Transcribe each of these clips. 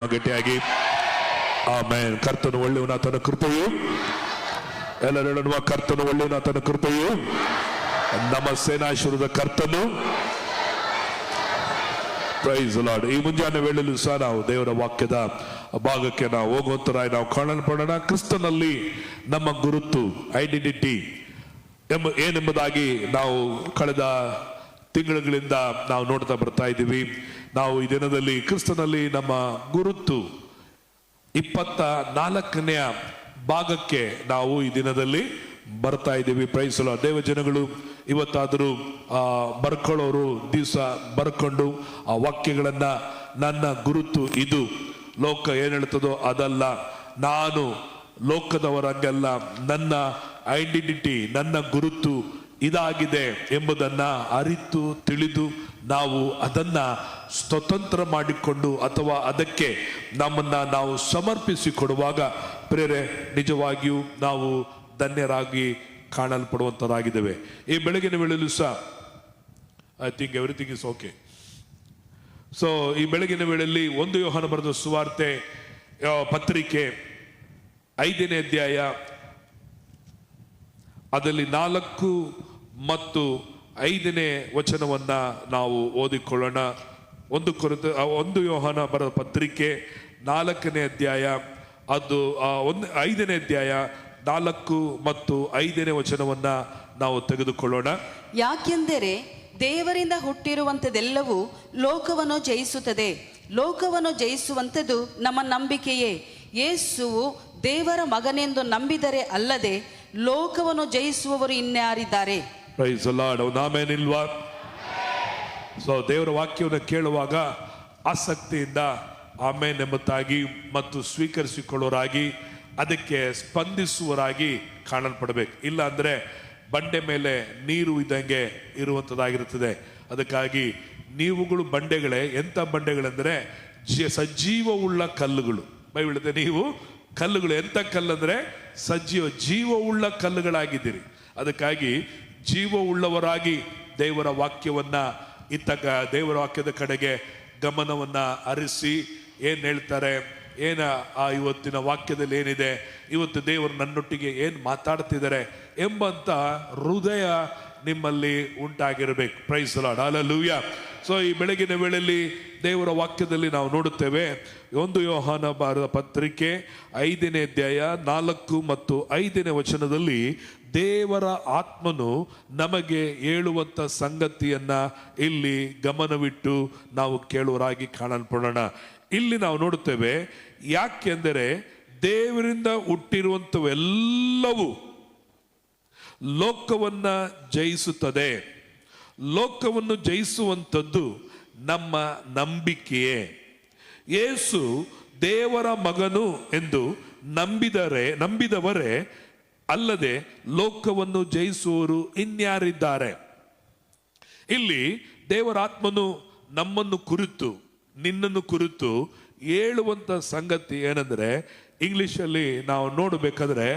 ಗಟ್ಟಿಯಾಗಿ ಆಮೆನ್. ಕರ್ತನು ಒಳ್ಳೆಯವನು, ಆತನ ಕೃಪೆಯು ಎಲ್ಲರೂ ಹೇಳುವ ಕರ್ತನು ಒಳ್ಳೆಯವನು, ಆತನ ಕೃಪೆಯು ನಮ್ಮ ಸೇನಾಶುರದ ಕರ್ತನು. Praise Lord. ಈ ಮುಂಜಾನೆ ವೇಳೆಯಲ್ಲೂ ಸಹ ನಾವು ದೇವರ ವಾಕ್ಯದ ಭಾಗಕ್ಕೆ ನಾವು ಹೋಗುವಂತರಾಗಿ ನಾವು ಕಾಣಲ್ಪಡೋಣ. ಕ್ರಿಸ್ತನಲ್ಲಿ ನಮ್ಮ ಗುರುತು, ಐಡೆಂಟಿಟಿ ಏನೆಂಬುದಾಗಿ ನಾವು ಕಳೆದ ತಿಂಗಳುಗಳಿಂದ ನಾವು ನೋಡ್ತಾ ಬರ್ತಾ ಇದ್ದೀವಿ. ನಾವು ಈ ದಿನದಲ್ಲಿ ಕ್ರಿಸ್ತನಲ್ಲಿ ನಮ್ಮ ಗುರುತು 24ನೇ ಭಾಗಕ್ಕೆ ನಾವು ಈ ದಿನದಲ್ಲಿ ಬರ್ತಾ ಇದ್ದೀವಿ. Praise Lord. ದೇವ ಜನಗಳು ಇವತ್ತಾದರೂ ಬರ್ಕೊಳ್ಳೋರು ದಿವಸ ಬರ್ಕೊಂಡು ಆ ವಾಕ್ಯಗಳನ್ನ, ನನ್ನ ಗುರುತು ಇದು, ಲೋಕ ಏನ್ ಹೇಳ್ತದೋ ಅದಲ್ಲ, ನಾನು ಲೋಕದವರಂಗಲ್ಲ, ನನ್ನ ಐಡೆಂಟಿಟಿ, ನನ್ನ ಗುರುತು ಇದಾಗಿದೆ ಎಂಬುದನ್ನ ಅರಿತು ತಿಳಿದು ನಾವು ಅದನ್ನ ಸ್ವತಂತ್ರ ಮಾಡಿಕೊಂಡು ಅಥವಾ ಅದಕ್ಕೆ ನಮ್ಮನ್ನ ನಾವು ಸಮರ್ಪಿಸಿ ಕೊಡುವಾಗ ಪ್ರೇರೆ ನಿಜವಾಗಿಯೂ ನಾವು ಧನ್ಯರಾಗಿ ಕಾಣಲ್ಪಡುವಂತರಾಗಿದ್ದೇವೆ. ಈ ಬೆಳಗಿನ ವೇಳೆಯಲ್ಲೂ ಸಹ I think everything is okay. So ಈ ಬೆಳಗಿನ ವೇಳೆಯಲ್ಲಿ 1 ಯೋಹಾನ ಬರೆದ ಸುವಾರ್ತೆ ಪತ್ರಿಕೆ 5ನೇ ಅಧ್ಯಾಯ ಅದರಲ್ಲಿ 4 ಮತ್ತು 5ನೇ ವಚನವನ್ನ ನಾವು ಓದಿಕೊಳ್ಳೋಣ. 1 ಯೋಹಾನ ಬರೆದ ಪತ್ರಿಕೆ 4ನೇ ಅಧ್ಯಾಯ ಅದು 5ನೇ ಅಧ್ಯಾಯ 4 ಮತ್ತು 5ನೇ ವಚನವನ್ನ ನಾವು ತೆಗೆದುಕೊಳ್ಳೋಣ. ಯಾಕೆಂದರೆ ದೇವರಿಂದ ಹುಟ್ಟಿರುವಂಥದ್ದೆಲ್ಲವೂ ಲೋಕವನ್ನು ಜಯಿಸುತ್ತದೆ. ಲೋಕವನ್ನು ಜಯಿಸುವಂಥದ್ದು ನಮ್ಮ ನಂಬಿಕೆಯೇ. ಯೇಸುವು ದೇವರ ಮಗನೆಂದು ನಂಬಿದರೆ ಅಲ್ಲದೆ ಲೋಕವನ್ನು ಜಯಿಸುವವರು ಇನ್ಯಾರಿದ್ದಾರೆ? Praise the Lord. ಆಮೆನ್ ಇಲ್ವಾ? ಸೊ ದೇವರ ವಾಕ್ಯವನ್ನು ಕೇಳುವಾಗ ಆಸಕ್ತಿಯಿಂದ ಆಮೆನ್ ಎಂಬುದಾಗಿ ಮತ್ತು ಸ್ವೀಕರಿಸಿಕೊಳ್ಳೋರಾಗಿ ಅದಕ್ಕೆ ಸ್ಪಂದಿಸುವರಾಗಿ ಕಾಣಲ್ಪಡಬೇಕು. ಇಲ್ಲ ಅಂದ್ರೆ ಬಂಡೆ ಮೇಲೆ ನೀರು ಇದ್ದಂಗೆ ಇರುವಂತದ್ದಾಗಿರುತ್ತದೆ. ಅದಕ್ಕಾಗಿ ನೀವುಗಳು ಬಂಡೆಗಳೇ. ಎಂಥ ಬಂಡೆಗಳೆಂದರೆ ಸಜೀವವುಳ್ಳ ಕಲ್ಲುಗಳು. ಬೈಬಲ್ ನೀವು ಕಲ್ಲುಗಳು. ಎಂಥ ಕಲ್ಲಂದ್ರೆ ಜೀವವುಳ್ಳ ಕಲ್ಲುಗಳಾಗಿದ್ದೀರಿ. ಅದಕ್ಕಾಗಿ ಜೀವವುಳ್ಳವರಾಗಿ ದೇವರ ವಾಕ್ಯವನ್ನ ದೇವರ ವಾಕ್ಯದ ಕಡೆಗೆ ಗಮನವನ್ನ ಹರಿಸಿ ಏನ್ ಹೇಳ್ತಾರೆ, ಇವತ್ತಿನ ವಾಕ್ಯದಲ್ಲಿ ಏನಿದೆ, ಇವತ್ತು ದೇವರು ನನ್ನೊಟ್ಟಿಗೆ ಏನ್ ಮಾತಾಡ್ತಿದ್ದಾರೆ ಎಂಬಂತ ಹೃದಯ ನಿಮ್ಮಲ್ಲಿ ಉಂಟಾಗಿರಬೇಕು. Praise the Lord. Hallelujah. So ಈ ಬೆಳಗಿನ ವೇಳೆಯಲ್ಲಿ ದೇವರ ವಾಕ್ಯದಲ್ಲಿ ನಾವು ನೋಡುತ್ತೇವೆ. 1 ಯೋಹಾನ ಬರೆದ ಪತ್ರಿಕೆ 5ನೇ ಅಧ್ಯಾಯ 4 ಮತ್ತು 5ನೇ ವಚನದಲ್ಲಿ ದೇವರ ಆತ್ಮನು ನಮಗೆ ಹೇಳುವಂತ ಸಂಗತಿಯನ್ನ ಇಲ್ಲಿ ಗಮನವಿಟ್ಟು ನಾವು ಕೇಳುವರಾಗಿ ಕಾಣಲ್ಪಡೋಣ. ಇಲ್ಲಿ ನಾವು ನೋಡುತ್ತೇವೆ, ಯಾಕೆಂದರೆ ದೇವರಿಂದ ಹುಟ್ಟಿರುವಂಥವೆಲ್ಲವೂ ಲೋಕವನ್ನ ಜಯಿಸುತ್ತದೆ. ಲೋಕವನ್ನು ಜಯಿಸುವಂಥದ್ದು ನಮ್ಮ ನಂಬಿಕೆಯೇ. ಯೇಸು ದೇವರ ಮಗನು ಎಂದು ನಂಬಿದವರೇ ಅಲ್ಲದೆ ಲೋಕವನ್ನು ಜಯಿಸುವವರು ಇನ್ಯಾರಿದ್ದಾರೆ? ಇಲ್ಲಿ ದೇವರ ಆತ್ಮನು ನಮ್ಮನ್ನು ಕುರಿತು, ನಿನ್ನನ್ನು ಕುರಿತು ಹೇಳುವಂತ ಸಂಗತಿ ಏನಂದ್ರೆ, ಇಂಗ್ಲಿಷಲ್ಲಿ ನಾವು ನೋಡಬೇಕಾದ್ರೆ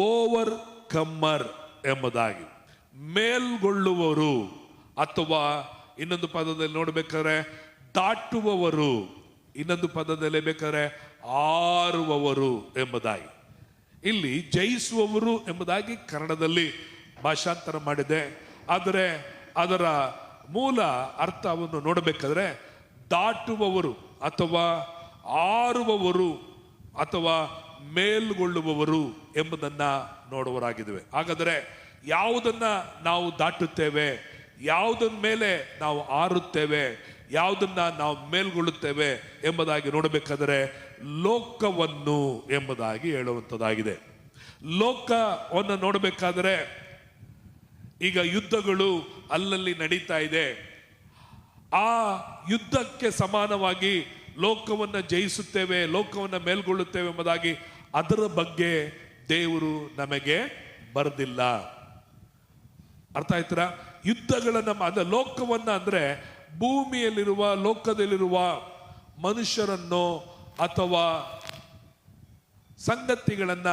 ಓವರ್ ಕಮ್ಮರ್ ಎಂಬುದಾಗಿ, ಮೇಲ್ಗೊಳ್ಳುವರು, ಅಥವಾ ಇನ್ನೊಂದು ಪದದಲ್ಲಿ ನೋಡ್ಬೇಕಾದ್ರೆ ದಾಟುವವರು, ಇನ್ನೊಂದು ಪದದಲ್ಲಿ ಬೇಕಾದ್ರೆ ಆರುವವರು ಎಂಬುದಾಗಿ. ಇಲ್ಲಿ ಜಯಿಸುವವರು ಎಂಬುದಾಗಿ ಕನ್ನಡದಲ್ಲಿ ಭಾಷಾಂತರ ಮಾಡಿದೆ. ಆದರೆ ಅದರ ಮೂಲ ಅರ್ಥವನ್ನು ನೋಡಬೇಕಾದ್ರೆ ದಾಟುವವರು ಅಥವಾ ಆರುವವರು ಅಥವಾ ಮೇಲ್ಗೊಳ್ಳುವವರು ಎಂಬುದನ್ನ ನೋಡುವರಾಗಿದ್ದೇವೆ. ಹಾಗಾದರೆ ಯಾವುದನ್ನ ನಾವು ದಾಟುತ್ತೇವೆ, ಯಾವುದನ್ನ ಮೇಲೆ ನಾವು ಆರುತ್ತೇವೆ, ಯಾವುದನ್ನ ನಾವು ಮೇಲ್ಗೊಳ್ಳುತ್ತೇವೆ ಎಂಬುದಾಗಿ ನೋಡಬೇಕಾದರೆ ಲೋಕವನ್ನು ಎಂಬುದಾಗಿ ಹೇಳುವಂಥದ್ದಾಗಿದೆ. ಲೋಕವನ್ನು ನೋಡಬೇಕಾದರೆ ಈಗ ಯುದ್ಧಗಳು ಅಲ್ಲಲ್ಲಿ ನಡೀತಾ ಇದೆ. ಆ ಯುದ್ಧಕ್ಕೆ ಸಮಾನವಾಗಿ ಲೋಕವನ್ನು ಜಯಿಸುತ್ತೇವೆ, ಲೋಕವನ್ನು ಮೇಲ್ಗೊಳ್ಳುತ್ತೇವೆ ಎಂಬುದಾಗಿ ಅದರ ಬಗ್ಗೆ ದೇವರು ನಮಗೆ ಬರೆದಿಲ್ಲ. ಅರ್ಥ ಆಯ್ತರ? ಯುದ್ಧಗಳನ್ನ ಲೋಕವನ್ನ ಅಂದ್ರೆ ಭೂಮಿಯಲ್ಲಿರುವ, ಲೋಕದಲ್ಲಿರುವ ಮನುಷ್ಯರನ್ನು ಅಥವಾ ಸಂಗತಿಗಳನ್ನ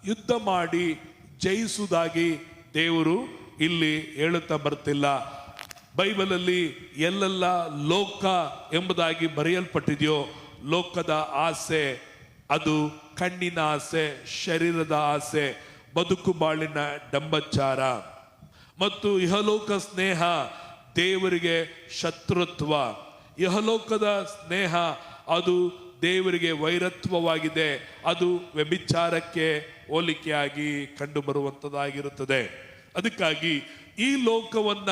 ಯುದ್ಧ ಮಾಡಿ ಜಯಿಸುವುದಾಗಿ ದೇವರು ಇಲ್ಲಿ ಹೇಳುತ್ತಾ ಬರ್ತಿಲ್ಲ. ಬೈಬಲಲ್ಲಿ ಎಲ್ಲೆಲ್ಲ ಲೋಕ ಎಂಬುದಾಗಿ ಬರೆಯಲ್ಪಟ್ಟಿದೆಯೋ ಲೋಕದ ಆಸೆ, ಅದು ಕಣ್ಣಿನ ಆಸೆ, ಶರೀರದ ಆಸೆ, ಬದುಕು ಬಾಳಿನ ಡಂಬಚಾರ ಮತ್ತು ಇಹಲೋಕ ಸ್ನೇಹ ದೇವರಿಗೆ ಶತ್ರುತ್ವ. ಇಹಲೋಕದ ಸ್ನೇಹ ಅದು ದೇವರಿಗೆ ವೈರತ್ವವಾಗಿದೆ. ಅದು ವ್ಯಭಿಚಾರಕ್ಕೆ ಹೋಲಿಕೆಯಾಗಿ ಕಂಡು ಬರುವಂಥದ್ದಾಗಿರುತ್ತದೆ. ಅದಕ್ಕಾಗಿ ಈ ಲೋಕವನ್ನ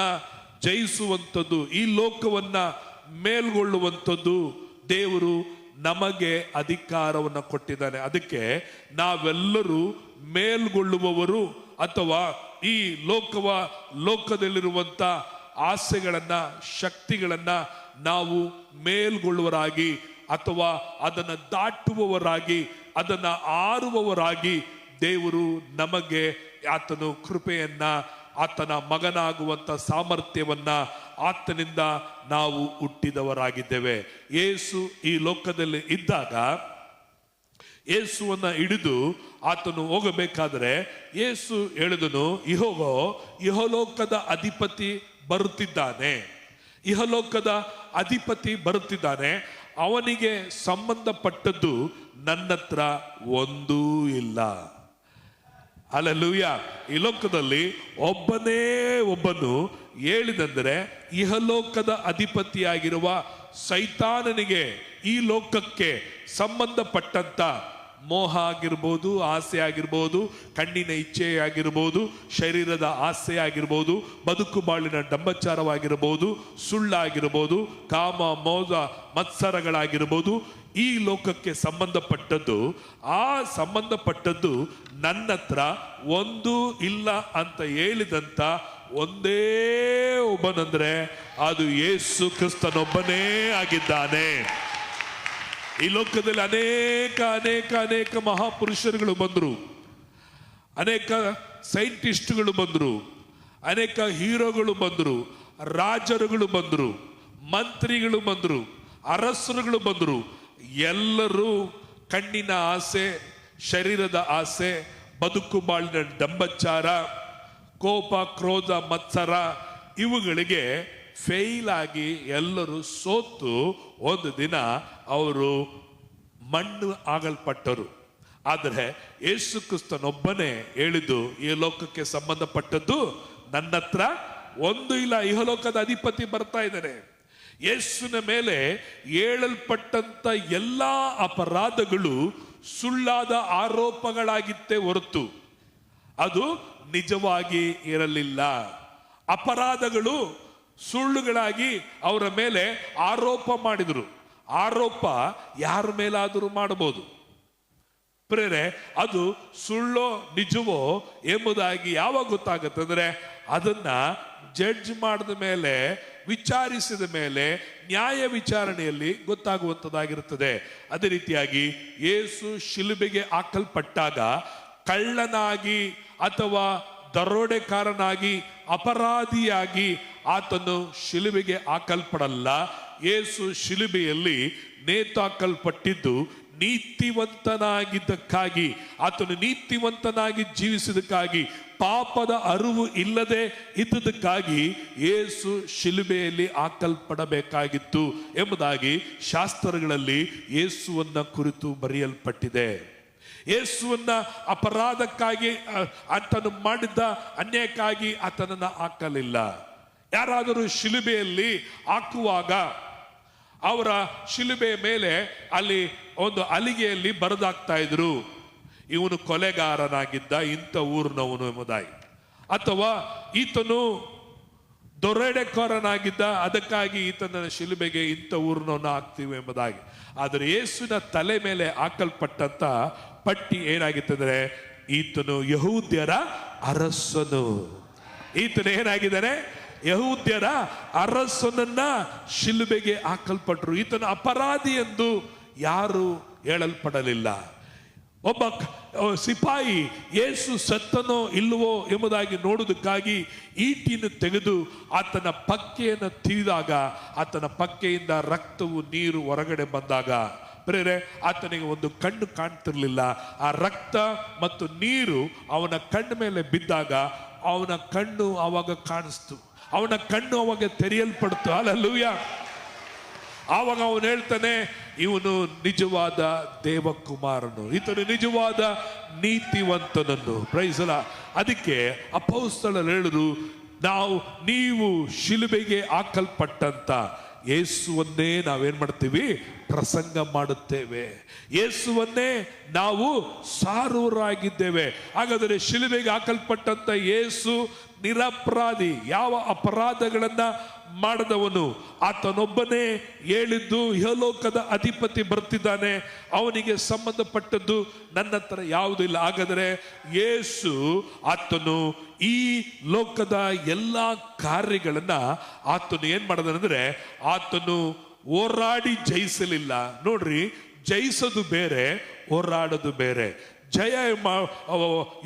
ಜಯಿಸುವಂಥದ್ದು, ಈ ಲೋಕವನ್ನ ಮೇಲ್ಗೊಳ್ಳುವಂಥದ್ದು ದೇವರು ನಮಗೆ ಅಧಿಕಾರವನ್ನು ಕೊಟ್ಟಿದ್ದಾನೆ. ಅದಕ್ಕೆ ನಾವೆಲ್ಲರೂ ಮೇಲ್ಗೊಳ್ಳುವವರು ಅಥವಾ ಈ ಲೋಕದಲ್ಲಿರುವಂತ ಆಸೆಗಳನ್ನ, ಶಕ್ತಿಗಳನ್ನ ನಾವು ಮೇಲ್ಗೊಳ್ಳುವರಾಗಿ ಅಥವಾ ಅದನ್ನು ದಾಟುವವರಾಗಿ, ಅದನ್ನ ಆರುವವರಾಗಿ ದೇವರು ನಮಗೆ ಆತನು ಕೃಪೆಯನ್ನ, ಆತನ ಮಗನಾಗುವಂತ ಸಾಮರ್ಥ್ಯವನ್ನ ಆತನಿಂದ ನಾವು ಹುಟ್ಟಿದವರಾಗಿದ್ದೇವೆ. ಯೇಸು ಈ ಲೋಕದಲ್ಲಿ ಇದ್ದಾಗ ಯೇಸುವನ್ನ ಹಿಡಿದು ಆತನು ಹೋಗಬೇಕಾದ್ರೆ ಯೇಸು ಹೇಳಿದನು, ಇಹಲೋಕದ ಅಧಿಪತಿ ಬರುತ್ತಿದ್ದಾನೆ, ಇಹಲೋಕದ ಅಧಿಪತಿ ಬರುತ್ತಿದ್ದಾನೆ, ಅವನಿಗೆ ಸಂಬಂಧಪಟ್ಟದ್ದು ನನ್ನತ್ರ ಒಂದೂ ಇಲ್ಲ. ಹಲ್ಲೆಲೂಯಾ. ಈ ಲೋಕದಲ್ಲಿ ಒಬ್ಬನು ಹೇಳಿದಂದರೆ ಇಹಲೋಕದ ಅಧಿಪತಿಯಾಗಿರುವ ಸೈತಾನನಿಗೆ ಈ ಲೋಕಕ್ಕೆ ಸಂಬಂಧಪಟ್ಟಂತ ಮೋಹ ಆಗಿರ್ಬೋದು, ಆಸೆ ಆಗಿರ್ಬೋದು, ಕಣ್ಣಿನ ಇಚ್ಛೆ ಆಗಿರ್ಬೋದು, ಶರೀರದ ಆಸೆ ಆಗಿರ್ಬೋದು, ಬದುಕು ಬಾಳಿನ ಡಂಬಚಾರವಾಗಿರ್ಬೋದು, ಸುಳ್ಳಾಗಿರ್ಬೋದು, ಕಾಮ ಮೋದ ಮತ್ಸರಗಳಾಗಿರ್ಬೋದು, ಈ ಲೋಕಕ್ಕೆ ಸಂಬಂಧಪಟ್ಟದ್ದು, ಆ ಸಂಬಂಧಪಟ್ಟದ್ದು ನನ್ನ ಹತ್ರ ಒಂದೂ ಇಲ್ಲ ಅಂತ ಹೇಳಿದಂತ ಒಂದೇ ಒಬ್ಬನಂದ್ರೆ ಅದು ಯೇಸು ಕ್ರಿಸ್ತನೊಬ್ಬನೇ ಆಗಿದ್ದಾನೆ. ಈ ಲೋಕದಲ್ಲಿ ಅನೇಕ ಮಹಾಪುರುಷರುಗಳು ಬಂದರು, ಅನೇಕ ಸೈಂಟಿಸ್ಟ್ಗಳು ಬಂದರು, ಅನೇಕ ಹೀರೋಗಳು ಬಂದರು, ರಾಜರುಗಳು ಬಂದರು, ಮಂತ್ರಿಗಳು ಬಂದರು, ಅರಸರುಗಳು ಬಂದರು. ಎಲ್ಲರೂ ಕಣ್ಣಿನ ಆಸೆ, ಶರೀರದ ಆಸೆ, ಬದುಕು ಬಾಳಿನ ಡಂಬಚಾರ, ಕೋಪ, ಕ್ರೋಧ, ಮತ್ಸರ ಇವುಗಳಿಗೆ ಫೇಲ್ ಆಗಿ ಎಲ್ಲರೂ ಸೋತು ಒಂದು ದಿನ ಅವರು ಮಣ್ಣು ಆಗಲ್ಪಟ್ಟರು. ಆದರೆ ಯೇಸು ಕ್ರಿಸ್ತನೊಬ್ಬನೇ ಹೇಳಿದ್ದು, ಈ ಲೋಕಕ್ಕೆ ಸಂಬಂಧಪಟ್ಟದ್ದು ನನ್ನ ಹತ್ರ ಒಂದು ಇಲ್ಲ. ಇಹಲೋಕದ ಅಧಿಪತಿ ಬರ್ತಾ ಇದ್ದಾನೆ. ಯೇಸುವಿನ ಮೇಲೆ ಹೇಳಲ್ಪಟ್ಟಂತ ಎಲ್ಲಾ ಅಪರಾಧಗಳು ಸುಳ್ಳಾದ ಆರೋಪಗಳಾಗಿತ್ತೇ ಹೊರತು ಅದು ನಿಜವಾಗಿ ಇರಲಿಲ್ಲ. ಅಪರಾಧಗಳು ಸುಳ್ಳುಗಳಾಗಿ ಅವರ ಮೇಲೆ ಆರೋಪ ಮಾಡಿದರು. ಆರೋಪ ಯಾರ ಮೇಲಾದರೂ ಮಾಡಬಹುದು ಪ್ರೇರೆ, ಅದು ಸುಳ್ಳೋ ನಿಜವೋ ಎಂಬುದಾಗಿ ಯಾವಾಗ ಗೊತ್ತಾಗುತ್ತೆ ಅಂದ್ರೆ ಅದನ್ನ ಜಡ್ಜ್ ಮಾಡಿದ ಮೇಲೆ, ವಿಚಾರಿಸಿದ ಮೇಲೆ, ನ್ಯಾಯ ವಿಚಾರಣೆಯಲ್ಲಿ ಗೊತ್ತಾಗುವಂಥದ್ದಾಗಿರುತ್ತದೆ. ಅದೇ ರೀತಿಯಾಗಿ ಯೇಸು ಶಿಲುಬೆಗೆ ಹಾಕಲ್ಪಟ್ಟಾಗ ಕಳ್ಳನಾಗಿ ಅಥವಾ ದರೋಡೆಕಾರನಾಗಿ, ಅಪರಾಧಿಯಾಗಿ ಆತನು ಶಿಲುಬೆಗೆ ಹಾಕಲ್ಪಡಲ್ಲ. ಯೇಸು ಶಿಲುಬೆಯಲ್ಲಿ ನೇತಾಕಲ್ಪಟ್ಟಿದ್ದು ನೀತಿವಂತನಾಗಿದ್ದಕ್ಕಾಗಿ, ಆತನು ನೀತಿವಂತನಾಗಿ ಜೀವಿಸಿದಕ್ಕಾಗಿ, ಪಾಪದ ಅರಿವು ಇಲ್ಲದೆ ಇದ್ದುದಕ್ಕಾಗಿ ಯೇಸು ಶಿಲುಬೆಯಲ್ಲಿ ಹಾಕಲ್ಪಡಬೇಕಾಗಿತ್ತು ಎಂಬುದಾಗಿ ಶಾಸ್ತ್ರಗಳಲ್ಲಿ ಯೇಸುವನ್ನ ಕುರಿತು ಬರೆಯಲ್ಪಟ್ಟಿದೆ. ಯೇಸುವನ್ನ ಅಪರಾಧಕ್ಕಾಗಿ, ಆತನು ಮಾಡಿದ್ದ ಅನ್ಯಾಯಕ್ಕಾಗಿ ಆತನನ್ನ ಹಾಕಲಿಲ್ಲ. ಯಾರಾದರೂ ಶಿಲುಬೆಯಲ್ಲಿ ಹಾಕುವಾಗ ಅವರ ಶಿಲುಬೆಯ ಮೇಲೆ ಅಲ್ಲಿ ಒಂದು ಹಲಿಗೆಯಲ್ಲಿ ಬರೆದಾಗ್ತಾ ಇದ್ರು, ಇವನು ಕೊಲೆಗಾರನಾಗಿದ್ದ, ಇಂಥ ಊರಿನವನು ಎಂಬುದಾಗಿ, ಅಥವಾ ಈತನು ದೊರೆಡೆಕೋರನಾಗಿದ್ದ, ಅದಕ್ಕಾಗಿ ಈತನ ಶಿಲುಬೆಗೆ ಇಂಥ ಊರಿನವನ್ನ ಹಾಕ್ತೀವಿ ಎಂಬುದಾಗಿ. ಆದರೆ ಯೇಸುವಿನ ತಲೆ ಮೇಲೆ ಹಾಕಲ್ಪಟ್ಟಂತ ಪಟ್ಟಿ ಏನಾಗಿತ್ತಂದ್ರೆ, ಈತನು ಯಹೂದ್ಯರ ಅರಸನು. ಈತನು ಏನಾಗಿದ್ದಾನೆ? ಯಹೂದ್ಯರ ಅರಸನನ್ನ ಶಿಲುಬೆಗೆ ಹಾಕಲ್ಪಟ್ರು. ಈತನ ಅಪರಾಧಿ ಎಂದು ಯಾರು ಹೇಳಲ್ಪಡಲಿಲ್ಲ. ಒಬ್ಬ ಸಿಪಾಯಿ ಯೇಸು ಸತ್ತನೋ ಇಲ್ಲವೋ ಎಂಬುದಾಗಿ ನೋಡುವುದಕ್ಕಾಗಿ ಈಟಿನ ತೆಗೆದು ಆತನ ಪಕ್ಕೆಯನ್ನು ತಿವಿದಾಗ, ಆತನ ಪಕ್ಕೆಯಿಂದ ರಕ್ತವು ನೀರು ಹೊರಗಡೆ ಬಂದಾಗ ಪ್ರೇರೆ ಆತನಿಗೆ ಒಂದು ಕಣ್ಣು ಕಾಣ್ತಿರ್ಲಿಲ್ಲ. ಆ ರಕ್ತ ಮತ್ತು ನೀರು ಅವನ ಕಣ್ಣ ಮೇಲೆ ಬಿದ್ದಾಗ ಅವನ ಕಣ್ಣು ಆವಾಗ ಕಾಣಿಸ್ತು, ಅವನ ಕಣ್ಣು ಅವಾಗ ತೆರೆಯಲ್ಪಡ್ತು. ಹಲ್ಲೆಲೂಯಾ. ಆವಾಗ ಅವನು ಹೇಳ್ತಾನೆ, ಇವನು ನಿಜವಾದ ದೇವಕುಮಾರನು, ಈತನು ನಿಜವಾದ ನೀತಿವಂತನನ್ನು. ಪ್ರೈಸಲ. ಅದಕ್ಕೆ ಅಪೊಸ್ತಲರು ಹೇಳಿದ್ರು, ನೀವು ಶಿಲುಬೆಗೆ ಹಾಕಲ್ಪಟ್ಟಂತ ಯೇಸುವನ್ನೇ ನಾವೇನ್ ಮಾಡ್ತೀವಿ, ಪ್ರಸಂಗ ಮಾಡುತ್ತೇವೆ. ಯೇಸುವನ್ನೇ ನಾವು ಸಾರುವರಾಗಿದ್ದೇವೆ. ಹಾಗಾದರೆ ಶಿಲುಬೆಗೆ ಹಾಕಲ್ಪಟ್ಟಂತ ಯೇಸು ನಿರಪರಾಧಿ, ಯಾವ ಅಪರಾಧಗಳನ್ನ ಮಾಡದವನು. ಆತನೊಬ್ಬನೇ ಹೇಳಿದ್ದು, ಇಹಲೋಕದ ಅಧಿಪತಿ ಬರ್ತಿದ್ದಾನೆ, ಅವನಿಗೆ ಸಂಬಂಧಪಟ್ಟದ್ದು ನನ್ನ ಹತ್ರ ಯಾವುದೂ ಇಲ್ಲ. ಹಾಗಾದರೆ ಯೇಸು ಆತನು ಈ ಲೋಕದ ಎಲ್ಲ ಕಾರ್ಯಗಳನ್ನ ಆತನು ಏನ್ ಮಾಡದಂದ್ರೆ, ಆತನು ಹೋರಾಡಿ ಜಯಿಸಲಿಲ್ಲ. ನೋಡ್ರಿ, ಜಯಿಸೋದು ಬೇರೆ, ಹೋರಾಡೋದು ಬೇರೆ.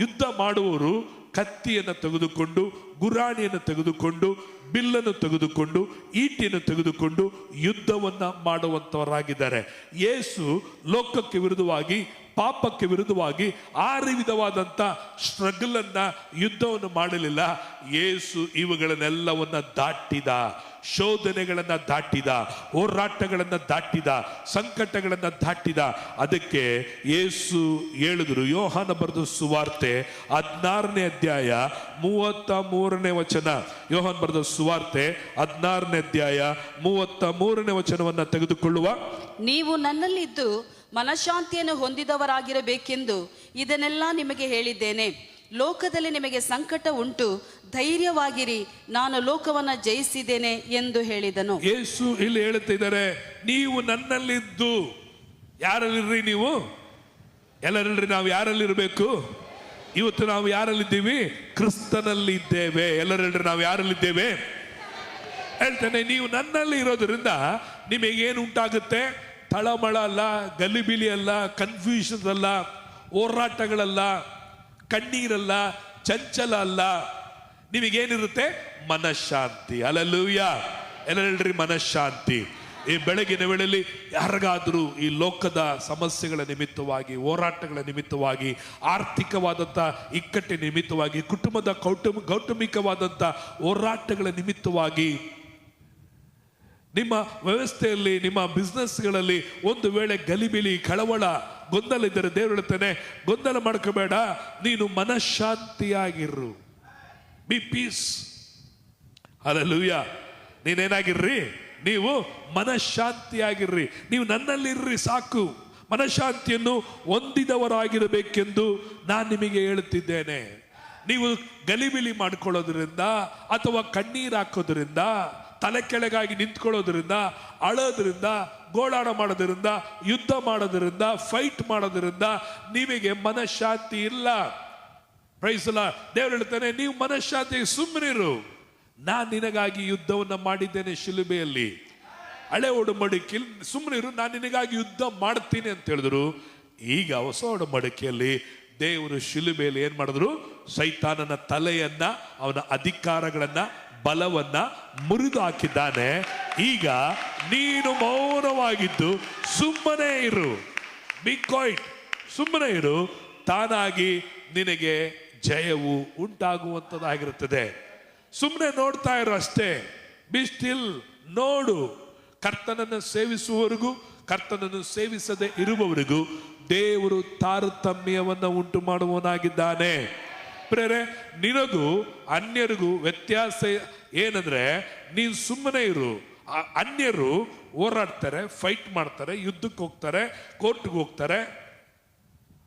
ಯುದ್ಧ ಮಾಡುವವರು ಕತ್ತಿಯನ್ನು ತೆಗೆದುಕೊಂಡು, ಗುರಾಣಿಯನ್ನು ತೆಗೆದುಕೊಂಡು, ಬಿಲ್ಲನ್ನು ತೆಗೆದುಕೊಂಡು, ಈಟಿಯನ್ನು ತೆಗೆದುಕೊಂಡು ಯುದ್ಧವನ್ನ ಮಾಡುವಂತವರಾಗಿದ್ದಾರೆ. ಯೇಸು ಲೋಕಕ್ಕೆ ವಿರುದ್ಧವಾಗಿ, ಪಾಪಕ್ಕೆ ವಿರುದ್ಧವಾಗಿ ಆ ವಿಧವಾದಂತ ಸ್ಟ್ರಗಲ್ ಅನ್ನ, ಯುದ್ಧವನ್ನು ಮಾಡಲಿಲ್ಲ. ಯೇಸು ಇವುಗಳನ್ನೆಲ್ಲವನ್ನ ದಾಟಿದ, ಶೋಧನೆಗಳನ್ನ ದಾಟಿದ, ಹೋರಾಟಗಳನ್ನ ದಾಟಿದ, ಸಂಕಟಗಳನ್ನ ದಾಟಿದ. ಅದಕ್ಕೆ ಯೇಸು ಹೇಳಿದ್ರು, ಯೋಹಾನ ಬರೆದ ಸುವಾರ್ತೆ 16ನೇ ಅಧ್ಯಾಯ 33ನೇ ವಚನ. ಯೋಹಾನ ಬರೆದ ಸುವಾರ್ತೆ 16ನೇ ಅಧ್ಯಾಯ 33ನೇ ವಚನವನ್ನ ತೆಗೆದುಕೊಳ್ಳುವ. ನೀವು ನನ್ನಲ್ಲಿದ್ದು ಮನಃಶಾಂತಿಯನ್ನು ಹೊಂದಿದವರಾಗಿರಬೇಕೆಂದು ಇದನ್ನೆಲ್ಲ ನಿಮಗೆ ಹೇಳಿದ್ದೇನೆ. ಲೋಕದಲ್ಲಿ ನಿಮಗೆ ಸಂಕಟ ಉಂಟು, ಧೈರ್ಯವಾಗಿರಿ, ನಾನು ಲೋಕವನ್ನ ಜಯಿಸಿದ್ದೇನೆ ಎಂದು ಹೇಳಿದನು. ಯೇಸು ಇಲ್ಲಿ ಹೇಳುತ್ತಿದ್ದಾರೆ, ನೀವು ನನ್ನಲ್ಲಿದ್ದು. ಯಾರಲ್ಲಿರ್ರಿ ನೀವು? ಎಲ್ಲರಿಲ್ರಿ. ನಾವು ಯಾರಲ್ಲಿರ್ಬೇಕು? ಇವತ್ತು ನಾವು ಯಾರಲ್ಲಿದ್ದೀವಿ? ಕ್ರಿಸ್ತನಲ್ಲಿ ಇದ್ದೇವೆ. ಎಲ್ಲರಿಲ್ರಿ, ನಾವು ಯಾರಲ್ಲಿದ್ದೇವೆ? ಹೇಳ್ತಾನೆ, ನೀವು ನನ್ನಲ್ಲಿ ಇರೋದ್ರಿಂದ ನಿಮಗೇನು ಉಂಟಾಗುತ್ತೆ? ತಳಮಳ ಅಲ್ಲ, ಗಲಿಬಿಲಿ ಅಲ್ಲ, ಕನ್ಫ್ಯೂಷನ್ ಅಲ್ಲ, ಹೋರಾಟಗಳಲ್ಲ, ಕಣ್ಣೀರಲ್ಲ, ಚಂಚಲ ಅಲ್ಲ. ನಿಮಗೇನಿರುತ್ತೆ? ಮನಃಶಾಂತಿ. ಹಲ್ಲೆಲೂಯ. ಎಲ್ಲ ಹೇಳ್ರಿ, ಮನಃಶಾಂತಿ. ಈ ಬೆಳಗಿನ ವೇಳೆಯಲ್ಲಿ ಯಾರಿಗಾದ್ರೂ ಈ ಲೋಕದ ಸಮಸ್ಯೆಗಳ ನಿಮಿತ್ತವಾಗಿ, ಹೋರಾಟಗಳ ನಿಮಿತ್ತವಾಗಿ, ಆರ್ಥಿಕವಾದಂಥ ಇಕ್ಕಟ್ಟಿನ ನಿಮಿತ್ತವಾಗಿ, ಕುಟುಂಬದ ಕೌಟುಂಬಿಕವಾದಂಥ ಹೋರಾಟಗಳ ನಿಮಿತ್ತವಾಗಿ, ನಿಮ್ಮ ವ್ಯವಸ್ಥೆಯಲ್ಲಿ, ನಿಮ್ಮ ಬಿಸ್ನೆಸ್ಗಳಲ್ಲಿ ಒಂದು ವೇಳೆ ಗಲಿಬಿಲಿ, ಕಳವಳ, ಗೊಂದಲ ಇದ್ದರೆ ದೇವರು ಹೇಳ್ತಾನೆ, ಗೊಂದಲ ಮಾಡ್ಕೋಬೇಡ, ನೀನು ಮನಃಶಾಂತಿಯಾಗಿರು. Be peace. ಹಲ್ಲೆಲೂಯ. ನೀನೇನಾಗಿರ್ರಿ? ನೀವು ಮನಃಶಾಂತಿಯಾಗಿರ್ರಿ. ನೀವು ನನ್ನಲ್ಲಿರ್ರಿ ಸಾಕು. ಮನಃಶಾಂತಿಯನ್ನು ಹೊಂದಿದವರಾಗಿರಬೇಕೆಂದು ನಾನು ನಿಮಗೆ ಹೇಳುತ್ತಿದ್ದೇನೆ. ನೀವು ಗಲಿಬಿಲಿ ಮಾಡ್ಕೊಳ್ಳೋದ್ರಿಂದ, ಅಥವಾ ಕಣ್ಣೀರು ಹಾಕೋದ್ರಿಂದ, ತಲೆ ಕೆಳಗಾಗಿ ನಿಂತ್ಕೊಳ್ಳೋದ್ರಿಂದ, ಅಳೋದ್ರಿಂದ, ಗೋಳಾಟ ಮಾಡೋದ್ರಿಂದ, ಯುದ್ಧ ಮಾಡೋದ್ರಿಂದ, ಫೈಟ್ ಮಾಡೋದ್ರಿಂದ ನಿಮಗೆ ಮನಃಶಾಂತಿ ಇಲ್ಲ. Praise the Lord. ದೇವರು ಹೇಳ್ತಾನೆ, ನೀವು ಮನಃಶಾಂತಿ ಸುಮ್ಮನಿರು, ನಾನು ನಿನಗಾಗಿ ಯುದ್ಧವನ್ನ ಮಾಡಿದ್ದೇನೆ ಶಿಲುಬೆಯಲ್ಲಿ. ಹಳೆ ಒಡಂಬಡಿಕೆಯಲ್ಲಿ ಸುಮ್ಮನಿರು, ನಾನು ನಿನಗಾಗಿ ಯುದ್ಧ ಮಾಡ್ತೀನಿ ಅಂತ ಹೇಳಿದ್ರು. ಈಗ ಹೊಸ ಒಡಂಬಡಿಕೆಯಲ್ಲಿ ದೇವರು ಶಿಲುಬೆಯಲ್ಲಿ ಏನ್ ಮಾಡಿದ್ರು? ಸೈತಾನನ ತಲೆಯನ್ನ, ಅವನ ಅಧಿಕಾರಗಳನ್ನ, ಬಲವನ್ನ ಮುರಿದು ಹಾಕಿದ್ದಾನೆ. ಈಗ ನೀನು ಮೌನವಾಗಿದ್ದು ಸುಮ್ಮನೆ ಇರು. Be quiet. ಸುಮ್ಮನೆ ಇರು. ತಾನಾಗಿ ನಿನಗೆ ಜಯವು ಉಂಟಾಗುವಂಥದ್ದಾಗಿರುತ್ತದೆ. ಸುಮ್ಮನೆ ನೋಡ್ತಾ ಇರು ಅಷ್ಟೇ. B still. ನೋಡು. ಕರ್ತನನ್ನು ಸೇವಿಸುವವರೆಗೂ, ಕರ್ತನನ್ನು ಸೇವಿಸದೆ ಇರುವವರೆಗೂ ದೇವರು ತಾರತಮ್ಯವನ್ನು ಉಂಟು ಮಾಡುವವನಾಗಿದ್ದಾನೆ. ಪ್ರೇರೆ, ನಿನಗೂ ಅನ್ಯರಿಗೂ ವ್ಯತ್ಯಾಸ ಏನಂದ್ರೆ, ನೀನು ಸುಮ್ಮನೆ ಇರು. ಅನ್ಯರು ಹೋರಾಡ್ತಾರೆ, ಫೈಟ್ ಮಾಡ್ತಾರೆ, ಯುದ್ಧಕ್ಕೆ ಹೋಗ್ತಾರೆ, ಕೋರ್ಟ್ಗೆ ಹೋಗ್ತಾರೆ,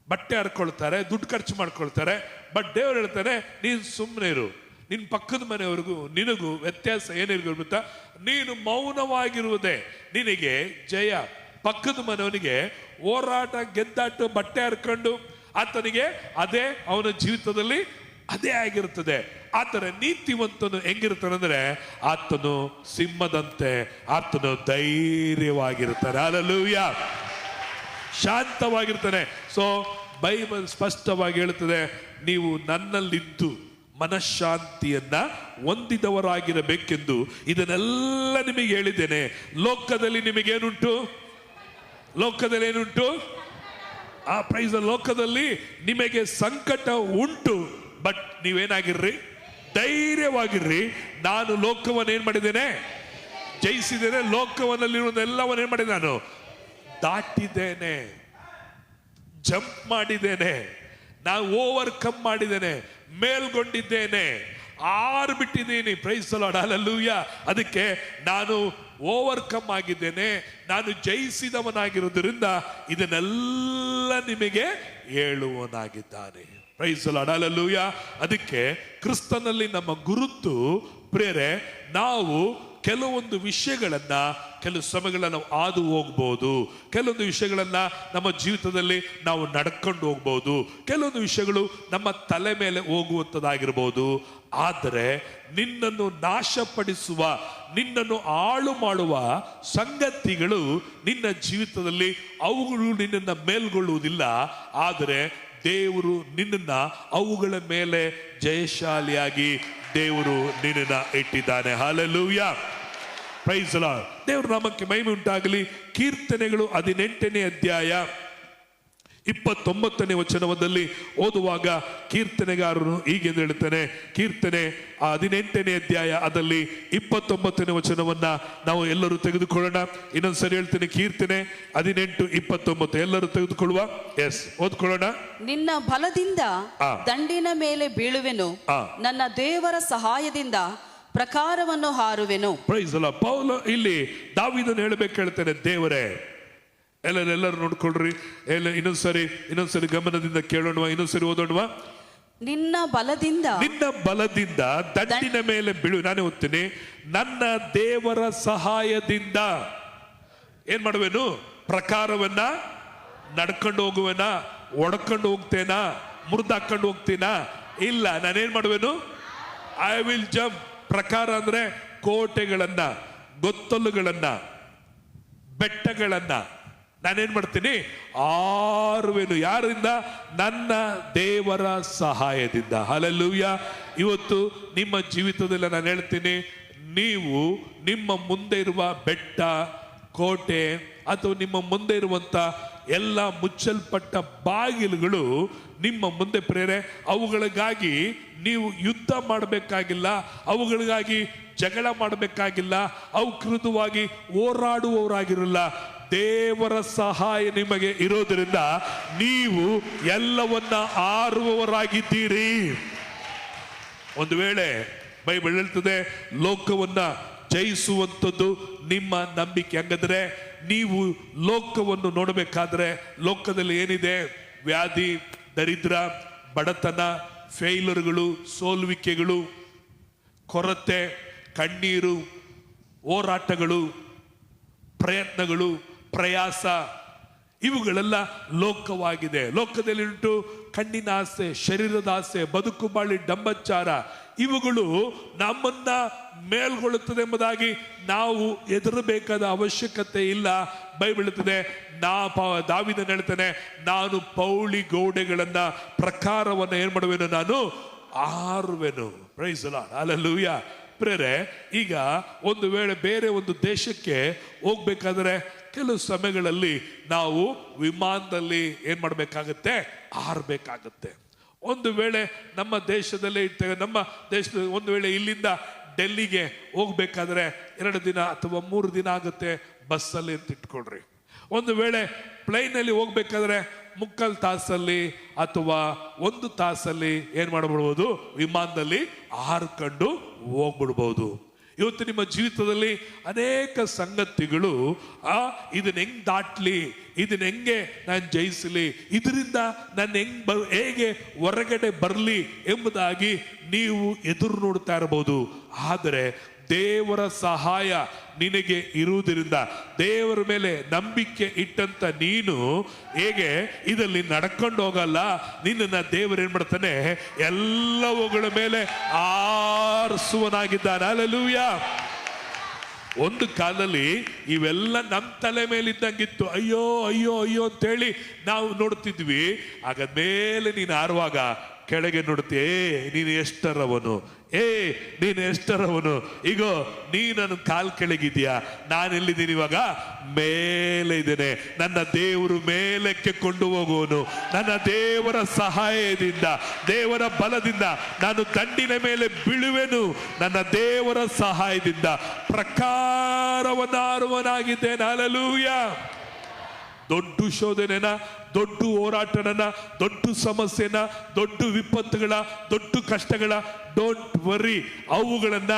ಬಟ್ಟೆ ಹರ್ಕೊಳ್ತಾರೆ, ದುಡ್ಡು ಖರ್ಚು ಮಾಡ್ಕೊಳ್ತಾರೆ. ಬಟ್ ದೇವರು ಹೇಳ್ತಾನೆ, ನೀನು ಸುಮ್ಮನೆ ಇರು. ನಿನ್ನ ಪಕ್ಕದ ಮನೆಯವರೆಗೂ ನಿನಗೂ ವ್ಯತ್ಯಾಸ ಏನಿರ್ಗೊತ್ತಾ? ನೀನು ಮೌನವಾಗಿರುವುದೇ ನಿನಗೆ ಜಯ. ಪಕ್ಕದ ಮನೆಯವನಿಗೆ ಹೋರಾಟ, ಗೆದ್ದಾಟ, ಬಟ್ಟೆ ಹರ್ಕೊಂಡು ಆತನಿಗೆ ಅದೇ ಅವನ ಜೀವಿತದಲ್ಲಿ ಅದೇ ಆಗಿರುತ್ತದೆ. ಆತನ ನೀತಿವಂತನು ಹೆಂಗಿರ್ತಾನಂದ್ರೆ, ಆತನು ಸಿಂಹದಂತೆ, ಆತನು ಧೈರ್ಯವಾಗಿರ್ತಾನೆ. ಹಲ್ಲೆಲೂಯಾ. ಶಾಂತವಾಗಿರ್ತಾನೆ. ಸೊ ಬೈಬಲ್ ಸ್ಪಷ್ಟವಾಗಿ ಹೇಳುತ್ತದೆ, ನೀವು ನನ್ನಲ್ಲಿದ್ದು ಮನಃಶಾಂತಿಯನ್ನ ಹೊಂದಿದವರಾಗಿರಬೇಕೆಂದು ಇದನ್ನೆಲ್ಲ ನಿಮಗೆ ಹೇಳಿದ್ದೇನೆ. ಲೋಕದಲ್ಲಿ ನಿಮಗೇನುಂಟು? ಲೋಕದಲ್ಲಿ ಏನುಂಟು? ಆ ಪ್ರೈಸ್. ಲೋಕದಲ್ಲಿ ನಿಮಗೆ ಸಂಕಟ ಉಂಟು, ಬಟ್ ನೀವೇನಾಗಿರ್ರಿ? ಧೈರ್ಯವಾಗಿರ್ರಿ. ನಾನು ಲೋಕವನ್ನು ಏನ್ ಮಾಡಿದ್ದೇನೆ? ಜಯಿಸಿದ್ದೇನೆ, ಲೋಕವನ್ನಲ್ಲಿರುವುದೆಲ್ಲವನ್ನ ಏನ್ ಮಾಡಿದೆ ನಾನು ದಾಟಿದ್ದೇನೆ, ಜಂಪ್ ಮಾಡಿದ್ದೇನೆ, ನಾನು ಓವರ್ಕಮ್ ಮಾಡಿದ್ದೇನೆ, ಮೇಲ್ಗೊಂಡಿದ್ದೇನೆ, ಆರ್ಬಿಟ್ಟಿದ್ದೀನಿ. Praise the Lord, hallelujah. ಅದಕ್ಕೆ ನಾನು ಓವರ್ಕಮ್ ಆಗಿದ್ದೇನೆ, ನಾನು ಜಯಿಸಿದವನಾಗಿರುವುದರಿಂದ ಇದನ್ನೆಲ್ಲ ನಿಮಗೆ ಹೇಳುವನಾಗಿದ್ದಾನೆ. Praise the Lord, hallelujah. ಅದಕ್ಕೆ ಕ್ರಿಸ್ತನಲ್ಲಿ ನಮ್ಮ ಗುರುತು ಪ್ರಿಯರೇ, ನಾವು ಕೆಲವೊಂದು ವಿಷಯಗಳನ್ನ ಕೆಲವು ಸಮಯಗಳನ್ನ ಹಾದು ಹೋಗ್ಬೋದು, ಕೆಲವೊಂದು ವಿಷಯಗಳನ್ನ ನಮ್ಮ ಜೀವಿತದಲ್ಲಿ ನಾವು ನಡ್ಕೊಂಡು ಹೋಗ್ಬೋದು, ಕೆಲವೊಂದು ವಿಷಯಗಳು ನಮ್ಮ ತಲೆ ಮೇಲೆ ಹೋಗುವಂಥದ್ದಾಗಿರ್ಬೋದು. ಆದರೆ ನಿನ್ನನ್ನು ನಾಶಪಡಿಸುವ, ನಿನ್ನನ್ನು ಹಾಳು ಮಾಡುವ ಸಂಗತಿಗಳು ನಿನ್ನ ಜೀವಿತದಲ್ಲಿ ಅವುಗಳು ನಿನ್ನನ್ನು ಮೇಲ್ಗೊಳ್ಳುವುದಿಲ್ಲ. ಆದರೆ ದೇವರು ನಿನ್ನನ್ನ ಅವುಗಳ ಮೇಲೆ ಜಯಶಾಲಿಯಾಗಿ ದೇವರು ನಿನ್ನನ್ನ ಇಟ್ಟಿದ್ದಾನೆ. Hallelujah, praise the Lord. ದೇವರ ನಾಮಕ್ಕೆ ಮಹಿಮೆ ಉಂಟಾಗಲಿ. ಕೀರ್ತನೆಗಳು 18ನೇ ಅಧ್ಯಾಯ 29ನೇ ವಚನದಲ್ಲಿ ಓದುವಾಗ ಕೀರ್ತನೆಗಾರರು ಹೀಗೆ ಹೇಳ್ತಾನೆ. ಕೀರ್ತನೆ 18ನೇ ಅಧ್ಯಾಯ ಅದರಲ್ಲಿ 29ನೇ ವಚನವನ್ನ ನಾವು ಎಲ್ಲರೂ ತೆಗೆದುಕೊಳ್ಳೋಣ. ಇನ್ನೊಂದ್ಸರಿ ಹೇಳ್ತೇನೆ, ಕೀರ್ತನೆ 18:29 ಎಲ್ಲರೂ ತೆಗೆದುಕೊಳ್ಳುವ. ಎಸ್, ಓದ್ಕೊಳ್ಳೋಣ. ನಿನ್ನ ಬಲದಿಂದ ದಂಡಿನ ಮೇಲೆ ಬೀಳುವೆನು, ನನ್ನ ದೇವರ ಸಹಾಯದಿಂದ ಪ್ರಕಾರವನ್ನು ಹಾರುವೆನು. Praise the Lord. ಪೌಲ ಇಲ್ಲಿ ದಾವೀದನು ಹೇಳಬೇಕು ಹೇಳ್ತಾನೆ, ದೇವರೇ. ಎಲ್ಲರೂ ನೋಡ್ಕೊಳ್ರಿ, ಇನ್ನೊಂದ್ಸರಿ ಗಮನದಿಂದ ಕೇಳೋಣ, ಇನ್ನೊಂದ್ಸರಿ ಓದೋಣ. ನಿನ್ನ ಬಲದಿಂದ ದಂಡಿನ ಮೇಲೆ ಬೀಳು. ನಾನೇ ಓದ್ತೀನಿ. ನನ್ನ ದೇವರ ಸಹಾಯದಿಂದ ಏನ್ ಮಾಡುವೆನು? ಪ್ರಕಾರವನ್ನ ನಡ್ಕೊಂಡು ಹೋಗುವೆನಾ? ಒಡ್ಕೊಂಡು ಹೋಗ್ತೇನಾ? ಮುರಿದಾಕೊಂಡು ಹೋಗ್ತೀನಾ? ಇಲ್ಲ, ನಾನೇನ್ ಮಾಡುವೆನು? I will jump. ಪ್ರಕಾರ ಅಂದ್ರೆ ಕೋಟೆಗಳನ್ನ, ಗೊತ್ತಲುಗಳನ್ನ, ಬೆಟ್ಟಗಳನ್ನ ನಾನೇನ್ ಮಾಡ್ತೀನಿ? ಆರುವೆನು. ಯಾರಿಂದ? ನನ್ನ ದೇವರ ಸಹಾಯದಿಂದ. ಹಲ್ಲೆಲೂಯಾ. ಇವತ್ತು ನಿಮ್ಮ ಜೀವಿತದಲ್ಲಿ ನಾನು ಹೇಳ್ತೀನಿ, ನೀವು ನಿಮ್ಮ ಮುಂದೆ ಇರುವ ಬೆಟ್ಟ, ಕೋಟೆ ಅಥವಾ ನಿಮ್ಮ ಮುಂದೆ ಇರುವಂತ ಎಲ್ಲ ಮುಚ್ಚಲ್ಪಟ್ಟ ಬಾಗಿಲುಗಳು ನಿಮ್ಮ ಮುಂದೆ ಪ್ರೇರೆ, ಅವುಗಳಿಗಾಗಿ ನೀವು ಯುದ್ಧ ಮಾಡಬೇಕಾಗಿಲ್ಲ, ಅವುಗಳಿಗಾಗಿ ಜಗಳ ಮಾಡಬೇಕಾಗಿಲ್ಲ, ಅವು ಕೃತವಾಗಿ ಹೋರಾಡುವವರಾಗಿರಲ್ಲ. ದೇವರ ಸಹಾಯ ನಿಮಗೆ ಇರೋದ್ರಿಂದ ನೀವು ಎಲ್ಲವನ್ನ ಆರುವವರಾಗಿದ್ದೀರಿ. ಒಂದು ವೇಳೆ ಬೈಬಲ್ ಹೇಳ್ತದೆ, ಲೋಕವನ್ನ ಜಯಿಸುವಂಥದ್ದು ನಿಮ್ಮ ನಂಬಿಕೆ. ಹಂಗಂದ್ರೆ ನೀವು ಲೋಕವನ್ನು ನೋಡಬೇಕಾದ್ರೆ ಲೋಕದಲ್ಲಿ ಏನಿದೆ? ವ್ಯಾಧಿ, ದರಿದ್ರ, ಬಡತನ, ಫೇಲ್ಯೂರ್ಗಳು, ಸೋಲುವಿಕೆಗಳು, ಕೊರತೆ, ಕಣ್ಣೀರು, ಹೋರಾಟಗಳು, ಪ್ರಯತ್ನಗಳು, ಪ್ರಯಾಸ, ಇವುಗಳೆಲ್ಲ ಲೋಕವಾಗಿದೆ. ಲೋಕದಲ್ಲಿ ಉಂಟು ಕಣ್ಣಿನ ಆಸೆ, ಶರೀರದ ಆಸೆ, ಬದುಕು ಬಾಳಿ ಡಂಬಚಾರ. ಇವುಗಳು ನಮ್ಮನ್ನ ಮೇಲ್ಗೊಳ್ಳುತ್ತದೆ ಎಂಬುದಾಗಿ ನಾವು ಹೆದರಬೇಕಾದ ಅವಶ್ಯಕತೆ ಇಲ್ಲ. ಬೈಬಲ್ ಹೇಳ್ತದೆ, ದಾವೀದನು ಹೇಳ್ತಾನೆ, ನಾನು ಪೌಳಿ ಗೋಡೆಗಳನ್ನ, ಪ್ರಕಾರವನ್ನ ಏನ್ ಮಾಡುವೆನು? ನಾನು ಆರುವೆನು. Praise the Lord, hallelujah. Prayer, ಈಗ ಒಂದು ವೇಳೆ ಬೇರೆ ಒಂದು ದೇಶಕ್ಕೆ ಹೋಗ್ಬೇಕಾದ್ರೆ ಕೆಲವು ಸಮಯಗಳಲ್ಲಿ ನಾವು ವಿಮಾನದಲ್ಲಿ ಏನ್ ಮಾಡಬೇಕಾಗತ್ತೆ? ಆರ್ಬೇಕಾಗತ್ತೆ. ಒಂದು ವೇಳೆ ನಮ್ಮ ದೇಶದಲ್ಲೇ ಇರ್ತೇವೆ, ನಮ್ಮ ದೇಶದ ಒಂದು ವೇಳೆ ಇಲ್ಲಿಂದ ಡೆಲ್ಲಿಗೆ ಹೋಗ್ಬೇಕಾದ್ರೆ 2 ದಿನ ಅಥವಾ 3 ದಿನ ಆಗುತ್ತೆ ಬಸ್ಸಲ್ಲಿ ಅಂತ ಇಟ್ಕೊಳ್ರಿ. ಒಂದು ವೇಳೆ ಪ್ಲೈನಲ್ಲಿ ಹೋಗ್ಬೇಕಾದ್ರೆ 3/4 ತಾಸಲ್ಲಿ ಅಥವಾ 1 ತಾಸಲ್ಲಿ ಏನ್ ಮಾಡಬಿಡ್ಬೋದು? ವಿಮಾನದಲ್ಲಿ ಹಾರ್ಕೊಂಡು ಹೋಗ್ಬಿಡ್ಬೋದು. ಇವತ್ತು ನಿಮ್ಮ ಜೀವಿತದಲ್ಲಿ ಅನೇಕ ಸಂಗತಿಗಳು ಇದನ್ನ ಹೆಂಗ್ ದಾಟ್ಲಿ, ಇದನ್ನ ಹೆಂಗೆ ನಾನು ಜಯಿಸಲಿ, ಇದರಿಂದ ನಾನು ಹೇಗೆ ಹೊರಗಡೆ ಬರಲಿ ಎಂಬುದಾಗಿ ನೀವು ಎದುರು ನೋಡ್ತಾ ಇರಬಹುದು. ಆದರೆ ದೇವರ ಸಹಾಯ ನಿನಗೆ ಇರುವುದರಿಂದ, ದೇವರ ಮೇಲೆ ನಂಬಿಕೆ ಇಟ್ಟಂತ ನೀನು ಹೇಗೆ ಇದರಲ್ಲಿ ನಡ್ಕೊಂಡು ಹೋಗಲ್ಲ, ನಿನ್ನನ್ನ ದೇವರು ಏನ್ ಮಾಡ್ತಾನೆ? ಎಲ್ಲವುಗಳ ಮೇಲೆ ಆರಿಸುವನಾಗಿದ್ದಾನೆ. ಹಲ್ಲೆಲೂಯಾ. ಒಂದು ಕಾಲದಲ್ಲಿ ಇವೆಲ್ಲ ನಮ್ಮ ತಲೆ ಮೇಲಿದ್ದಂಗಿತ್ತು. ಅಯ್ಯೋ ಅಯ್ಯೋ ಅಯ್ಯೋ ಅಂತೇಳಿ ನಾವು ನೋಡ್ತಿದ್ವಿ. ಆಗ ಮೇಲೆ ನೀನು ಆರುವಾಗ ಕೆಳಗೆ ನೋಡ್ತೀಯ, ನೀನು ಎಷ್ಟರವನು, ನೀನು ಎಷ್ಟರವನು, ಈಗ ನೀನು ಕಾಲ್ ಕೆಳಗಿದ್ಯಾ, ನಾನೆಲ್ಲಿದ್ದೀನಿ ಇವಾಗ, ಮೇಲೆ ಇದ್ದೇನೆ. ನನ್ನ ದೇವರು ಮೇಲಕ್ಕೆ ಕೊಂಡು ಹೋಗುವನು. ನನ್ನ ದೇವರ ಸಹಾಯದಿಂದ, ದೇವರ ಬಲದಿಂದ ನಾನು ದಂಡಿನ ಮೇಲೆ ಬೀಳುವೆನು. ನನ್ನ ದೇವರ ಸಹಾಯದಿಂದ ಪ್ರಕಾರವನ್ನಾರುವನಾಗಿದ್ದೇನೆ. ಹಲ್ಲೆಲೂಯಾ. ದೊಡ್ಡ ಶೋಧನೆನ, ದೊಡ್ಡ ಹೋರಾಟನ, ದೊಡ್ಡ ಸಮಸ್ಯೆನ, ದೊಡ್ಡ ವಿಪತ್ತುಗಳ, ದೊಡ್ಡ ಕಷ್ಟಗಳ, ಡೋಂಟ್ ವರಿ, ಅವುಗಳನ್ನ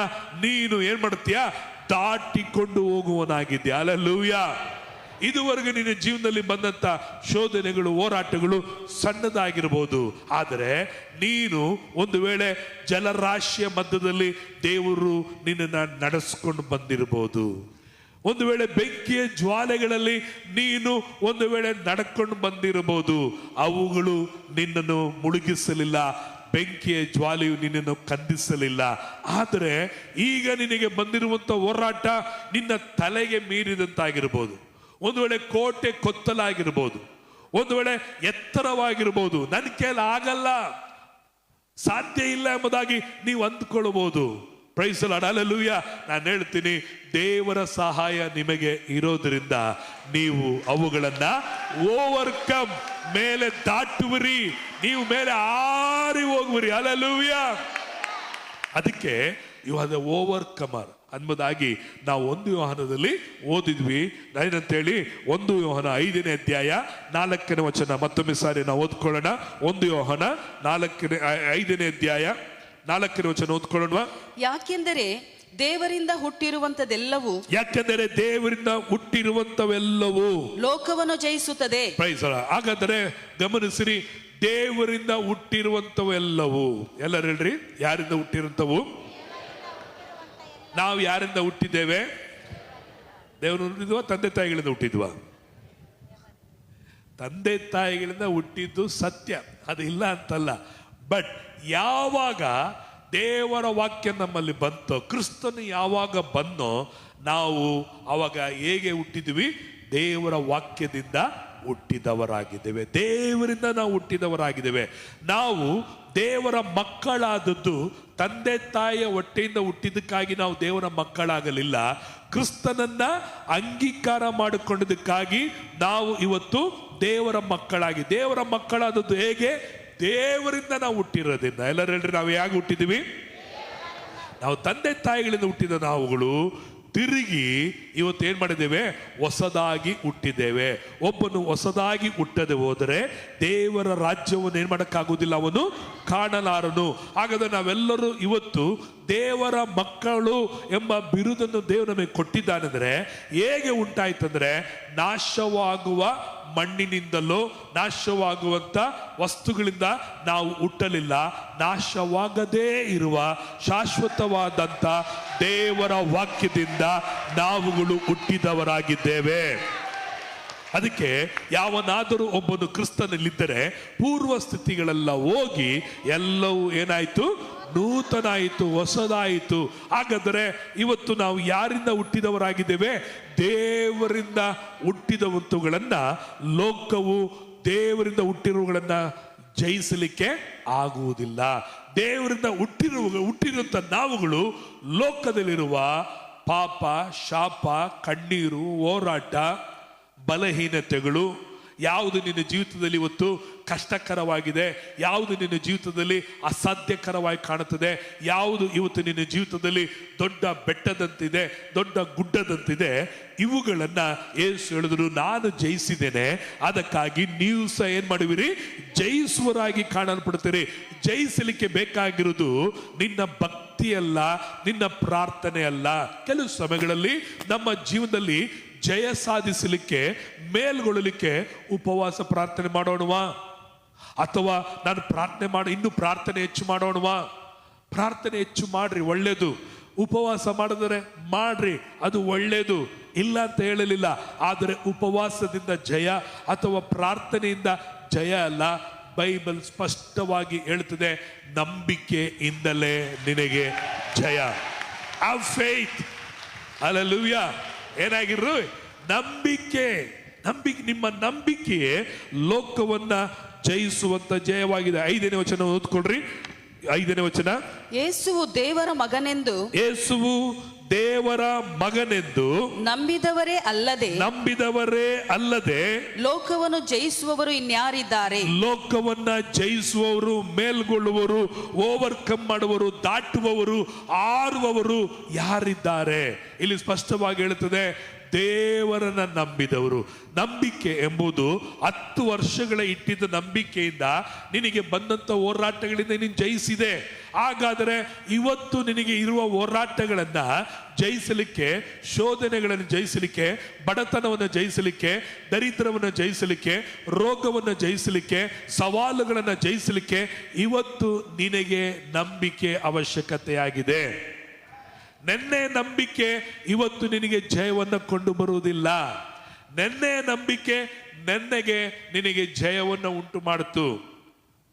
ನೀನು ಏನ್ ಮಾಡ್ತೀಯ, ದಾಟಿಕೊಂಡು ಹೋಗುವನಾಗಿದ್ಯಾ. ಹಲ್ಲೆಲೂಯಾ. ಇದುವರೆಗೂ ನಿನ್ನ ಜೀವನದಲ್ಲಿ ಬಂದಂತ ಶೋಧನೆಗಳು, ಹೋರಾಟಗಳು ಸಣ್ಣದಾಗಿರ್ಬೋದು, ಆದರೆ ನೀನು ಒಂದು ವೇಳೆ ಜಲರಾಶಿಯ ಮಧ್ಯದಲ್ಲಿ ದೇವರು ನಿನ್ನನ್ನು ನಡೆಸ್ಕೊಂಡು ಬಂದಿರಬಹುದು. ಒಂದು ವೇಳೆ ಬೆಂಕಿಯ ಜ್ವಾಲೆಗಳಲ್ಲಿ ನೀನು ಒಂದು ವೇಳೆ ನಡ್ಕೊಂಡು ಬಂದಿರಬಹುದು. ಅವುಗಳು ನಿನ್ನನ್ನು ಮುಳುಗಿಸಲಿಲ್ಲ, ಬೆಂಕಿಯ ಜ್ವಾಲೆಯು ನಿನ್ನನ್ನು ಕಂದಿಸಲಿಲ್ಲ. ಆದರೆ ಈಗ ನಿನಗೆ ಬಂದಿರುವಂತ ಹೋರಾಟ ನಿನ್ನ ತಲೆಗೆ ಮೀರಿದಂತಾಗಿರ್ಬೋದು. ಒಂದು ವೇಳೆ ಕೋಟೆ ಕೊತ್ತಲಾಗಿರ್ಬೋದು, ಒಂದು ವೇಳೆ ಎತ್ತರವಾಗಿರ್ಬೋದು. ನನ್ನ ಕೈಲಿ ಆಗಲ್ಲ, ಸಾಧ್ಯ ಇಲ್ಲ ಎಂಬುದಾಗಿ ನೀವು ಅಂದ್ಕೊಳ್ಬಹುದು. Praise the Lord. ಹಲ್ಲೆಲೂಯಾ. ನಾನು ಹೇಳ್ತೀನಿ, ದೇವರ ಸಹಾಯ ನಿಮಗೆ ಇರೋದ್ರಿಂದ ನೀವು ಅವುಗಳನ್ನ ಓವರ್ಕಮ್, ಮೇಲೆ ದಾಟುವಿರಿ, ನೀವು ಮೇಲೆ ಆರಿ ಹೋಗುವಿರಿ. ಹಲ್ಲೆಲೂಯಾ. ಅದಕ್ಕೆ ಯು ಆರ್ ದ ಓವರ್ಕಮರ್ ಅನ್ನೋದಾಗಿ ನಾವು 1 ಯೋಹಾನದಲ್ಲಿ ಓದಿದ್ವಿ. ಏನಂತೇಳಿ 1 ಯೋಹಾನ 5ನೇ ಅಧ್ಯಾಯ 4ನೇ ವಚನ ಮತ್ತೊಮ್ಮೆ ಸಾರಿ ನಾವು ಓದ್ಕೊಳ್ಳೋಣ. 1 ಯೋಹಾನ 5ನೇ ಅಧ್ಯಾಯ 4ನೇ ವಚನ ಓದ್ಕೊಳ್ಳೋಣ. ಯಾಕೆಂದರೆ ದೇವರಿಂದ ಹುಟ್ಟಿರುವಂತದೆಲ್ಲವೂ, ಯಾಕೆಂದರೆ ದೇವರಿಂದ ಹುಟ್ಟಿರುವಂತವೆಲ್ಲವೂ ಲೋಕವನ್ನು ಜಯಿಸುತ್ತದೆ. Price the lord. ಹಾಗಾದರೆ ಗಮನಿಸಿರಿ, ದೇವರಿಂದ ಹುಟ್ಟಿರುವಂತವೆಲ್ಲವೂ. ಎಲ್ಲರೂ ಹೇಳ್ರಿ, ಯಾರಿಂದ ಹುಟ್ಟಿರುವಂತವು? ನಾವು ಯಾರಿಂದ ಹುಟ್ಟಿದ್ದೇವೆ? ದೇವರು ಹುಟ್ಟಿದ್ವಾ, ತಂದೆ ತಾಯಿಗಳಿಂದ ಹುಟ್ಟಿದ್ವಾ? ತಂದೆ ತಾಯಿಗಳಿಂದ ಹುಟ್ಟಿದ್ದು ಸತ್ಯ, ಅದು ಇಲ್ಲ ಅಂತಲ್ಲ. ಬಟ್ ಯಾವಾಗ ದೇವರ ವಾಕ್ಯ ನಮ್ಮಲ್ಲಿ ಬಂತೋ, ಕ್ರಿಸ್ತನು ಯಾವಾಗ ಬಂದೋ, ನಾವು ಅವಾಗ ಹೇಗೆ ಹುಟ್ಟಿದ್ವಿ? ದೇವರ ವಾಕ್ಯದಿಂದ ಹುಟ್ಟಿದವರಾಗಿದ್ದೇವೆ. ದೇವರಿಂದ ನಾವು ಹುಟ್ಟಿದವರಾಗಿದ್ದೇವೆ. ನಾವು ದೇವರ ಮಕ್ಕಳಾದದ್ದು ತಂದೆ ತಾಯಿಯ ಹೊಟ್ಟೆಯಿಂದ ಹುಟ್ಟಿದ್ದಕ್ಕಾಗಿ ನಾವು ದೇವರ ಮಕ್ಕಳಾಗಲಿಲ್ಲ. ಕ್ರಿಸ್ತನನ್ನ ಅಂಗೀಕಾರ ಮಾಡಿಕೊಂಡಿದ್ದಕ್ಕಾಗಿ ನಾವು ಇವತ್ತು ದೇವರ ಮಕ್ಕಳಾಗಿ, ದೇವರ ಮಕ್ಕಳಾದದ್ದು ಹೇಗೆ? ದೇವರಿಂದ ನಾವು ಹುಟ್ಟಿರೋದ್ರಿಂದ. ಎಲ್ಲರೂ ಹೇಳ್ರಿ, ನಾವು ಹೇಗೆ ಹುಟ್ಟಿದ್ವಿ? ನಾವು ತಂದೆ ತಾಯಿಗಳಿಂದ ಹುಟ್ಟಿದ ನಾವುಗಳು ತಿರುಗಿ ಇವತ್ತು ಏನ್ ಮಾಡಿದ್ದೇವೆ? ಹೊಸದಾಗಿ ಹುಟ್ಟಿದ್ದೇವೆ. ಒಬ್ಬನು ಹೊಸದಾಗಿ ಹುಟ್ಟದೆ ಹೋದರೆ ದೇವರ ರಾಜ್ಯವನ್ನು ಏನ್ ಮಾಡಕ್ಕಾಗುವುದಿಲ್ಲ, ಅವನು ಕಾಣಲಾರನು. ಹಾಗಾದ್ರೆ ನಾವೆಲ್ಲರೂ ಇವತ್ತು ದೇವರ ಮಕ್ಕಳು ಎಂಬ ಬಿರುದನ್ನು ದೇವರು ನಮಗೆ ಕೊಟ್ಟಿದ್ದಾನೆಂದ್ರೆ ಹೇಗೆ ಉಂಟಾಯ್ತಂದ್ರೆ, ನಾಶವಾಗುವ ಮಣ್ಣಿನಿಂದಲೋ ನಾಶವಾಗುವಂತ ವಸ್ತುಗಳಿಂದ ನಾವು ಹುಟ್ಟಲಿಲ್ಲ. ನಾಶವಾಗದೇ ಇರುವ ಶಾಶ್ವತವಾದಂತ ದೇವರ ವಾಕ್ಯದಿಂದ ನಾವುಗಳು ಹುಟ್ಟಿದವರಾಗಿದ್ದೇವೆ. ಅದಕ್ಕೆ ಯಾವನಾದರೂ ಒಬ್ಬನು ಕ್ರಿಸ್ತನಲ್ಲಿದ್ದರೆ ಪೂರ್ವ ಸ್ಥಿತಿಗಳೆಲ್ಲ ಹೋಗಿ ಎಲ್ಲವೂ ಏನಾಯ್ತು? ನೂತನ ಆಯಿತು, ಹೊಸದಾಯಿತು. ಹಾಗಾದರೆ ಇವತ್ತು ನಾವು ಯಾರಿಂದ ಹುಟ್ಟಿದವರಾಗಿದ್ದೇವೆ? ದೇವರಿಂದ ಹುಟ್ಟಿದವಂತುಗಳನ್ನ ಲೋಕವು ದೇವರಿಂದ ಹುಟ್ಟಿರುವುಗಳನ್ನ ಜಯಿಸಲಿಕ್ಕೆ ಆಗುವುದಿಲ್ಲ. ದೇವರಿಂದ ಹುಟ್ಟಿರುವಂತ ನಾವುಗಳು ಲೋಕದಲ್ಲಿರುವ ಪಾಪ, ಶಾಪ, ಕಣ್ಣೀರು, ಹೋರಾಟ, ಬಲಹೀನತೆಗಳು, ಯಾವುದು ನಿನ್ನ ಜೀವಿತದಲ್ಲಿ ಇವತ್ತು ಕಷ್ಟಕರವಾಗಿದೆ, ಯಾವುದು ನಿನ್ನ ಜೀವಿತದಲ್ಲಿ ಅಸಾಧ್ಯಕರವಾಗಿ ಕಾಣುತ್ತದೆ, ಯಾವುದು ಇವತ್ತು ನಿನ್ನ ಜೀವಿತದಲ್ಲಿ ದೊಡ್ಡ ಬೆಟ್ಟದಂತಿದೆ, ದೊಡ್ಡ ಗುಡ್ಡದಂತಿದೆ, ಇವುಗಳನ್ನ ಯೇಸು ಹೇಳಿದ್ರು, ನಾನು ಜಯಿಸಿದ್ದೇನೆ, ಅದಕ್ಕಾಗಿ ನೀವು ಸಹ ಏನ್ ಮಾಡುವಿರಿ? ಜಯಿಸುವರಾಗಿ ಕಾಣಲ್ಪಡ್ತೀರಿ. ಜಯಿಸಲಿಕ್ಕೆ ಬೇಕಾಗಿರುವುದು ನಿನ್ನ ಭಕ್ತಿ ಅಲ್ಲ, ನಿನ್ನ ಪ್ರಾರ್ಥನೆ ಅಲ್ಲ. ಕೆಲವು ಸಮಯಗಳಲ್ಲಿ ನಮ್ಮ ಜೀವನದಲ್ಲಿ ಜಯ ಸಾಧಿಸಲಿಕ್ಕೆ, ಮೇಲ್ಗೊಳ್ಳಲಿಕ್ಕೆ ಉಪವಾಸ ಪ್ರಾರ್ಥನೆ ಮಾಡೋಣವಾ? ಅಥವಾ ನಾನು ಪ್ರಾರ್ಥನೆ ಇನ್ನು ಪ್ರಾರ್ಥನೆ ಹೆಚ್ಚು ಮಾಡೋಣವಾ? ಪ್ರಾರ್ಥನೆ ಹೆಚ್ಚು ಮಾಡ್ರಿ, ಒಳ್ಳೇದು. ಉಪವಾಸ ಮಾಡಿದರೆ ಮಾಡ್ರಿ, ಅದು ಒಳ್ಳೇದು, ಇಲ್ಲ ಅಂತ ಹೇಳಲಿಲ್ಲ. ಆದರೆ ಉಪವಾಸದಿಂದ ಜಯ ಅಥವಾ ಪ್ರಾರ್ಥನೆಯಿಂದ ಜಯ ಅಲ್ಲ. ಬೈಬಲ್ ಸ್ಪಷ್ಟವಾಗಿ ಹೇಳ್ತದೆ, ನಂಬಿಕೆಯಿಂದಲೇ ನಿನಗೆ ಜಯ. Have faith. ಹಲ್ಲೆಲೂಯಾ. ಏನಾಗಿರು? ನಂಬಿಕೆ. ನಿಮ್ಮ ನಂಬಿಕೆಯೇ ಲೋಕವನ್ನ ಜಯಿಸುವಂತ ಜಯವಾಗಿದೆ. 5ನೇ ವಚನ ಓದ್ಕೊಳ್ರಿ. 5ನೇ ವಚನ, ಯೇಸುವು ದೇವರ ಮಗನೆಂದು ನಂಬಿದವರೇ ಅಲ್ಲದೆ ಲೋಕವನ್ನು ಜಯಿಸುವವರು ಇನ್ಯಾರಿದ್ದಾರೆ? ಲೋಕವನ್ನ ಜಯಿಸುವವರು, ಮೇಲ್ಗೊಳ್ಳುವವರು, ಓವರ್ಕಮ್ ಮಾಡುವವರು, ದಾಟುವವರು, ಆರುವವರು ಯಾರಿದ್ದಾರೆ? ಇಲ್ಲಿ ಸ್ಪಷ್ಟವಾಗಿ ಹೇಳುತ್ತದೆ, ದೇವರನ್ನ ನಂಬಿದವರು. ನಂಬಿಕೆ ಎಂಬುದು 10 ವರ್ಷಗಳ ಇಟ್ಟಿದ್ದ ನಂಬಿಕೆಯಿಂದ ನಿನಗೆ ಬಂದಂತ ಹೋರಾಟಗಳಿಂದ ನೀನು ಜಯಿಸಿದೆ. ಹಾಗಾದರೆ ಇವತ್ತು ನಿನಗೆ ಇರುವ ಹೋರಾಟಗಳನ್ನ ಜಯಿಸಲಿಕ್ಕೆ, ಶೋಧನೆಗಳನ್ನು ಜಯಿಸಲಿಕ್ಕೆ, ಬಡತನವನ್ನು ಜಯಿಸಲಿಕ್ಕೆ, ದರಿದ್ರವನ್ನು ಜಯಿಸಲಿಕ್ಕೆ, ರೋಗವನ್ನು ಜಯಿಸಲಿಕ್ಕೆ, ಸವಾಲುಗಳನ್ನು ಜಯಿಸಲಿಕ್ಕೆ ಇವತ್ತು ನಿನಗೆ ನಂಬಿಕೆ ಅವಶ್ಯಕತೆಯಾಗಿದೆ. ನೆನ್ನೆ ನಂಬಿಕೆ ಇವತ್ತು ನಿನಗೆ ಜಯವನ್ನು ಕೊಂಡು ಬರುವುದಿಲ್ಲ. ನೆನ್ನೆ ನಂಬಿಕೆ ನಿನಗೆ ಜಯವನ್ನು ಉಂಟು ಮಾಡಿತು.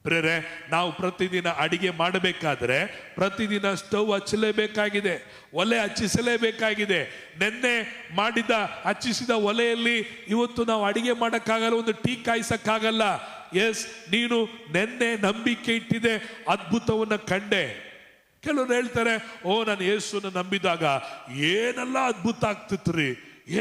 ಪ್ರೇರೆ, ನಾವು ಪ್ರತಿದಿನ ಅಡಿಗೆ ಮಾಡಬೇಕಾದ್ರೆ ಪ್ರತಿದಿನ ಸ್ಟವ್ ಹಚ್ಚಲೇಬೇಕಾಗಿದೆ, ಒಲೆ ಹಚ್ಚಿಸಲೇಬೇಕಾಗಿದೆ. ನೆನ್ನೆ ಹಚ್ಚಿಸಿದ ಒಲೆಯಲ್ಲಿ ಇವತ್ತು ನಾವು ಅಡಿಗೆ ಮಾಡೋಕ್ಕಾಗಲ್ಲ, ಒಂದು ಟೀ ಕಾಯಿಸಕ್ಕಾಗಲ್ಲ. ಎಸ್, ನೀನು ನೆನ್ನೆ ನಂಬಿಕೆ ಇಟ್ಟಿದೆ, ಅದ್ಭುತವನ್ನ ಕಂಡೆ. ಕೆಲವರು ಹೇಳ್ತಾರೆ, ನಾನು ಯೇಸುವನ್ನು ನಂಬಿದಾಗ ಏನೆಲ್ಲ ಅದ್ಭುತ ಆಗ್ತಿತ್ತು ರೀ,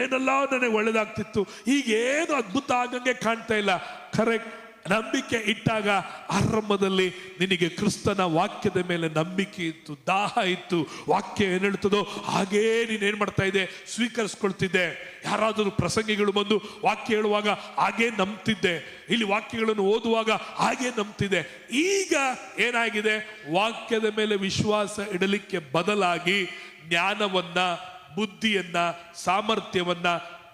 ಏನೆಲ್ಲ ನನಗೆ ಒಳ್ಳೇದಾಗ್ತಿತ್ತು, ಈಗ ಏನು ಅದ್ಭುತ ಆಗಂಗೆ ಕಾಣ್ತಾ ಇಲ್ಲ. ಕರೆಕ್ಟ್. ನಂಬಿಕೆ ಇಟ್ಟಾಗ ಆರಂಭದಲ್ಲಿ ನಿನಗೆ ಕ್ರಿಸ್ತನ ವಾಕ್ಯದ ಮೇಲೆ ನಂಬಿಕೆ ಇತ್ತು, ದಾಹ ಇತ್ತು. ವಾಕ್ಯ ಏನ್ ಹೇಳ್ತದೋ ಹಾಗೇ ನೀನೇನ್ ಮಾಡ್ತಾ ಇದ್ದೆ, ಸ್ವೀಕರಿಸ್ಕೊಳ್ತಿದ್ದೆ. ಯಾರಾದರೂ ಪ್ರಸಂಗಿಗಳು ಬಂದು ವಾಕ್ಯ ಹೇಳುವಾಗ ಹಾಗೇ ನಂಬ್ತಿದ್ದೆ, ಇಲ್ಲಿ ವಾಕ್ಯಗಳನ್ನು ಓದುವಾಗ ಹಾಗೇ ನಂಬ್ತಿದ್ದೆ. ಈಗ ಏನಾಗಿದೆ, ವಾಕ್ಯದ ಮೇಲೆ ವಿಶ್ವಾಸ ಇಡಲಿಕ್ಕೆ ಬದಲಾಗಿ ಜ್ಞಾನವನ್ನ, ಬುದ್ಧಿಯನ್ನ, ಸಾಮರ್ಥ್ಯವನ್ನ,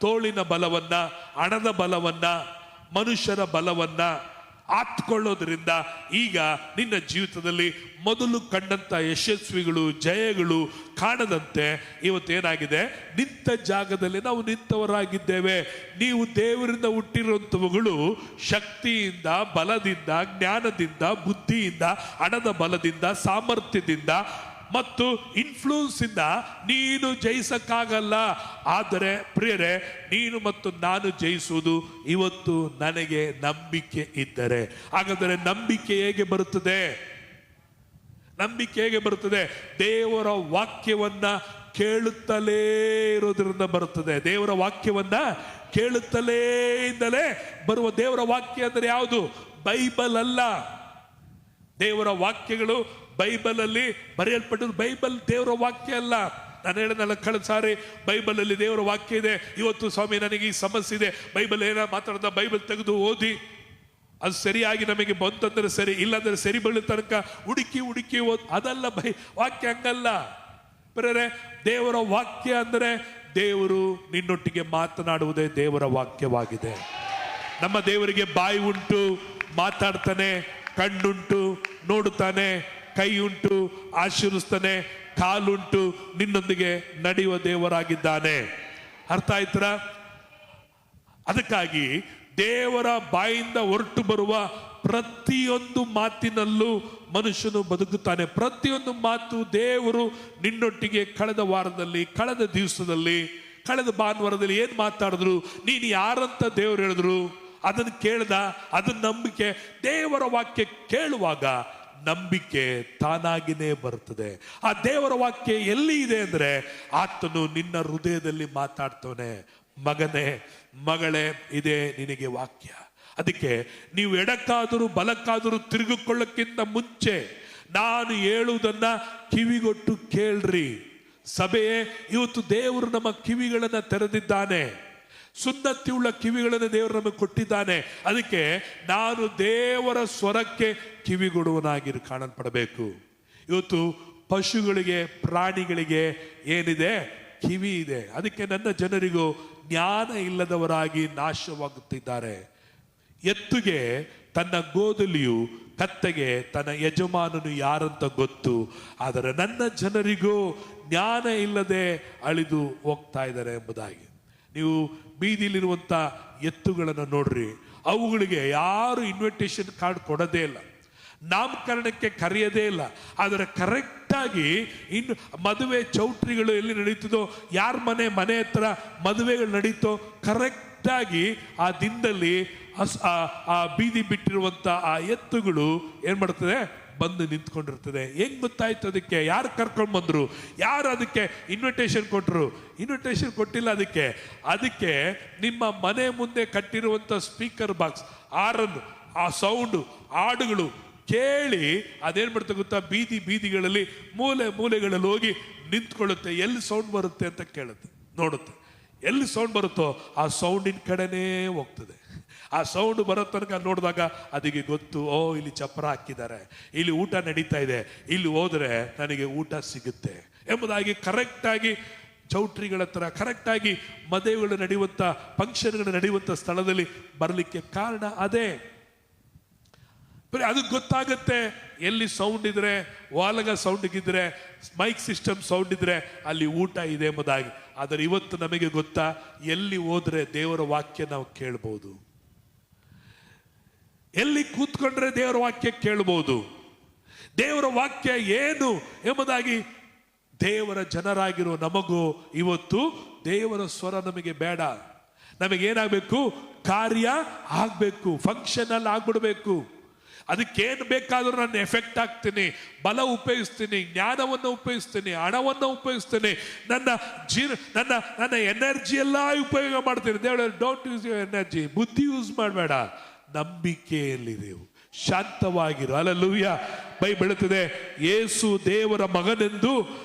ತೋಳಿನ ಬಲವನ್ನ, ಹಣದ ಬಲವನ್ನ, ಮನುಷ್ಯರ ಬಲವನ್ನ ಆತ್ಕೊಳ್ಳೋದ್ರಿಂದ ಈಗ ನಿನ್ನ ಜೀವಿತದಲ್ಲಿ ಮೊದಲು ಕಂಡಂತ ಯಶಸ್ವಿಗಳು, ಜಯಗಳು ಕಾಣದಂತೆ ಇವತ್ತೇನಾಗಿದೆ, ನಿಂತ ಜಾಗದಲ್ಲಿ ನಾವು ನಿಂತವರಾಗಿದ್ದೇವೆ. ನೀವು ದೇವರಿಂದ ಹುಟ್ಟಿರುವಂತವುಗಳು ಶಕ್ತಿಯಿಂದ, ಬಲದಿಂದ, ಜ್ಞಾನದಿಂದ, ಬುದ್ಧಿಯಿಂದ, ಹಣದ ಬಲದಿಂದ, ಸಾಮರ್ಥ್ಯದಿಂದ ಮತ್ತು ಇನ್ಫ್ಲೂಯೆನ್ಸ್ ಇಂದ ನೀನು ಜಯಿಸಕ್ಕಾಗಲ್ಲ. ಆದರೆ ಪ್ರಿಯರೇ, ನೀನು ಮತ್ತು ನಾನು ಜಯಿಸುವುದು ಇವತ್ತು ನನಗೆ ನಂಬಿಕೆ ಇದ್ದರೆ. ಹಾಗಾದರೆ ನಂಬಿಕೆ ಹೇಗೆ ಬರುತ್ತದೆ? ನಂಬಿಕೆ ಹೇಗೆ ಬರುತ್ತದೆ? ದೇವರ ವಾಕ್ಯವನ್ನ ಕೇಳುತ್ತಲೇ ಇರೋದ್ರಿಂದ ಬರುತ್ತದೆ. ದೇವರ ವಾಕ್ಯವನ್ನ ಕೇಳುತ್ತಲೇ ಇಂದಲೇ ಬರುವ. ದೇವರ ವಾಕ್ಯ ಅಂದರೆ ಯಾವುದು? ಬೈಬಲ್ ಅಲ್ಲ. ದೇವರ ವಾಕ್ಯಗಳು ಬೈಬಲ್ ಅಲ್ಲಿ ಬರೆಯಲ್ಪಟ್ಟದ್ದು. ಬೈಬಲ್ ದೇವರ ವಾಕ್ಯ ಅಲ್ಲ. ನಾನು ಹೇಳಿದ್ನಲ್ಲ ಕಳೆದ ಸಾರಿ, ಬೈಬಲ್ ಅಲ್ಲಿ ದೇವರ ವಾಕ್ಯ ಇದೆ. ಇವತ್ತು ಸ್ವಾಮಿ ನನಗೆ ಈ ಸಮಸ್ಯೆ ಇದೆ, ಬೈಬಲ್ ಏನ ಮಾತಾಡ್ದ, ಬೈಬಲ್ ತೆಗೆದು ಓದಿ ಅದು ಸರಿಯಾಗಿ ನಮಗೆ ಬಂತಂದ್ರೆ ಸರಿ, ಇಲ್ಲಾಂದ್ರೆ ಸರಿ ಬೀಳೋ ತನಕ ಹುಡುಕಿ ಓದ್. ಅದಲ್ಲ ವಾಕ್ಯ, ಹಂಗಲ್ಲ. ಬರೇ ದೇವರ ವಾಕ್ಯ ಅಂದ್ರೆ ದೇವರು ನಿನ್ನೊಟ್ಟಿಗೆ ಮಾತನಾಡುವುದೇ ದೇವರ ವಾಕ್ಯವಾಗಿದೆ. ನಮ್ಮ ದೇವರಿಗೆ ಬಾಯಿ ಉಂಟು, ಮಾತಾಡ್ತಾನೆ, ಕಣ್ಣುಂಟು, ನೋಡುತ್ತಾನೆ, ಕೈ ಉಂಟು, ಆಶೀರ್ವಿಸ್ತಾನೆ, ಕಾಲುಂಟು, ನಿನ್ನೊಂದಿಗೆ ನಡೆಯುವ ದೇವರಾಗಿದ್ದಾನೆ. ಅರ್ಥ ಆಯ್ತರ? ಅದಕ್ಕಾಗಿ ದೇವರ ಬಾಯಿಂದ ಹೊರಟು ಬರುವ ಪ್ರತಿಯೊಂದು ಮಾತಿನಲ್ಲೂ ಮನುಷ್ಯನು ಬದುಕುತ್ತಾನೆ. ಪ್ರತಿಯೊಂದು ಮಾತು ದೇವರು ನಿನ್ನೊಟ್ಟಿಗೆ ಕಳೆದ ವಾರದಲ್ಲಿ, ಕಳೆದ ದಿವಸದಲ್ಲಿ, ಕಳೆದ ಭಾನುವಾರದಲ್ಲಿ ಏನ್ ಮಾತಾಡಿದ್ರು, ನೀನು ಯಾರಂತ ದೇವರು ಹೇಳಿದ್ರು, ಅದನ್ನು ಕೇಳ್ದ, ಅದನ್ನ ನಂಬಿಕೆ. ದೇವರ ವಾಕ್ಯ ಕೇಳುವಾಗ ನಂಬಿಕೆ ತಾನಾಗಿನೇ ಬರ್ತದೆ. ಆ ದೇವರ ವಾಕ್ಯ ಎಲ್ಲಿ ಇದೆ ಅಂದ್ರೆ ಆತನು ನಿನ್ನ ಹೃದಯದಲ್ಲಿ ಮಾತಾಡ್ತಾನೆ. ಮಗನೇ, ಮಗಳೇ, ಇದೆ ನಿನಗೆ ವಾಕ್ಯ. ಅದಕ್ಕೆ ನೀವು ಎಡಕ್ಕಾದರೂ ಬಲಕ್ಕಾದರೂ ತಿರುಗಿಕೊಳ್ಳಕ್ಕಿಂತ ಮುಂಚೆ ನಾನು ಹೇಳುವುದನ್ನ ಕಿವಿಗೊಟ್ಟು ಕೇಳ್ರಿ. ಸಭೆಯೇ, ಇವತ್ತು ದೇವರು ನಮ್ಮ ಕಿವಿಗಳನ್ನ ತೆರೆದಿದ್ದಾನೆ. ಸುನ್ನತಿಯುಳ್ಳ ಕಿವಿಗಳನ್ನು ದೇವರು ನಮಗೆ ಕೊಟ್ಟಿದ್ದಾನೆ. ಅದಕ್ಕೆ ನಾನು ದೇವರ ಸ್ವರಕ್ಕೆ ಕಿವಿಗೊಡುವನಾಗಿ ಕಾಣಲ್ಪಡಬೇಕು. ಇವತ್ತು ಪಶುಗಳಿಗೆ, ಪ್ರಾಣಿಗಳಿಗೆ ಏನಿದೆ? ಕಿವಿ ಇದೆ. ಅದಕ್ಕೆ ನನ್ನ ಜನರಿಗೂ ಜ್ಞಾನ ಇಲ್ಲದವರಾಗಿ ನಾಶವಾಗುತ್ತಿದ್ದಾರೆ. ಎತ್ತುಗೆ ತನ್ನ ಗೋದಲಿಯು, ಕತ್ತೆಗೆ ತನ್ನ ಯಜಮಾನನು ಯಾರಂತ ಗೊತ್ತು. ಆದರೆ ನನ್ನ ಜನರಿಗೂ ಜ್ಞಾನ ಇಲ್ಲದೆ ಅಳಿದು ಹೋಗ್ತಾ ಇದ್ದಾರೆ ಎಂಬುದಾಗಿ. ನೀವು ಬೀದಿಲಿರುವಂತ ಎತ್ತುಗಳನ್ನು ನೋಡ್ರಿ, ಅವುಗಳಿಗೆ ಯಾರು ಇನ್ವಿಟೇಷನ್ ಕಾರ್ಡ್ ಕೊಡೋದೇ ಇಲ್ಲ, ನಾಮಕರಣಕ್ಕೆ ಕರೆಯದೇ ಇಲ್ಲ. ಆದರೆ ಕರೆಕ್ಟ್ ಕರೆಕ್ಟ್ ಆಗಿ ಇನ್ನು ಮದುವೆ ಚೌಟ್ರಿಗಳು ಎಲ್ಲಿ ನಡೀತದೋ, ಯಾರ ಮನೆ ಹತ್ರ ಮದುವೆಗಳು ನಡೀತೋ, ಕರೆಕ್ಟ್ ಆಗಿ ಆ ದಿನದಲ್ಲಿ ಆ ಬೀದಿ ಬಿಟ್ಟಿರುವಂತ ಆ ಎತ್ತುಗಳು ಏನ್ ಮಾಡ್ತದೆ, ಬಂದು ನಿಂತ್ಕೊಂಡಿರ್ತದೆ. ಹೆಂಗ್ ಗೊತ್ತಾಯ್ತು ಅದಕ್ಕೆ? ಯಾರು ಕರ್ಕೊಂಡು ಬಂದ್ರು? ಯಾರು ಅದಕ್ಕೆ ಇನ್ವಿಟೇಷನ್ ಕೊಟ್ಟರು? ಇನ್ವಿಟೇಷನ್ ಕೊಟ್ಟಿಲ್ಲ ಅದಕ್ಕೆ ನಿಮ್ಮ ಮನೆ ಮುಂದೆ ಕಟ್ಟಿರುವಂತ ಸ್ಪೀಕರ್ ಬಾಕ್ಸ್, ಆರನ್, ಆ ಸೌಂಡ್, ಹಾಡುಗಳು ಕೇಳಿ ಅದೇನ್ ಮಾಡ್ತಾ ಗೊತ್ತಾ, ಬೀದಿಗಳಲ್ಲಿ ಮೂಲೆಗಳಲ್ಲಿ ಹೋಗಿ ನಿಂತ್ಕೊಳ್ಳುತ್ತೆ. ಎಲ್ಲಿ ಸೌಂಡ್ ಬರುತ್ತೆ ಅಂತ ಕೇಳುತ್ತೆ, ನೋಡುತ್ತೆ. ಎಲ್ಲಿ ಸೌಂಡ್ ಬರುತ್ತೋ ಆ ಸೌಂಡಿನ ಕಡೆನೇ ಹೋಗ್ತದೆ. ಆ ಸೌಂಡ್ ಬರೋ ತನಕ ನೋಡಿದಾಗ ಅದಕ್ಕೆ ಗೊತ್ತು, ಓ ಇಲ್ಲಿ ಚಪ್ಪರ ಹಾಕಿದ್ದಾರೆ, ಇಲ್ಲಿ ಊಟ ನಡೀತಾ ಇದೆ, ಇಲ್ಲಿ ಹೋದ್ರೆ ನನಗೆ ಊಟ ಸಿಗುತ್ತೆ ಎಂಬುದಾಗಿ ಕರೆಕ್ಟಾಗಿ ಚೌಟ್ರಿಗಳ ಹತ್ರ, ಕರೆಕ್ಟಾಗಿ ಮದುವೆಗಳು ನಡೆಯುವಂಥ, ಫಂಕ್ಷನ್ಗಳು ನಡೆಯುವಂಥ ಸ್ಥಳದಲ್ಲಿ ಬರಲಿಕ್ಕೆ ಕಾರಣ ಅದೇ. ಅದು ಗೊತ್ತಾಗುತ್ತೆ. ಎಲ್ಲಿ ಸೌಂಡ್ ಇದ್ರೆ, ವಾಲಗ ಸೌಂಡ್ ಇದ್ರೆ, ಮೈಕ್ ಸಿಸ್ಟಮ್ ಸೌಂಡ್ ಇದ್ರೆ ಅಲ್ಲಿ ಊಟ ಇದೆ ಎಂಬುದಾಗಿ. ಆದರೆ ಇವತ್ತು ನಮಗೆ ಗೊತ್ತಾ, ಎಲ್ಲಿ ಹೋದ್ರೆ ದೇವರ ವಾಕ್ಯ ನಾವು ಕೇಳ್ಬೋದು, ಎಲ್ಲಿ ಕೂತ್ಕೊಂಡ್ರೆ ದೇವರ ವಾಕ್ಯ ಕೇಳ್ಬೋದು, ದೇವರ ವಾಕ್ಯ ಏನು ಎಂಬುದಾಗಿ ದೇವರ ಜನರಾಗಿರೋ ನಮಗೂ ಇವತ್ತು ದೇವರ ಸ್ವರ ನಮಗೆ ಬೇಡ. ನಮಗೇನಾಗಬೇಕು? ಕಾರ್ಯ ಆಗ್ಬೇಕು, ಫಂಕ್ಷನ್ ಅಲ್ಲಿ ಆಗ್ಬಿಡ್ಬೇಕು. ಅದಕ್ಕೇನು ಬೇಕಾದ್ರೂ ನಾನು ಎಫೆಕ್ಟ್ ಆಗ್ತೀನಿ, ಬಲ ಉಪಯೋಗಿಸ್ತೀನಿ, ಜ್ಞಾನವನ್ನು ಉಪಯೋಗಿಸ್ತೀನಿ, ಹಣವನ್ನು ಉಪಯೋಗಿಸ್ತೀನಿ, ನನ್ನ ಎನರ್ಜಿ ಎಲ್ಲ ಉಪಯೋಗ ಮಾಡ್ತೀನಿ. ದೇವರ ಡೋಂಟ್ ಯೂಸ್ ಯುವರ್ ಎನರ್ಜಿ, ಬುದ್ಧಿ ಯೂಸ್ ಮಾಡಬೇಡ, ನಂಬಿಕೆಯಲ್ಲಿದೆವು, ಶಾಂತವಾಗಿರು. ಹಲ್ಲೆಲೂಯಾ. ಬೈಬಲ್ ಹೇಳುತ್ತದೆ, ಯೇಸು ದೇವರ ಮಗನೆಂದು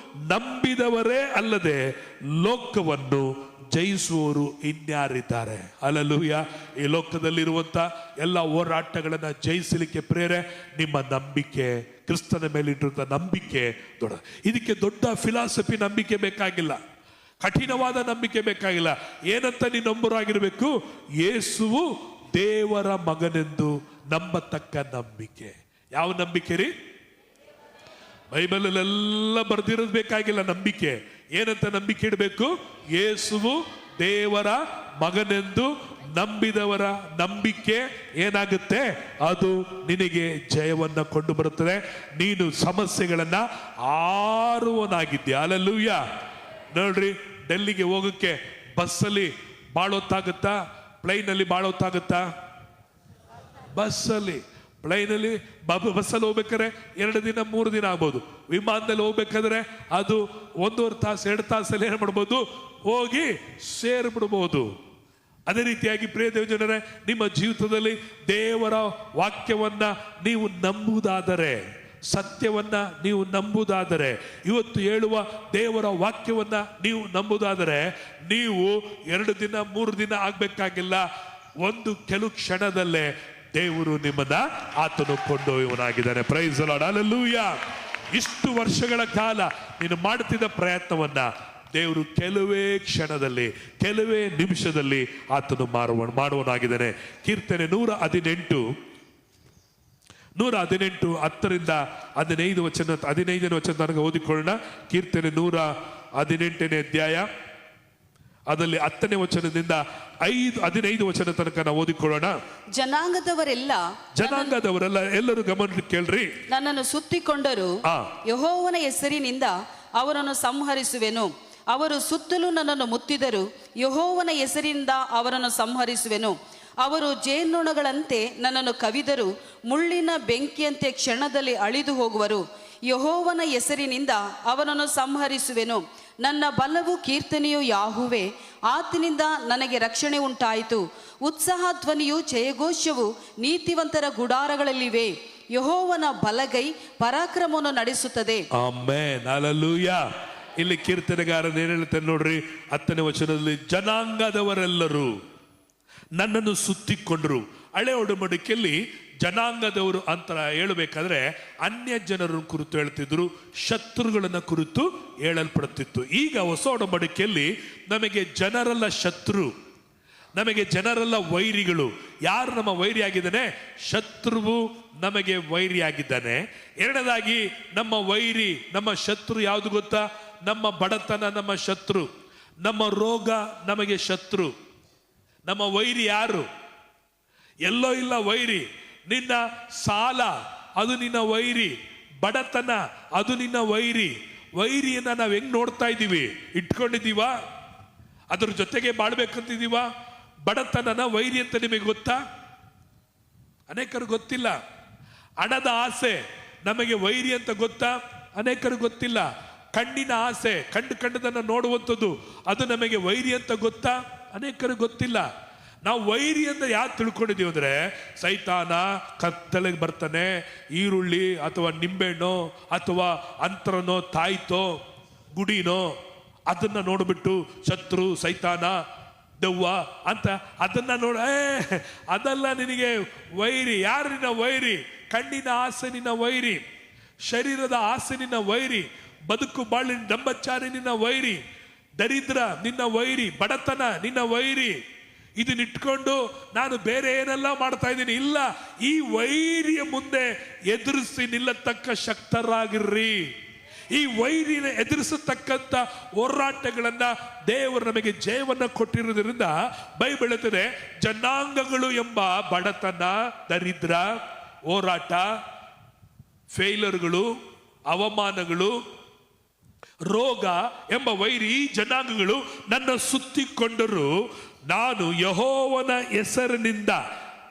ನಂಬಿದವರೇ ಅಲ್ಲದೆ ಲೋಕವನ್ನು ಜಯಿಸುವವರು ಇನ್ಯಾರಿದ್ದಾರೆ? ಹಲ್ಲೆಲೂಯಾ. ಈ ಲೋಕದಲ್ಲಿರುವಂತ ಎಲ್ಲ ಹೋರಾಟಗಳನ್ನ ಜಯಿಸಲಿಕ್ಕೆ ಪ್ರೇರೆ ನಿಮ್ಮ ನಂಬಿಕೆ, ಕ್ರಿಸ್ತನ ಮೇಲೆ ಇಟ್ಟಿರುವಂತ ನಂಬಿಕೆ ದೊಡ್ಡ. ಇದಕ್ಕೆ ದೊಡ್ಡ ಫಿಲಾಸಫಿ ನಂಬಿಕೆ ಬೇಕಾಗಿಲ್ಲ, ಕಠಿಣವಾದ ನಂಬಿಕೆ ಬೇಕಾಗಿಲ್ಲ. ಏನಂತ ನೀನು ನಂಬರಾಗಿರ್ಬೇಕು? ಯೇಸುವು ದೇವರ ಮಗನೆಂದು ನಂಬತಕ್ಕ ನಂಬಿಕೆ. ಯಾವ ನಂಬಿಕೆ ರೀ? ಬೈಬಲಲ್ಲೆಲ್ಲ ಬರ್ದಿರೋದು ಬೇಕಾಗಿಲ್ಲ ನಂಬಿಕೆ. ಏನಂತ ನಂಬಿಕೆ ಇಡಬೇಕು? ಯೇಸುವು ದೇವರ ಮಗನೆಂದು ನಂಬಿದವರ ನಂಬಿಕೆ ಏನಾಗುತ್ತೆ? ಅದು ನಿನಗೆ ಜಯವನ್ನ ಕೊಂಡು ಬರುತ್ತದೆ. ನೀನು ಸಮಸ್ಯೆಗಳನ್ನ ಆರುವನಾಗಿದ್ಯಾ. ಹಲ್ಲೆಲೂಯಾ. ನೋಡ್ರಿ, ಡೆಲ್ಲಿಗೆ ಹೋಗಕ್ಕೆ ಬಸ್ಸಲ್ಲಿ ಭಾಳ ಹೊತ್ತಾಗುತ್ತಾ? ಪ್ಲೈನಲ್ಲಿ ಭಾಳ ಹೊತ್ತಾಗುತ್ತಾ? ಬಸ್ಸಲ್ಲಿ ಹೋಗ್ಬೇಕಾದ್ರೆ 2 ದಿನ 3 ದಿನ ಆಗ್ಬೋದು. ವಿಮಾನದಲ್ಲಿ ಹೋಗ್ಬೇಕಾದ್ರೆ ಅದು 1.5 ತಾಸು 2 ತಾಸಲ್ಲಿ ಏನ್ ಮಾಡ್ಬೋದು? ಹೋಗಿ ಸೇರ್ಬಿಡ್ಬೋದು. ಅದೇ ರೀತಿಯಾಗಿ ಪ್ರಿಯ ದೇವಜನರೇ, ನಿಮ್ಮ ಜೀವಿತದಲ್ಲಿ ದೇವರ ವಾಕ್ಯವನ್ನ ನೀವು ನಂಬುವುದಾದರೆ, ಸತ್ಯವನ್ನ ನೀವು ನಂಬುವುದಾದರೆ, ಇವತ್ತು ಹೇಳುವ ದೇವರ ವಾಕ್ಯವನ್ನ ನೀವು ನಂಬುವುದಾದರೆ, ನೀವು 2 ದಿನ 3 ದಿನ ಆಗ್ಬೇಕಾಗಿಲ್ಲ. ಕೆಲವು ಕ್ಷಣದಲ್ಲೇ ದೇವರು ನಿಮ್ಮನ್ನ ಆತನು ಕೊಂಡೊಯ್ಯುವನಾಗಿದ್ದಾನೆ. Praise the Lord. ಹಲ್ಲೆಲೂಯಾ. ಇಷ್ಟು ವರ್ಷಗಳ ಕಾಲ ನೀನು ಮಾಡುತ್ತಿದ್ದ ಪ್ರಯತ್ನವನ್ನ ದೇವರು ಕೆಲವೇ ಕ್ಷಣದಲ್ಲಿ, ಕೆಲವೇ ನಿಮಿಷದಲ್ಲಿ ಆತನು ಮಾಡುವನಾಗಿದ್ದಾನೆ. ಕೀರ್ತನೆ 118 10ರಿಂದ 15 ವಚನ ತನಕ ಓದಿಕೊಳ್ಳೋಣ. ಕೀರ್ತನೆ 118ನೇ ಅಧ್ಯಾಯ, ಅದರಲ್ಲಿ 10ನೇ ವಚನದಿಂದ 15 ವಚನ ತನಕ ನಾವು ಓದಿಕೊಳ್ಳೋಣ. ಜನಾಂಗದವರೆಲ್ಲ ಎಲ್ಲರೂ ಗಮನ ಕೇಳ್ರಿ. ನನ್ನನ್ನು ಸುತ್ತಿಕೊಂಡರು, ಯೆಹೋವನ ಹೆಸರಿನಿಂದ ಅವರನ್ನು ಸಂಹರಿಸುವೆನು. ಅವರು ಸುತ್ತಲೂ ನನ್ನನ್ನು ಮುತ್ತಿದರು, ಯೆಹೋವನ ಹೆಸರಿನಿಂದ ಅವರನ್ನು ಸಂಹರಿಸುವೆನು. ಅವರು ಜೇನುನೊಣಗಳಂತೆ ನನ್ನನ್ನು ಕವಿದರು, ಮುಳ್ಳಿನ ಬೆಂಕಿಯಂತೆ ಕ್ಷಣದಲ್ಲಿ ಅಳಿದು ಹೋಗುವರು. ಯೆಹೋವನ ಹೆಸರಿನಿಂದ ಅವನನ್ನು ಸಂಹರಿಸುವೆನು. ನನ್ನ ಬಲವು ಕೀರ್ತನೆಯು ಯಾಹುವೆ, ಆತನಿಂದ ನನಗೆ ರಕ್ಷಣೆ ಉಂಟಾಯಿತು. ಉತ್ಸಾಹ ಧ್ವನಿಯು ಜಯಘೋಷವು ನೀತಿವಂತರ ಗುಡಾರಗಳಲ್ಲಿವೆ. ಯೆಹೋವನ ಬಲಗೈ ಪರಾಕ್ರಮವನ್ನು ನಡೆಸುತ್ತದೆ. ಆಮೆನ್. ಹಲ್ಲೆಲೂಯಾ. ಇಲ್ಲಿ ಕೀರ್ತನೆಗಾರನು ಏನ್ ಹೇಳ್ತಾನೆ ನೋಡ್ರಿ, 10ನೇ ವಚನದಲ್ಲಿ, ಜನಾಂಗದವರೆಲ್ಲರೂ ನನ್ನನ್ನು ಸುತ್ತಿಕೊಂಡ್ರು. ಹಳೆ ಒಡಂಬಡಿಕೆಯಲ್ಲಿ ಜನಾಂಗದವರು ಅಂತ ಹೇಳಬೇಕಾದ್ರೆ ಅನ್ಯ ಜನರ ಕುರಿತು ಹೇಳ್ತಿದ್ರು, ಶತ್ರುಗಳನ್ನ ಕುರಿತು ಹೇಳಲ್ಪಡುತ್ತಿತ್ತು. ಈಗ ಹೊಸ ಒಡಂಬಡಿಕೆಯಲ್ಲಿ ನಮಗೆ ಜನರೆಲ್ಲ ಶತ್ರು, ನಮಗೆ ಜನರೆಲ್ಲ ವೈರಿಗಳು. ಯಾರು ನಮ್ಮ ವೈರಿ ಆಗಿದ್ದಾನೆ? ಶತ್ರುವು ನಮಗೆ ವೈರಿ ಆಗಿದ್ದಾನೆ. ಎರಡನೇದಾಗಿ ನಮ್ಮ ವೈರಿ, ನಮ್ಮ ಶತ್ರು ಯಾವುದು ಗೊತ್ತಾ? ನಮ್ಮ ಬಡತನ ನಮ್ಮ ಶತ್ರು, ನಮ್ಮ ರೋಗ ನಮಗೆ ಶತ್ರು. ನಮ್ಮ ವೈರಿ ಯಾರು? ಎಲ್ಲೋ ಇಲ್ಲ ವೈರಿ. ನಿನ್ನ ಸಾಲ ಅದು ನಿನ್ನ ವೈರಿ, ಬಡತನ ಅದು ನಿನ್ನ ವೈರಿ. ವೈರಿಯನ್ನ ನಾವು ಹೆಂಗ್ ನೋಡ್ತಾ ಇದ್ದೀವಿ? ಇಟ್ಕೊಂಡಿದ್ದೀವ? ಅದ್ರ ಜೊತೆಗೆ ಬಾಳ್ಬೇಕಂತಿದೀವ? ಬಡತನನ ವೈರಿ ಅಂತ ನಿಮಗೆ ಗೊತ್ತಾ? ಅನೇಕರು ಗೊತ್ತಿಲ್ಲ. ಹಣದ ಆಸೆ ನಮಗೆ ವೈರಿ ಅಂತ ಗೊತ್ತಾ? ಅನೇಕರು ಗೊತ್ತಿಲ್ಲ. ಕಣ್ಣಿನ ಆಸೆ, ಕಂಡದನ್ನ ನೋಡುವಂಥದ್ದು, ಅದು ನಮಗೆ ವೈರಿ ಅಂತ ಗೊತ್ತಾ? ಅನೇಕರು ಗೊತ್ತಿಲ್ಲ. ನಾವು ವೈರಿ ಅಂತ ಯಾಕೆ ತಿಳ್ಕೊಂಡಿದೀವಿ ಅಂದ್ರೆ, ಸೈತಾನ ಕತ್ತಲೆಗೆ ಬರ್ತಾನೆ, ಈರುಳ್ಳಿ ಅಥವಾ ನಿಂಬೆಹಣ್ಣು ಅಥವಾ ಅಂತರನೋ ತಾಯ್ತೋ ಗುಡಿನೋ ಅದನ್ನ ನೋಡ್ಬಿಟ್ಟು ಶತ್ರು, ಸೈತಾನ, ದೆವ್ವ ಅಂತ ಅದನ್ನ ಅದಲ್ಲ ನಿನಗೆ ವೈರಿ. ಯಾರು ನಿನ್ನ ವೈರಿ? ಕಣ್ಣಿನ ಆಸೆ ನಿನ್ನ ವೈರಿ, ಶರೀರದ ಆಸೆ ನಿನ್ನ ವೈರಿ, ಬದುಕು ಬಾಳಿನ ಡಂಬಚಾರಿ ನಿನ್ನ ವೈರಿ, ದರಿದ್ರ ನಿನ್ನ ವೈರಿ, ಬಡತನ ನಿನ್ನ ವೈರಿ. ಇದನ್ನಿಟ್ಕೊಂಡು ನಾನು ಬೇರೆ ಏನೆಲ್ಲ ಮಾಡ್ತಾ ಇದ್ದೀನಿ. ಇಲ್ಲ, ಈ ವೈರಿಯ ಮುಂದೆ ಎದುರಿಸಿ ನಿಲ್ಲತಕ್ಕ ಶಕ್ತರಾಗಿರ್ರಿ. ಈ ವೈರಿನ ಎದುರಿಸತಕ್ಕಂಥ ಹೋರಾಟಗಳನ್ನ ದೇವರು ನಮಗೆ ಜಯವನ್ನ ಕೊಟ್ಟಿರುವುದರಿಂದ ಬೈಬಲ್ ಹೇಳ್ತದೆ, ಜನಾಂಗಗಳು ಎಂಬ ಬಡತನ, ದರಿದ್ರ, ಹೋರಾಟ, ಫೇಲರ್ಗಳು, ಅವಮಾನಗಳು, ರೋಗ ಎಂಬ ವೈರಿ ಜನಾಂಗಗಳು ನನ್ನ ಸುತ್ತಿಕೊಂಡರು. ನಾನು ಯೆಹೋವನ ಹೆಸರಿನಿಂದ,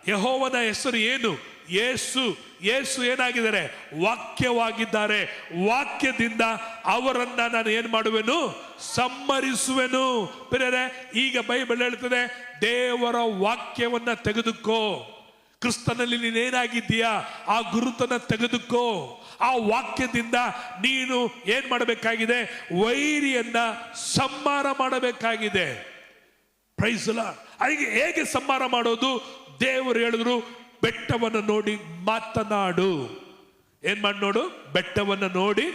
ಯೆಹೋವನ ಹೆಸರು ಏನು? ಯೇಸು. ಯೇಸು ಏನಾಗಿದ್ದಾರೆ? ವಾಕ್ಯವಾಗಿದ್ದಾರೆ. ವಾಕ್ಯದಿಂದ ಅವರನ್ನ ನಾನು ಏನ್ ಮಾಡುವೆನು? ಸಂಹರಿಸುವೆನು. ಬೇರೆ ಈಗ ಬೈಬಲ್ ಹೇಳ್ತದೆ, ದೇವರ ವಾಕ್ಯವನ್ನ ತೆಗೆದುಕೋ. ಕ್ರಿಸ್ತನಲ್ಲಿ ನೀನೇನಾಗಿದ್ದೀಯಾ ಆ ಗುರುತನ್ನ ತೆಗೆದುಕೋ. ಆ ವಾಕ್ಯದಿಂದ ನೀನು ಏನ್ ಮಾಡಬೇಕಾಗಿದೆ? ವೈರಿಯನ್ನ ಸಂಹಾರ ಮಾಡಬೇಕಾಗಿದೆ. Praise the Lord. ಅದಕ್ಕೆ ಹೇಗೆ ಸಂಹಾರ ಮಾಡೋದು? ದೇವರು ಹೇಳಿದ್ರು, ಬೆಟ್ಟವನ್ನು ನೋಡಿ ಮಾತನಾಡು. ಏನ್ ಮಾಡಿ ನೋಡು? ಬೆಟ್ಟವನ್ನು ನೋಡಿ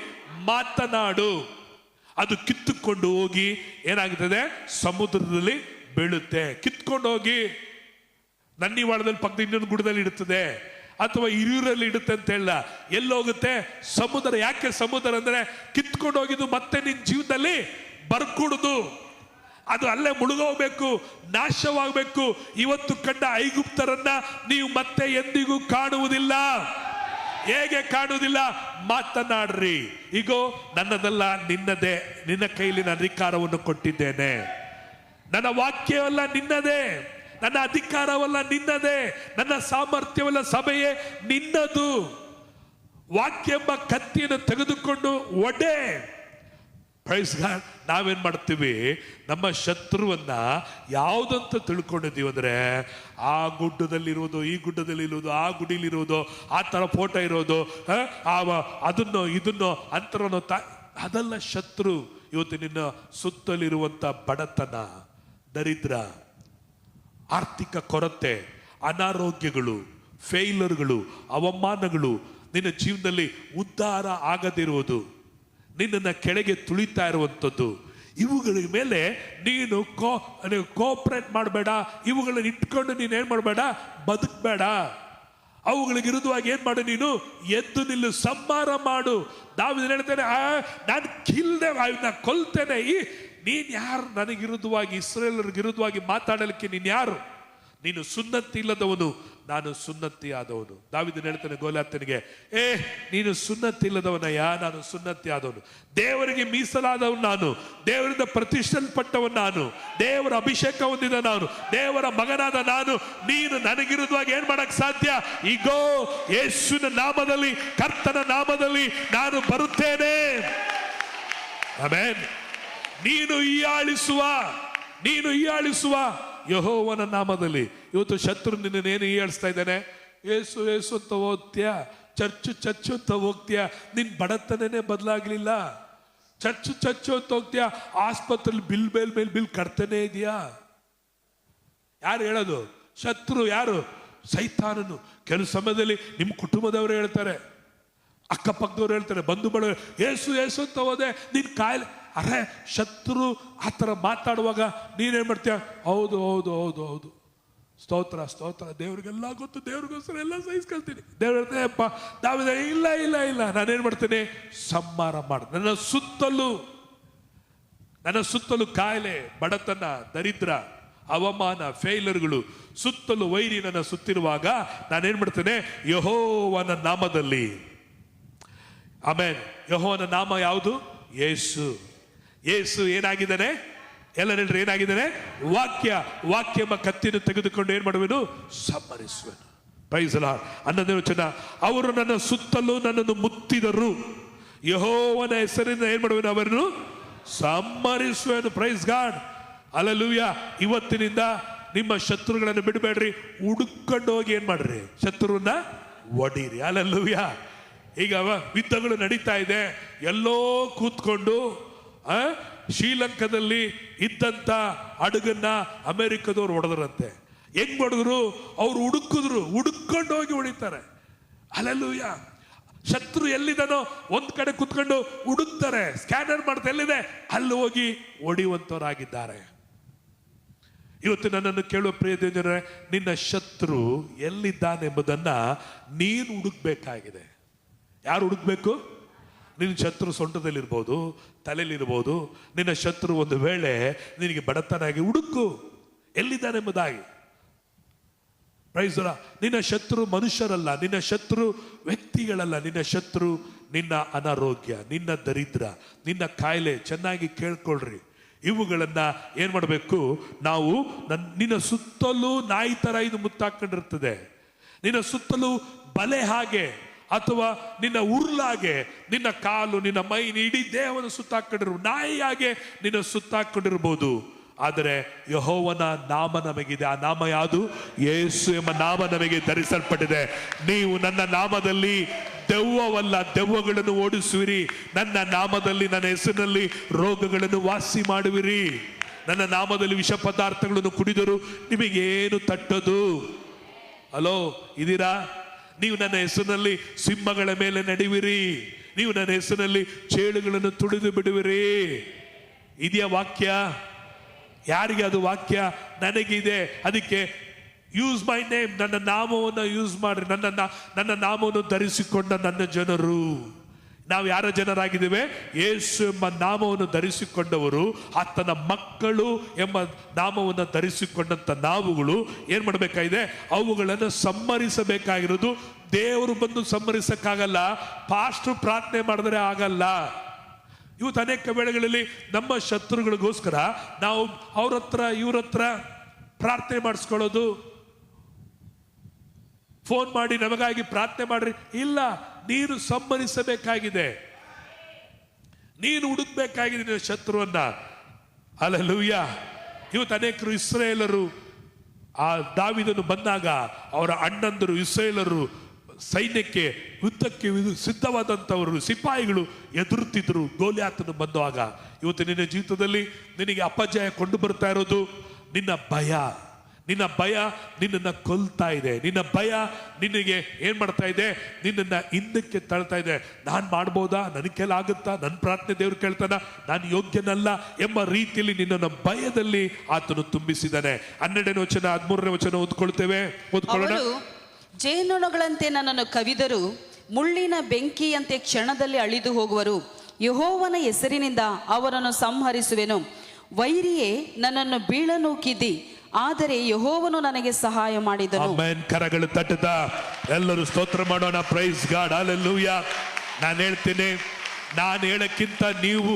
ಮಾತನಾಡು. ಅದು ಕಿತ್ತುಕೊಂಡು ಹೋಗಿ ಏನಾಗುತ್ತದೆ? ಸಮುದ್ರದಲ್ಲಿ ಬೀಳುತ್ತೆ. ಕಿತ್ಕೊಂಡು ಹೋಗಿ ನನ್ನಿವಾಳದಲ್ಲಿ ಪಕ್ಕದ ಇನ್ನೊಂದು ಗುಡದಲ್ಲಿ ಇಡುತ್ತದೆ, ಅಥವಾ ಹಿರಿಯೂರಲ್ಲಿ ಇಡುತ್ತೆ ಅಂತ ಹೇಳ. ಎಲ್ಲೋಗುತ್ತೆ? ಸಮುದ್ರ. ಯಾಕೆ ಸಮುದ್ರ ಅಂದ್ರೆ, ಕಿತ್ಕೊಂಡು ಹೋಗಿದ್ದು ಮತ್ತೆ ನಿನ್ನ ಜೀವನದಲ್ಲಿ ಬರ್ಕೂಡುದು. ಅದು ಅಲ್ಲೇ ಮುಳುಗೋಗ್ಬೇಕು, ನಾಶವಾಗಬೇಕು. ಇವತ್ತು ಕಂಡ ಐಗುಪ್ತರನ್ನ ನೀವು ಮತ್ತೆ ಎಂದಿಗೂ ಕಾಣುವುದಿಲ್ಲ. ಹೇಗೆ ಕಾಣುವುದಿಲ್ಲ? ಮಾತನಾಡ್ರಿ. ಈಗೋ ನನ್ನದಲ್ಲ ನಿನ್ನದೇ, ನಿನ್ನ ಕೈಲಿ ನಾನು ಅಧಿಕಾರವನ್ನು ಕೊಟ್ಟಿದ್ದೇನೆ. ನನ್ನ ವಾಕ್ಯವಲ್ಲ ನಿನ್ನದೇ, ನನ್ನ ಅಧಿಕಾರವಲ್ಲ ನಿನ್ನದೇ, ನನ್ನ ಸಾಮರ್ಥ್ಯವಲ್ಲ, ಸಭೆಯೇ ನಿನ್ನದು. ವಾಕ್ಯ ಎಂಬ ಕತ್ತಿಯನ್ನು ತೆಗೆದುಕೊಂಡು ಒಡೆ. Praise God. ನಾವೇನ್ ಮಾಡ್ತೀವಿ? ನಮ್ಮ ಶತ್ರುವನ್ನ ಯಾವುದಂತ ತಿಳ್ಕೊಂಡಿದ್ದೀವಿ ಅಂದ್ರೆ, ಆ ಗುಡ್ಡದಲ್ಲಿರುವುದು, ಈ ಗುಡ್ಡದಲ್ಲಿರುವುದು, ಆ ಗುಡಿಲಿರುವುದು, ಆ ತರ ಫೋಟೋ ಇರೋದು, ಅದನ್ನೋ ಇದನ್ನೋ ಅಂತರನೋ ಅದಲ್ಲ ಶತ್ರು. ಇವತ್ತು ನಿನ್ನ ಸುತ್ತಲಿರುವಂತ ಬಡತನ, ದರಿದ್ರ, ಆರ್ಥಿಕ ಕೊರತೆ, ಅನಾರೋಗ್ಯಗಳು, ಫೇಲರ್ಗಳು, ಅವಮಾನಗಳು, ನಿನ್ನ ಜೀವನದಲ್ಲಿ ಉದ್ಧಾರ ಆಗದಿರುವುದು, ನಿನ್ನನ್ನು ಕೆಳಗೆ ತುಳಿತಾ ಇರುವಂಥದ್ದು, ಇವುಗಳ ಮೇಲೆ ನೀನು ಕೋಪರೇಟ್ ಮಾಡಬೇಡ. ಇವುಗಳನ್ನ ಇಟ್ಕೊಂಡು ನೀನು ಏನ್ ಮಾಡಬೇಡ? ಬದುಕಬೇಡ. ಅವುಗಳಿಗೆ ವಿರುದ್ಧವಾಗಿ ಏನ್ ಮಾಡು? ನೀನು ಎದ್ದು ನಿಲ್ಲು, ಸಂಹಾರ ಮಾಡು. ದಾವೀದನು ಹೇಳ್ತಾನೆ, ನಾನು ಕೊಲ್ತೇನೆ. ನೀನ್ ಯಾರು ನನಗೆ ವಿರುದ್ಧವಾಗಿ, ಇಸ್ರಾಯೇಲರಿಗೆ ವಿರುದ್ಧವಾಗಿ ಮಾತಾಡಲಿಕ್ಕೆ? ನೀನ್ ಯಾರು? ನೀನು ಸುನ್ನತಿ ಇಲ್ಲದವನು, ನಾನು ಸುನ್ನತಿ ಆದವನು. ದಾವೀದನು ಹೇಳ್ತಾನೆ ಗೋಲಿಯಾತನಿಗೆ, ನೀನು ಸುನ್ನತಿ ಇಲ್ಲದವನಯ್ಯ, ನಾನು ಸುನ್ನತಿ ಆದವನು. ದೇವರಿಗೆ ಮೀಸಲಾದವನು ನಾನು, ದೇವರಿಂದ ಪ್ರತಿಷ್ಠಿಸಲ್ಪಟ್ಟವನು ನಾನು, ದೇವರ ಅಭಿಷೇಕ ಹೊಂದಿದ ನಾನು, ದೇವರ ಮಗನಾದ ನಾನು. ನೀನು ನನಗಿರುವುದಾಗಿ ಏನ್ ಮಾಡಕ್ ಸಾಧ್ಯ? ಈಗೋ ಯೇಸುವಿನ ನಾಮದಲ್ಲಿ, ಕರ್ತನ ನಾಮದಲ್ಲಿ ನಾನು ಬರುತ್ತೇನೆ. ಆಮೆನ್. ನೀನು ಹೀಯಾಳಿಸುವ ಯೆಹೋವನ ನಾಮದಲ್ಲಿ. ಇವತ್ತು ಶತ್ರು ನಿನ್ನೇನು ಹೀಯಾಳಿಸ್ತಾ ಇದ್ದಾನೆ? ಏಸು ಏಸು ಅಂತ ಹೋಗ್ತೀಯಾ, ಚರ್ಚು ಅಂತ ಹೋಗ್ತೀಯಾ, ನಿನ್ ಬಡತನೇ ಬದಲಾಗ್ಲಿಲ್ಲ. ಚರ್ಚು ಅಂತ ಹೋಗ್ತೀಯಾ, ಆಸ್ಪತ್ರೆಯಲ್ಲಿ ಬಿಲ್ ಮೇಲೆ ಬಿಲ್ ಕಟ್ತಾನೆ ಇದೆಯಾ? ಯಾರು ಹೇಳೋದು? ಶತ್ರು ಯಾರು? ಸೈತಾನನು. ಕೆಲವು ಸಮಯದಲ್ಲಿ ನಿಮ್ಮ ಕುಟುಂಬದವರು ಹೇಳ್ತಾರೆ, ಅಕ್ಕಪಕ್ಕದವ್ರು ಹೇಳ್ತಾರೆ, ಬಂಧು ಬಳಗ, ಏಸು ಅಂತ ಹೋದೆ, ನಿನ್ ಕಾಯಿಲೆ. ಅರೆ, ಶತ್ರು ಆ ಥರ ಮಾತಾಡುವಾಗ ನೀನೇನ್ ಮಾಡ್ತೀಯ? ಹೌದು ಹೌದು ಹೌದು ಹೌದು, ಸ್ತೋತ್ರ ಸ್ತೋತ್ರ, ದೇವ್ರಿಗೆಲ್ಲ ಗೊತ್ತು, ದೇವ್ರಿಗೋಸ್ಕರ ಎಲ್ಲ ಸಹಿಸ್ಕೊಳ್ತೀನಿ. ದೇವ್ರ ಹೇಳ್ತೇನೆ, ಅಪ್ಪ ದಾವೀದ, ಇಲ್ಲ ಇಲ್ಲ ಇಲ್ಲ, ನಾನೇನ್ ಮಾಡ್ತೇನೆ? ಸಂಹಾರ ಮಾಡ. ನನ್ನ ಸುತ್ತಲೂ ಕಾಯಿಲೆ, ಬಡತನ, ದರಿದ್ರ, ಅವಮಾನ, ಫೇಲರ್ಗಳು, ಸುತ್ತಲೂ ವೈರಿ ನನ್ನ ಸುತ್ತಿರುವಾಗ ನಾನೇನ್ ಮಾಡ್ತೇನೆ? ಯೆಹೋವನ ನಾಮದಲ್ಲಿ, ಆಮೆನ್. ಯೆಹೋವನ ನಾಮ ಯಾವುದು? ಯೇಸು. ಯೇಸು ಏನಾಗಿದ್ದಾನೆ? ಎಲ್ಲರೂ ಏನಾಗಿದ್ದಾನೆ? ವಾಕ್ಯ ಎಂಬ ಕತ್ತಿಯನ್ನು ತೆಗೆದುಕೊಂಡು ಏನ್ ಮಾಡುವೆನು? ಸಂಹರಿಸುವೆನು. Praise the Lord. 11ನೇ ವಚನ, ಅವರು ನನ್ನ ಸುತ್ತಲೂ ನನ್ನನ್ನು ಮುತ್ತಿದರು, ಯೆಹೋವನ ಹೆಸರಿನಿಂದ ಏನ್ ಮಾಡುವೆನು? ಅವರನ್ನು ಸಂಹರಿಸುವೆನು. Praise God. ಹಲ್ಲೆಲೂಯಾ. ಇವತ್ತಿನಿಂದ ನಿಮ್ಮ ಶತ್ರುಗಳನ್ನು ಬಿಡಬೇಡ್ರಿ, ಹುಡುಕೊಂಡು ಹೋಗಿ ಏನ್ ಮಾಡ್ರಿ? ಶತ್ರುವನ್ನ ಒಡೀರಿ. ಹಲ್ಲೆಲೂಯಾ. ಈಗ ಯುದ್ಧಗಳು ನಡೀತಾ ಇದೆ. ಎಲ್ಲೋ ಕೂತ್ಕೊಂಡು ಶ್ರೀಲಂಕಾದಲ್ಲಿ ಇದ್ದಂತ ಹಡಗನ್ನ ಅಮೆರಿಕದವ್ರು ಹೊಡೆದ್ರಂತೆ. ಹೆಂಗ್ ಹೊಡೆದ್ರು? ಅವ್ರು ಹುಡುಕೊಂಡು ಹೋಗಿ ಹೊಡಿತಾರೆ. ಹಲ್ಲೆಲೂಯಾ. ಶತ್ರು ಎಲ್ಲಿದನೋ ಒಂದ್ ಕಡೆ ಕುತ್ಕೊಂಡು ಹುಡುಕ್ತಾರೆ, ಸ್ಕ್ಯಾನರ್ ಮಾಡ್ತಾ ಎಲ್ಲಿದೆ ಅಲ್ಲಿ ಹೋಗಿ ಹೊಡೆಯುವಂತವರಾಗಿದ್ದಾರೆ. ಇವತ್ತು ನನ್ನನ್ನು ಕೇಳುವ ಪ್ರಿಯ ದೇವರೇ, ನಿನ್ನ ಶತ್ರು ಎಲ್ಲಿದ್ದಾನೆಂಬುದನ್ನ ನೀನು ಹುಡುಕ್ಬೇಕಾಗಿದೆ. ಯಾರು ಹುಡುಕ್ಬೇಕು? ನಿನ್ನ ಶತ್ರು ಸೊಂಟದಲ್ಲಿರ್ಬೋದು, ತಲೆಯಲ್ಲಿರ್ಬೋದು. ನಿನ್ನ ಶತ್ರು ಒಂದು ವೇಳೆ ನಿನಗೆ ಬಡತನಾಗಿ ಹುಡುಕು, ಎಲ್ಲಿದ್ದಾನೆಂಬುದಾಗಿ. Price the lord. ನಿನ್ನ ಶತ್ರು ಮನುಷ್ಯರಲ್ಲ, ನಿನ್ನ ಶತ್ರು ವ್ಯಕ್ತಿಗಳಲ್ಲ, ನಿನ್ನ ಶತ್ರು ನಿನ್ನ ಅನಾರೋಗ್ಯ, ನಿನ್ನ ದರಿದ್ರ, ನಿನ್ನ ಕಾಯಿಲೆ. ಚೆನ್ನಾಗಿ ಕೇಳ್ಕೊಳ್ರಿ. ಇವುಗಳನ್ನ ಏನ್ ಮಾಡಬೇಕು ನಾವು? ನಿನ್ನ ಸುತ್ತಲೂ ನಾಯಿ ತರ ಇದು ಮುತ್ತಾಕೊಂಡಿರ್ತದೆ. ನಿನ್ನ ಸುತ್ತಲೂ ಬಲೆ ಹಾಗೆ ಅಥವಾ ನಿನ್ನ ಉರ್ಲಾಗೆ ನಿನ್ನ ಕಾಲು, ನಿನ್ನ ಮೈ, ಇಡೀ ದೇಹವನ್ನು ಸುತ್ತಾಕೊಂಡಿರು ನಾಯಿಯಾಗೆ ನಿನ್ನ ಸುತ್ತಾಕೊಂಡಿರ್ಬೋದು. ಆದರೆ ಯೆಹೋವನ ನಾಮ ನಮಗಿದೆ. ಆ ನಾಮ ಯಾವುದು? ಯೇಸು ಎಂಬ ನಾಮ ನಮಗೆ ಧರಿಸಲ್ಪಟ್ಟಿದೆ. ನೀವು ನನ್ನ ನಾಮದಲ್ಲಿ ದೆವ್ವವಲ್ಲ, ದೆವ್ವಗಳನ್ನು ಓಡಿಸುವಿರಿ. ನನ್ನ ನಾಮದಲ್ಲಿ, ನನ್ನ ಹೆಸರಿನಲ್ಲಿ ರೋಗಗಳನ್ನು ವಾಸಿ ಮಾಡುವಿರಿ. ನನ್ನ ನಾಮದಲ್ಲಿ ವಿಷ ಪದಾರ್ಥಗಳನ್ನು ಕುಡಿದರು ನಿಮಗೇನು ತಟ್ಟದು. ಹಲೋ, ಇದೀರಾ? ನೀವು ನನ್ನ ಹೆಸರಿನಲ್ಲಿ ಸಿಂಹಗಳ ಮೇಲೆ ನಡೆಯುವಿರಿ, ನೀವು ನನ್ನ ಹೆಸರಿನಲ್ಲಿ ಚೇಳುಗಳನ್ನು ತುಳಿದು ಬಿಡುವಿರಿ. ಇದೆಯಾ ವಾಕ್ಯ? ಯಾರಿಗೆ ಅದು ವಾಕ್ಯ? ನನಗಿದೆ. ಅದಕ್ಕೆ ಯೂಸ್ ಮೈ ನೇಮ್, ನನ್ನ ನಾಮವನ್ನು ಯೂಸ್ ಮಾಡ್ರಿ. ನನ್ನ ನಾಮವನ್ನು ಧರಿಸಿಕೊಂಡ ನನ್ನ ಜನರು. ನಾವು ಯಾರ ಜನರಾಗಿದ್ದೇವೆ? ಯೇಸು ಎಂಬ ನಾಮವನ್ನು ಧರಿಸಿಕೊಂಡವರು, ಆತನ ಮಕ್ಕಳು ಎಂಬ ನಾಮವನ್ನು ಧರಿಸಿಕೊಂಡಂತ ನಾವುಗಳು ಏನ್ ಮಾಡಬೇಕಾಗಿದೆ? ಅವುಗಳನ್ನು ಸಂಹರಿಸಬೇಕಾಗಿರೋದು. ದೇವರು ಬಂದು ಸಂಹರಿಸಕ್ಕಾಗಲ್ಲ, ಪಾಸ್ಟರ್ ಪ್ರಾರ್ಥನೆ ಮಾಡಿದ್ರೆ ಆಗಲ್ಲ. ಇವತ್ತು ಅನೇಕ ವೇಳೆಗಳಲ್ಲಿ ನಮ್ಮ ಶತ್ರುಗಳಿಗೋಸ್ಕರ ನಾವು ಅವ್ರ ಹತ್ರ ಇವ್ರ ಹತ್ರ ಪ್ರಾರ್ಥನೆ ಮಾಡಿಸ್ಕೊಳ್ಳೋದು, ಫೋನ್ ಮಾಡಿ ನಮಗಾಗಿ ಪ್ರಾರ್ಥನೆ ಮಾಡ್ರಿ. ಇಲ್ಲ, ನೀನು ಸಂಹರಿಸಬೇಕಾಗಿದೆ, ನೀನು ಹುಡುಕ್ಬೇಕಾಗಿದೆ ನಿನ್ನ ಶತ್ರುವನ್ನ. ಹಲ್ಲೆಲೂಯಾ. ಇವತ್ತು ಅನೇಕರು ಇಸ್ರಾಯೇಲರು ಆ ದಾವೀದನು ಬಂದಾಗ ಅವರ ಅಣ್ಣಂದರು ಇಸ್ರಾಯೇಲರು ಸೈನ್ಯಕ್ಕೆ ಯುದ್ಧಕ್ಕೆ ಸಿದ್ಧವಾದಂಥವರು ಸಿಪಾಯಿಗಳು ಎದುರುತ್ತಿದ್ರು ಗೋಲಿಯಾತನು ಬಂದುವಾಗ. ಇವತ್ತು ನಿನ್ನ ಜೀವಿತದಲ್ಲಿ ನಿನಗೆ ಅಪಜಯ ಕೊಂಡು ಬರ್ತಾ ಇರೋದು ನಿನ್ನ ಭಯ. ನಿನ್ನ ಭಯ ನಿನ್ನನ್ನು ಕೊಲ್ತಾ ಇದೆ. ನಿನ್ನ ಭಯ ನಿನಗೆ ಏನ್ ಮಾಡ್ತಾ ಇದೆ? ನಿನ್ನನ್ನು ಹಿಂದಕ್ಕೆ ತಳ್ತಾ ಇದೆ. ನಾನು ಮಾಡ್ಬೋದಾ? ನನ್ನ ಕೈಲಿ ಆಗುತ್ತಾ? ನನ್ನ ಪ್ರಾರ್ಥನೆ ದೇವ್ರು ಕೇಳ್ತಾನ? ನಾನು ಯೋಗ್ಯನಲ್ಲ ಎಂಬ ರೀತಿಯಲ್ಲಿ ನಿನ್ನನ್ನು ಭಯದಲ್ಲಿ ಆತನು ತುಂಬಿಸಿದ್ದಾನೆ. 12ನೇ ವಚನ 13ನೇ ವಚನ ಓದ್ಕೊಳ್ತೇವೆ. ಓದ್ಕೊಳ್ಳೋಣ. ಜೇನುನೊಣಗಳಂತೆ ನನ್ನನ್ನು ಕವಿದರು, ಮುಳ್ಳಿನ ಬೆಂಕಿಯಂತೆ ಕ್ಷಣದಲ್ಲಿ ಅಳಿದು ಹೋಗುವರು. ಯೆಹೋವನ ಹೆಸರಿನಿಂದ ಅವರನ್ನು ಸಂಹರಿಸುವೆನು. ವೈರಿಯೇ ನನ್ನನ್ನು ಬೀಳನೂಕಿದ್ದಿ, ಆದರೆ ಯೆಹೋವನು ನನಗೆ ಸಹಾಯ ಮಾಡಿದನು. ಆಮೆನ್. ಕರಗಳು ತಟ್ಟುತ್ತಾ ಎಲ್ಲರೂ ಸ್ತೋತ್ರ ಮಾಡೋಣ. Price God. ಹಲ್ಲೆಲೂಯಾ. ನಾನು ಹೇಳ್ತೀನಿ, ನಾನು ಹೇಳಕ್ಕಿಂತ ನೀವು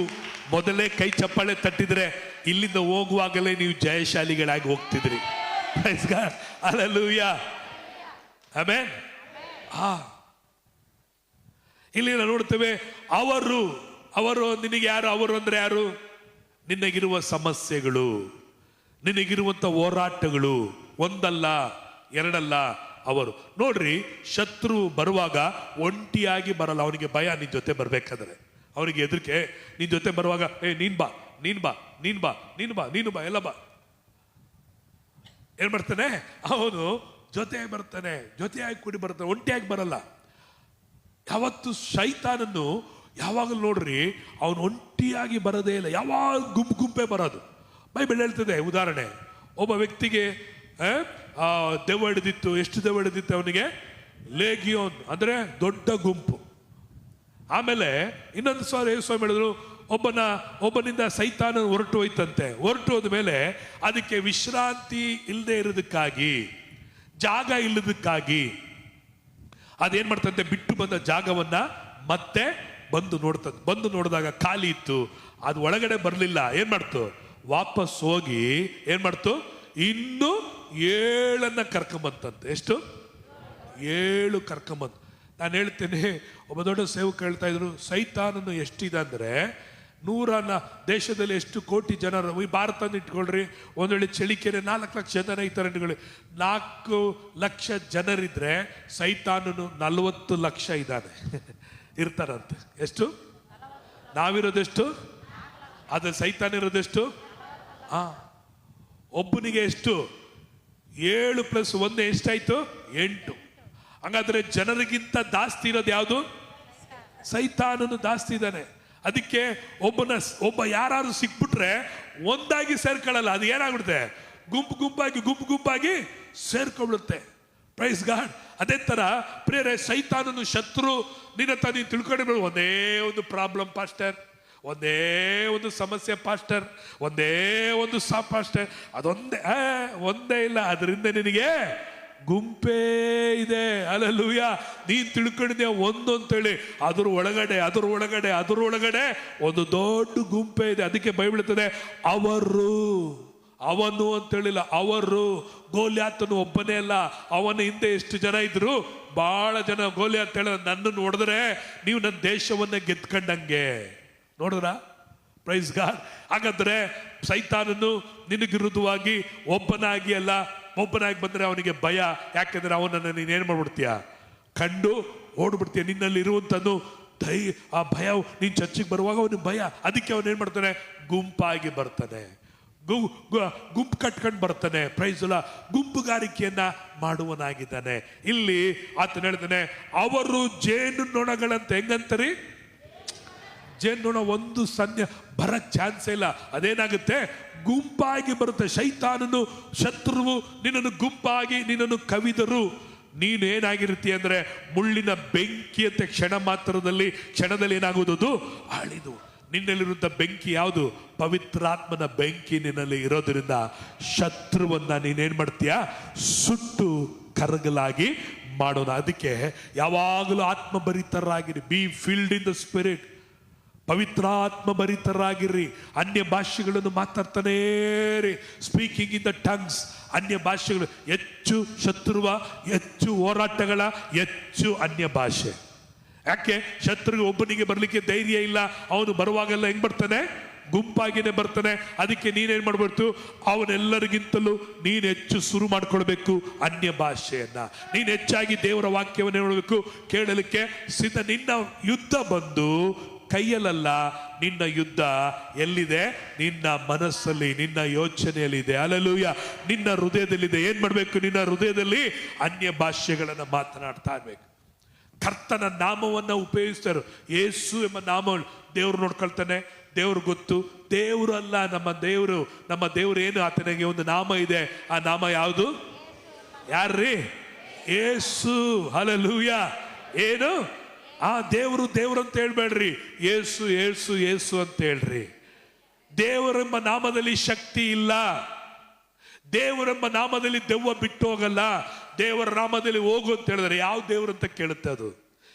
ಮೊದಲೇ ಕೈ ಚಪ್ಪಾಳೆ ತಟ್ಟಿದ್ರೆ ಇಲ್ಲಿಂದ ಹೋಗುವಾಗಲೇ ನೀವು ಜಯಶಾಲಿಗಳಾಗಿ ಹೋಗ್ತಿದ್ರಿ. Praise God. ಹಲ್ಲೆಲೂಯಾ. ಆಮೆನ್. ಇಲ್ಲಿ ನಾವು ನೋಡ್ತೇವೆ, ಅವರು ನಿನಗೆ ಯಾರು? ಅವರು ಅಂದ್ರೆ ಯಾರು? ನಿನಗಿರುವ ಸಮಸ್ಯೆಗಳು, ನಿನಗಿರುವಂತ ಹೋರಾಟಗಳು ಒಂದಲ್ಲ ಎರಡಲ್ಲ. ಅವರು ನೋಡ್ರಿ, ಶತ್ರು ಬರುವಾಗ ಒಂಟಿಯಾಗಿ ಬರಲ್ಲ. ಅವನಿಗೆ ಭಯ ನಿನ್ ಜೊತೆ ಬರ್ಬೇಕಾದ್ರೆ, ಅವನಿಗೆ ಹೆದರಿಕೆ. ನಿನ್ ಜೊತೆ ಬರುವಾಗ ನೀನ್ ಬಾ, ನೀನ್ ಬಾ, ನೀನ್ ಬಾ, ನೀನು ಬಾ, ನೀನು ಬಾ, ಎಲ್ಲ ಬಾ. ಏನ್ ಮಾಡ್ತಾನೆ? ಅವನು ಜೊತೆ ಬರ್ತಾನೆ, ಜೊತೆಯಾಗಿ ಕೂಡಿ ಬರ್ತಾನೆ, ಒಂಟಿಯಾಗಿ ಬರಲ್ಲ. ಯಾವತ್ತು ಶೈತಾನನ್ನು ಯಾವಾಗಲೂ ನೋಡ್ರಿ, ಅವನು ಒಂಟಿಯಾಗಿ ಬರೋದೇ ಇಲ್ಲ, ಯಾವಾಗ ಗುಂಪೇ ಬರೋದು. ಬೈಬಲ್ ಹೇಳ್ತದೆ ಉದಾಹರಣೆ, ಒಬ್ಬ ವ್ಯಕ್ತಿಗೆ ದೆವ್ವ ಹಿಡಿದಿತ್ತು. ಎಷ್ಟು ದೆವ್ವ ಹಿಡಿದಿತ್ತು ಅವನಿಗೆ? ಲೇಗಿಯೋನ್, ಅಂದ್ರೆ ದೊಡ್ಡ ಗುಂಪು. ಆಮೇಲೆ ಇನ್ನೊಂದು ಸ್ವಾಮಿ ಹೇಳಿದ್ರು, ಒಬ್ಬನಿಂದ ಸೈತಾನ ಹೊರಟು ಹೋಯ್ತಂತೆ. ಹೊರಟು ಹೋದ ಮೇಲೆ ಅದಕ್ಕೆ ವಿಶ್ರಾಂತಿ ಇಲ್ಲದೆ ಇರೋದಕ್ಕಾಗಿ, ಜಾಗ ಇಲ್ಲದಕ್ಕಾಗಿ ಅದೇನ್ ಮಾಡ್ತಂತೆ, ಬಿಟ್ಟು ಬಂದ ಜಾಗವನ್ನ ಮತ್ತೆ ಬಂದು ನೋಡಿದಾಗ ಖಾಲಿ ಇತ್ತು. ಅದು ಒಳಗಡೆ ಬರಲಿಲ್ಲ. ಏನ್ ಮಾಡ್ತು? ವಾಪಸ್ ಹೋಗಿ ಏನ್ ಮಾಡ್ತು? ಇನ್ನು 7 ಕರ್ಕೊಂಬಂತಂತೆ. ಎಷ್ಟು? 7 ಕರ್ಕೊಂಬಂತು. ನಾನು ಹೇಳ್ತೇನೆ, ಒಬ್ಬ ದೊಡ್ಡ ಸೇವಕ ಹೇಳ್ತಾ ಇದ್ರು, ಸೈತಾನನು ಎಷ್ಟಿದೆ ಅಂದ್ರೆ 100 ದೇಶದಲ್ಲಿ ಎಷ್ಟು ಕೋಟಿ ಜನರು, ಈ ಭಾರತ ಇಟ್ಕೊಳ್ರಿ, ಒಂದ್ ವೇಳೆ ಚಳಿಕೆರೆ 4 ಲಕ್ಷ ಜನ ಇದ್ದಾರೆ ಇಟ್ಕೊಳ್ಳಿ. 4 ಲಕ್ಷ ಜನರಿದ್ರೆ ಸೈತಾನನು 40 ಲಕ್ಷ ಇದ್ದಾನೆ ಇರ್ತಾರಂತೆ. ಎಷ್ಟು? ನಾವಿರೋದೆಷ್ಟು? ಅದ್ರ ಸೈತಾನ ಇರೋದೆಷ್ಟು? ಒಬ್ಬನಿಗೆ ಎಷ್ಟು? 7 + 1 ಎಷ್ಟಾಯ್ತು? 8. ಹಂಗಾದ್ರೆ ಜನರಿಗಿಂತ ಜಾಸ್ತಿ ಇರೋದು ಯಾವುದು? ಸೈತಾನನು ಜಾಸ್ತಿ ಇದ್ದಾನೆ. ಅದಕ್ಕೆ ಒಬ್ಬ ಯಾರು ಸಿಕ್ಬಿಟ್ರೆ ಒಂದಾಗಿ ಸೇರ್ಕೊಳ್ಳಲ್ಲ. ಅದು ಏನಾಗ್ಬಿಡುತ್ತೆ? ಗುಂಪಾಗಿ ಸೇರ್ಕೊಬಿಡುತ್ತೆ. Praise God. ಅದೇ ತರ ಪ್ರಿಯರೇ, ಸೈತಾನನು ಶತ್ರು ನಿನ್ನ ನೀನು ತಿಳ್ಕೊಂಡಿರ್ಬೋದು. ಒಂದೇ ಒಂದು ಪ್ರಾಬ್ಲಮ್ ಪಾಸ್ಟರ್, ಒಂದೇ ಒಂದು ಸಮಸ್ಯೆ ಪಾಸ್ಟರ್, ಒಂದೇ ಒಂದು ಪಾಸ್ಟರ್, ಒಂದೇ ಇಲ್ಲ. ಅದರಿಂದ ನಿನಗೆ ಗುಂಪೇ ಇದೆ. ಹಲ್ಲೆಲೂಯ. ನೀನ್ ತಿಳ್ಕೊಂಡಿದ್ದೆ ಒಂದು ಅಂತೇಳಿ, ಅದ್ರ ಒಳಗಡೆ ಒಂದು ದೊಡ್ಡ ಗುಂಪೇ ಇದೆ. ಅದಕ್ಕೆ ಬೈಬಲ್ ಹೇಳ್ತದೆ, ಅವನು ಅಂತೇಳಿಲ್ಲ, ಅವರು. ಗೋಲ್ಯಾತನು ಒಬ್ಬನೇ ಅಲ್ಲ, ಅವನ ಹಿಂದೆ ಎಷ್ಟು ಜನ ಇದ್ರು? ಬಹಳ ಜನ. ಗೋಲ್ಯಾತ್ ಹೇಳ, ನನ್ನನ್ನು ಹೊಡೆದ್ರೆ ನೀವು ನನ್ನ ದೇಶವನ್ನ ಗೆದ್ಕೊಂಡಂಗೆ. ನೋಡಿದ್ರ? Praise God. ಹಾಗಾದ್ರೆ ಸೈತಾನನು ನಿನಗಿರುದುವಾಗಿ ಒಬ್ಬನಾಗಿ ಬಂದ್ರೆ ಅವನಿಗೆ ಭಯ. ಯಾಕೆಂದ್ರೆ ಅವನನ್ನು ನೀನೇನ್ ಮಾಡ್ಬಿಡ್ತೀಯ? ಕಂಡು ಓಡ್ಬಿಡ್ತೀಯ. ನಿನ್ನಲ್ಲಿ ಇರುವಂತನು ಆ ಭಯ. ನೀನ್ ಚರ್ಚಿಗೆ ಬರುವಾಗ ಅವನಿಗೆ ಭಯ. ಅದಕ್ಕೆ ಅವನು ಏನ್ ಮಾಡ್ತಾನೆ? ಗುಂಪಾಗಿ ಬರ್ತಾನೆ, ಗುಂಪು ಕಟ್ಕೊಂಡು ಬರ್ತಾನೆ. ಪ್ರೈಸ್ ಅಲ್ಲ, ಗುಂಪುಗಾರಿಕೆಯನ್ನ ಮಾಡುವನಾಗಿದ್ದಾನೆ. ಇಲ್ಲಿ ಆತನ ಹೇಳ್ತಾನೆ, ಅವರು ಜೇನು ನೊಣಗಳಂತೆ. ಹೆಂಗಂತರಿ? ಜೇನುನೊಣ ಒಂದು ಬರಕ್ ಚಾನ್ಸೇ ಇಲ್ಲ. ಅದೇನಾಗುತ್ತೆ? ಗುಂಪಾಗಿ ಬರುತ್ತೆ. ಶೈತಾನನು, ಶತ್ರುವು ನಿನ್ನನ್ನು ಗುಂಪಾಗಿ ನಿನ್ನನ್ನು ಕವಿದರು. ನೀನೇನಾಗಿರ್ತೀಯ ಅಂದ್ರೆ ಮುಳ್ಳಿನ ಬೆಂಕಿಯಂತೆ ಕ್ಷಣದಲ್ಲಿ ಏನಾಗುವುದು? ಅಳಿದು. ನಿನ್ನಲ್ಲಿರುವಂತ ಬೆಂಕಿ ಯಾವುದು? ಪವಿತ್ರಾತ್ಮನ ಬೆಂಕಿ ನಿನ್ನಲ್ಲಿ ಇರೋದ್ರಿಂದ ಶತ್ರುವನ್ನ ನೀನೇನ್ ಮಾಡ್ತೀಯ? ಸುಟ್ಟು ಕರಗಲಾಗಿ ಮಾಡೋಣ. ಅದಕ್ಕೆ ಯಾವಾಗಲೂ ಆತ್ಮಭರಿತರಾಗಿರಿ. Be filled in the spirit. ಪವಿತ್ರಾತ್ಮ ಭರಿತರಾಗಿರ್ರಿ. ಅನ್ಯ ಭಾಷೆಗಳನ್ನು ಮಾತಾಡ್ತಾನೇ ರೀ. Speaking in the tongues. ಅನ್ಯ ಭಾಷೆಗಳು ಹೆಚ್ಚು ಶತ್ರುವ, ಹೆಚ್ಚು ಹೋರಾಟಗಳ, ಹೆಚ್ಚು ಅನ್ಯ ಭಾಷೆ. ಯಾಕೆ? ಶತ್ರುಗೆ ಒಬ್ಬನಿಗೆ ಬರ್ಲಿಕ್ಕೆ ಧೈರ್ಯ ಇಲ್ಲ. ಅವನು ಬರುವಾಗೆಲ್ಲ ಹೆಂಗ್ ಬರ್ತಾನೆ? ಗುಂಪಾಗಿನೇ ಬರ್ತಾನೆ. ಅದಕ್ಕೆ ನೀನೇನ್ ಮಾಡ್ಬೇಕು? ಅವನೆಲ್ಲರಿಗಿಂತಲೂ ನೀನು ಹೆಚ್ಚು ಶುರು ಮಾಡ್ಕೊಳ್ಬೇಕು ಅನ್ಯ ಭಾಷೆಯನ್ನ. ನೀನು ಹೆಚ್ಚಾಗಿ ದೇವರ ವಾಕ್ಯವನ್ನು ಹೇಳಬೇಕು, ಕೇಳಲಿಕ್ಕೆ ಸಿದ್ಧ. ನಿನ್ನ ಯುದ್ಧ ಬಂದು ಕೈಯಲ್ಲ, ನಿನ್ನ ಯುದ್ಧ ಎಲ್ಲಿದೆ? ನಿನ್ನ ಮನಸ್ಸಲ್ಲಿ, ನಿನ್ನ ಯೋಚನೆಯಲ್ಲಿದೆ. ಹಲ್ಲೆಲೂಯಾ. ನಿನ್ನ ಹೃದಯದಲ್ಲಿದೆ. ಏನ್ ಮಾಡ್ಬೇಕು? ನಿನ್ನ ಹೃದಯದಲ್ಲಿ ಅನ್ಯ ಭಾಷೆಗಳನ್ನ ಮಾತನಾಡ್ತಾ ಇರ್ಬೇಕು. ಕರ್ತನ ನಾಮವನ್ನ ಉಪಯೋಗಿಸ್ತಾರೆ. ಯೇಸು ಎಂಬ ನಾಮವನ್ನು ದೇವ್ರು ನೋಡ್ಕೊಳ್ತಾನೆ. ದೇವ್ರು ಗೊತ್ತು. ದೇವರು ಅಲ್ಲ, ನಮ್ಮ ದೇವರು ಏನು? ಆತನಿಗೆ ಒಂದು ನಾಮ ಇದೆ. ಆ ನಾಮ ಯಾವುದು? ಯಾರ್ರೀ? ಯೇಸು. ಹಲ್ಲೆಲೂಯಾ. ಏನು? ಆ ದೇವರು ಅಂತ ಹೇಳ್ಬೇಡ್ರಿ, ಯೇಸು ಅಂತ ಹೇಳ್ರಿ. ದೇವರೆಂಬ ನಾಮದಲ್ಲಿ ಶಕ್ತಿ ಇಲ್ಲ. ದೇವರೆಂಬ ನಾಮದಲ್ಲಿ ದೆವ್ವ ಬಿಟ್ಟು ಹೋಗಲ್ಲ. ದೇವರ ನಾಮದಲ್ಲಿ ಹೋಗು ಅಂತ ಹೇಳಿದ್ರೆ ಯಾವ ದೇವರು ಅಂತ ಕೇಳುತ್ತೆ ಅದು.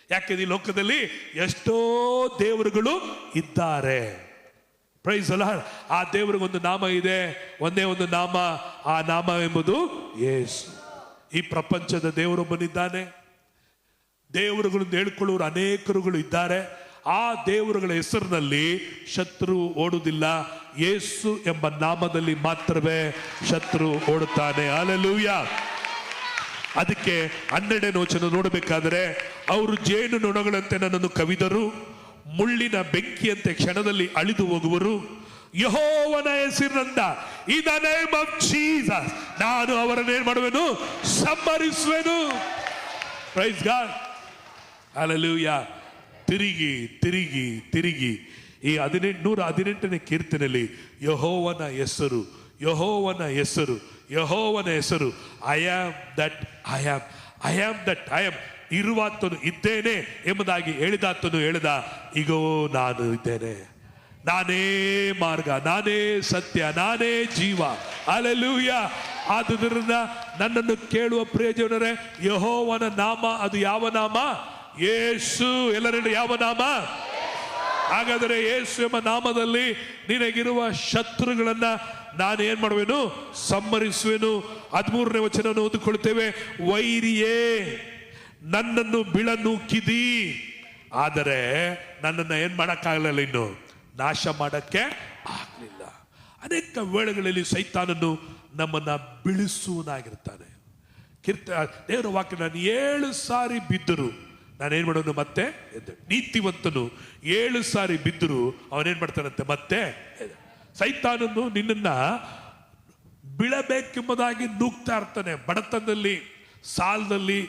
ಯಾಕೆ? ಈ ಲೋಕದಲ್ಲಿ ಎಷ್ಟೋ ದೇವರುಗಳು ಇದ್ದಾರೆ. ಪ್ರೈಸ್ ಅಲ್ಲ. ಆ ದೇವರಿಗೊಂದು ನಾಮ ಇದೆ, ಒಂದೇ ಒಂದು ನಾಮ. ಆ ನಾಮ ಎಂಬುದು ಯೇಸು. ಈ ಪ್ರಪಂಚದ ದೇವರೊಬ್ಬನಿದ್ದಾನೆ. ದೇವರುಗಳನ್ನು ಹೇಳ್ಕೊಳ್ಳೋರು ಅನೇಕರುಗಳು ಇದ್ದಾರೆ. ಆ ದೇವರುಗಳ ಹೆಸರಿನಲ್ಲಿ ಶತ್ರು ಓಡುವುದಿಲ್ಲ. ಯೇಸು ಎಂಬ ನಾಮದಲ್ಲಿ ಮಾತ್ರವೇ ಶತ್ರು ಓಡುತ್ತಾನೆ. ಹಲ್ಲೆಲೂಯಾ. ಅದಕ್ಕೆ 12ನೇ ವಚನ ನೋಡಬೇಕಾದ್ರೆ, ಅವರು ಜೇನು ನೊಣಗಳಂತೆ ನನ್ನನ್ನು ಕವಿದರು, ಮುಳ್ಳಿನ ಬೆಂಕಿಯಂತೆ ಕ್ಷಣದಲ್ಲಿ ಅಳಿದು ಹೋಗುವರು. ಯೆಹೋವನ ಹೆಸರಿನಿಂದ, in the name of Jesus, ನಾನು ಅವರನ್ನು ಏನ್ ಮಾಡುವೆನು? ಸಂಹರಿಸುವೆನು. Praise God. ಹಲ್ಲೆಲೂಯಾ. ತಿರುಗಿ ಈ 118ನೇ ಕೀರ್ತನೆಯಲ್ಲಿ ಯೆಹೋವನ ಹೆಸರು I am that I am ಇರುವಾತನು, ಇದ್ದೇನೆ ಎಂಬುದಾಗಿ ಹೇಳಿದಾತನು ಹೇಳಿದ, ಇಗೋ ನಾನು ಇದ್ದೇನೆ, ನಾನೇ ಮಾರ್ಗ, ನಾನೇ ಸತ್ಯ, ನಾನೇ ಜೀವ. ಹಲ್ಲೆಲೂಯಾ. ಆದುದರಿಂದ ನನ್ನನ್ನು ಕೇಳುವ ಪ್ರಿಯಜನರೇ, ಯೆಹೋವನ ನಾಮ ಅದು ಯಾವ ನಾಮ? ಯೇಸು. ಎಲ್ಲರೂ ಯಾವ ನಾಮ? ಹಾಗಾದರೆ ಯೇಸು ಎಂಬ ನಾಮದಲ್ಲಿ ನಿನಗಿರುವ ಶತ್ರುಗಳನ್ನ ನಾನು ಏನ್ ಮಾಡುವೆನು? ಸಂಹರಿಸುವೆನು. 13ನೇ ವಚನವನ್ನು ಓದಿಕೊಳ್ತೇವೆ. ವೈರಿಯೇ ನನ್ನನ್ನು ಬಿಳನೂಕಿದಿ, ಆದರೆ ನನ್ನನ್ನು ಏನ್ ಮಾಡಕ್ಕಾಗಲಿಲ್ಲ, ಇನ್ನು ನಾಶ ಮಾಡಕ್ಕೆ ಆಗ್ಲಿಲ್ಲ. ಅನೇಕ ವೇಳೆಗಳಲ್ಲಿ ಸೈತಾನನು ನಮ್ಮನ್ನ ಬೀಳಿಸುವನಾಗಿರ್ತಾನೆ. ದೇವರ ವಾಕ್ಯ, ನಾನು 7 ಸಾರಿ ಬಿದ್ದರು ನಾನೇನ್ ಮಾಡೋನು ಮತ್ತೆ ಎದ್ದೆ. ನೀತಿವಂತನು 7 ಸಾರಿ ಬಿದ್ದರು ಅವನೇನ್ ಮಾಡ್ತಾನಂತೆ ಮತ್ತೆ ಎದ್ದ. ಸೈತಾನನು ನಿನ್ನನ್ನ ಬೀಳಬೇಕೆಂಬುದಾಗಿ ನೂಗ್ತಾ ಇರ್ತಾನೆ. ಬಡತನದಲ್ಲಿ, ಸಾಲದಲ್ಲಿ,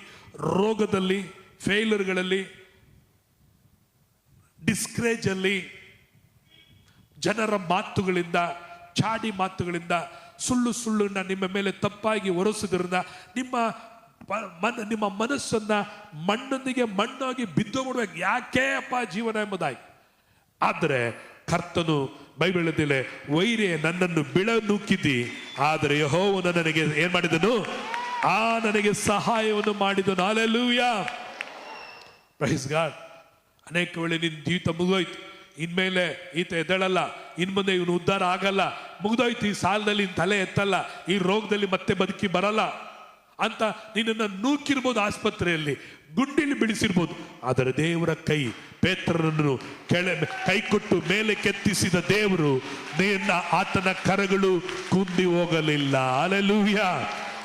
ರೋಗದಲ್ಲಿ, ಫೇಲ್ಯೂರ್ಗಳಲ್ಲಿ, ಡಿಸ್ಕರೇಜ್ ಅಲ್ಲಿ, ಜನರ ಮಾತುಗಳಿಂದ, ಚಾಡಿ ಮಾತುಗಳಿಂದ, ಸುಳ್ಳು ನಿಮ್ಮ ಮೇಲೆ ತಪ್ಪಾಗಿ ಹೊರಸುವುದರಿಂದ ನಿಮ್ಮ ಮನಸ್ಸನ್ನ ಮಣ್ಣೊಂದಿಗೆ ಮಣ್ಣಾಗಿ ಬಿದ್ದೋಗ್ಬಿಡ್ಬೇಕು. ಯಾಕೆ ಅಪ್ಪ ಜೀವನ ಎಂಬುದಾಗಿ. ಆದರೆ ಕರ್ತನು ಬೈಬಲದಲ್ಲಿ, ವೈರೇ ನನ್ನನ್ನು ಬಿಳನೂಕಿದಿ, ಆದರೆ ಯೆಹೋವನು ನನಗೆ ಏನ್ ಮಾಡಿದನು? ನನಗೆ ಸಹಾಯವನ್ನು ಮಾಡಿದನು. Hallelujah, praise God. ಅನೇಕ ವೇಳೆ ನಿನ್ನ ಜೀವಿತ ಮುಗಿದೋಯ್ತು, ಇನ್ಮೇಲೆ ಈತ ಎದ್ದೇಳಲ್ಲ, ಇನ್ಮುಂದೆ ಇವನು ಉದ್ಧಾರ ಆಗಲ್ಲ, ಮುಗಿದೋಯ್ತು, ಈ ಸಾಲದಲ್ಲಿ ತಲೆ ಎತ್ತಲ್ಲ, ಈ ರೋಗದಲ್ಲಿ ಮತ್ತೆ ಬದುಕಿ ಬರಲ್ಲ ಅಂತ ನಿನ್ನನ್ನು ನೂಕಿರ್ಬೋದು, ಆಸ್ಪತ್ರೆಯಲ್ಲಿ ಗುಂಡಿಲಿ ಬಿಡಿಸಿರ್ಬೋದು. ಆದರೆ ದೇವರ ಕೈ, ಪೇತ್ರನನ್ನು ಕೈ ಕೊಟ್ಟು ಮೇಲೆ ಕೆತ್ತಿಸಿದ ದೇವರು, ಆತನ ಕರಗಳು ಕುಂದಿ ಹೋಗಲಿಲ್ಲ. ಹಲ್ಲೆಲೂಯಾ.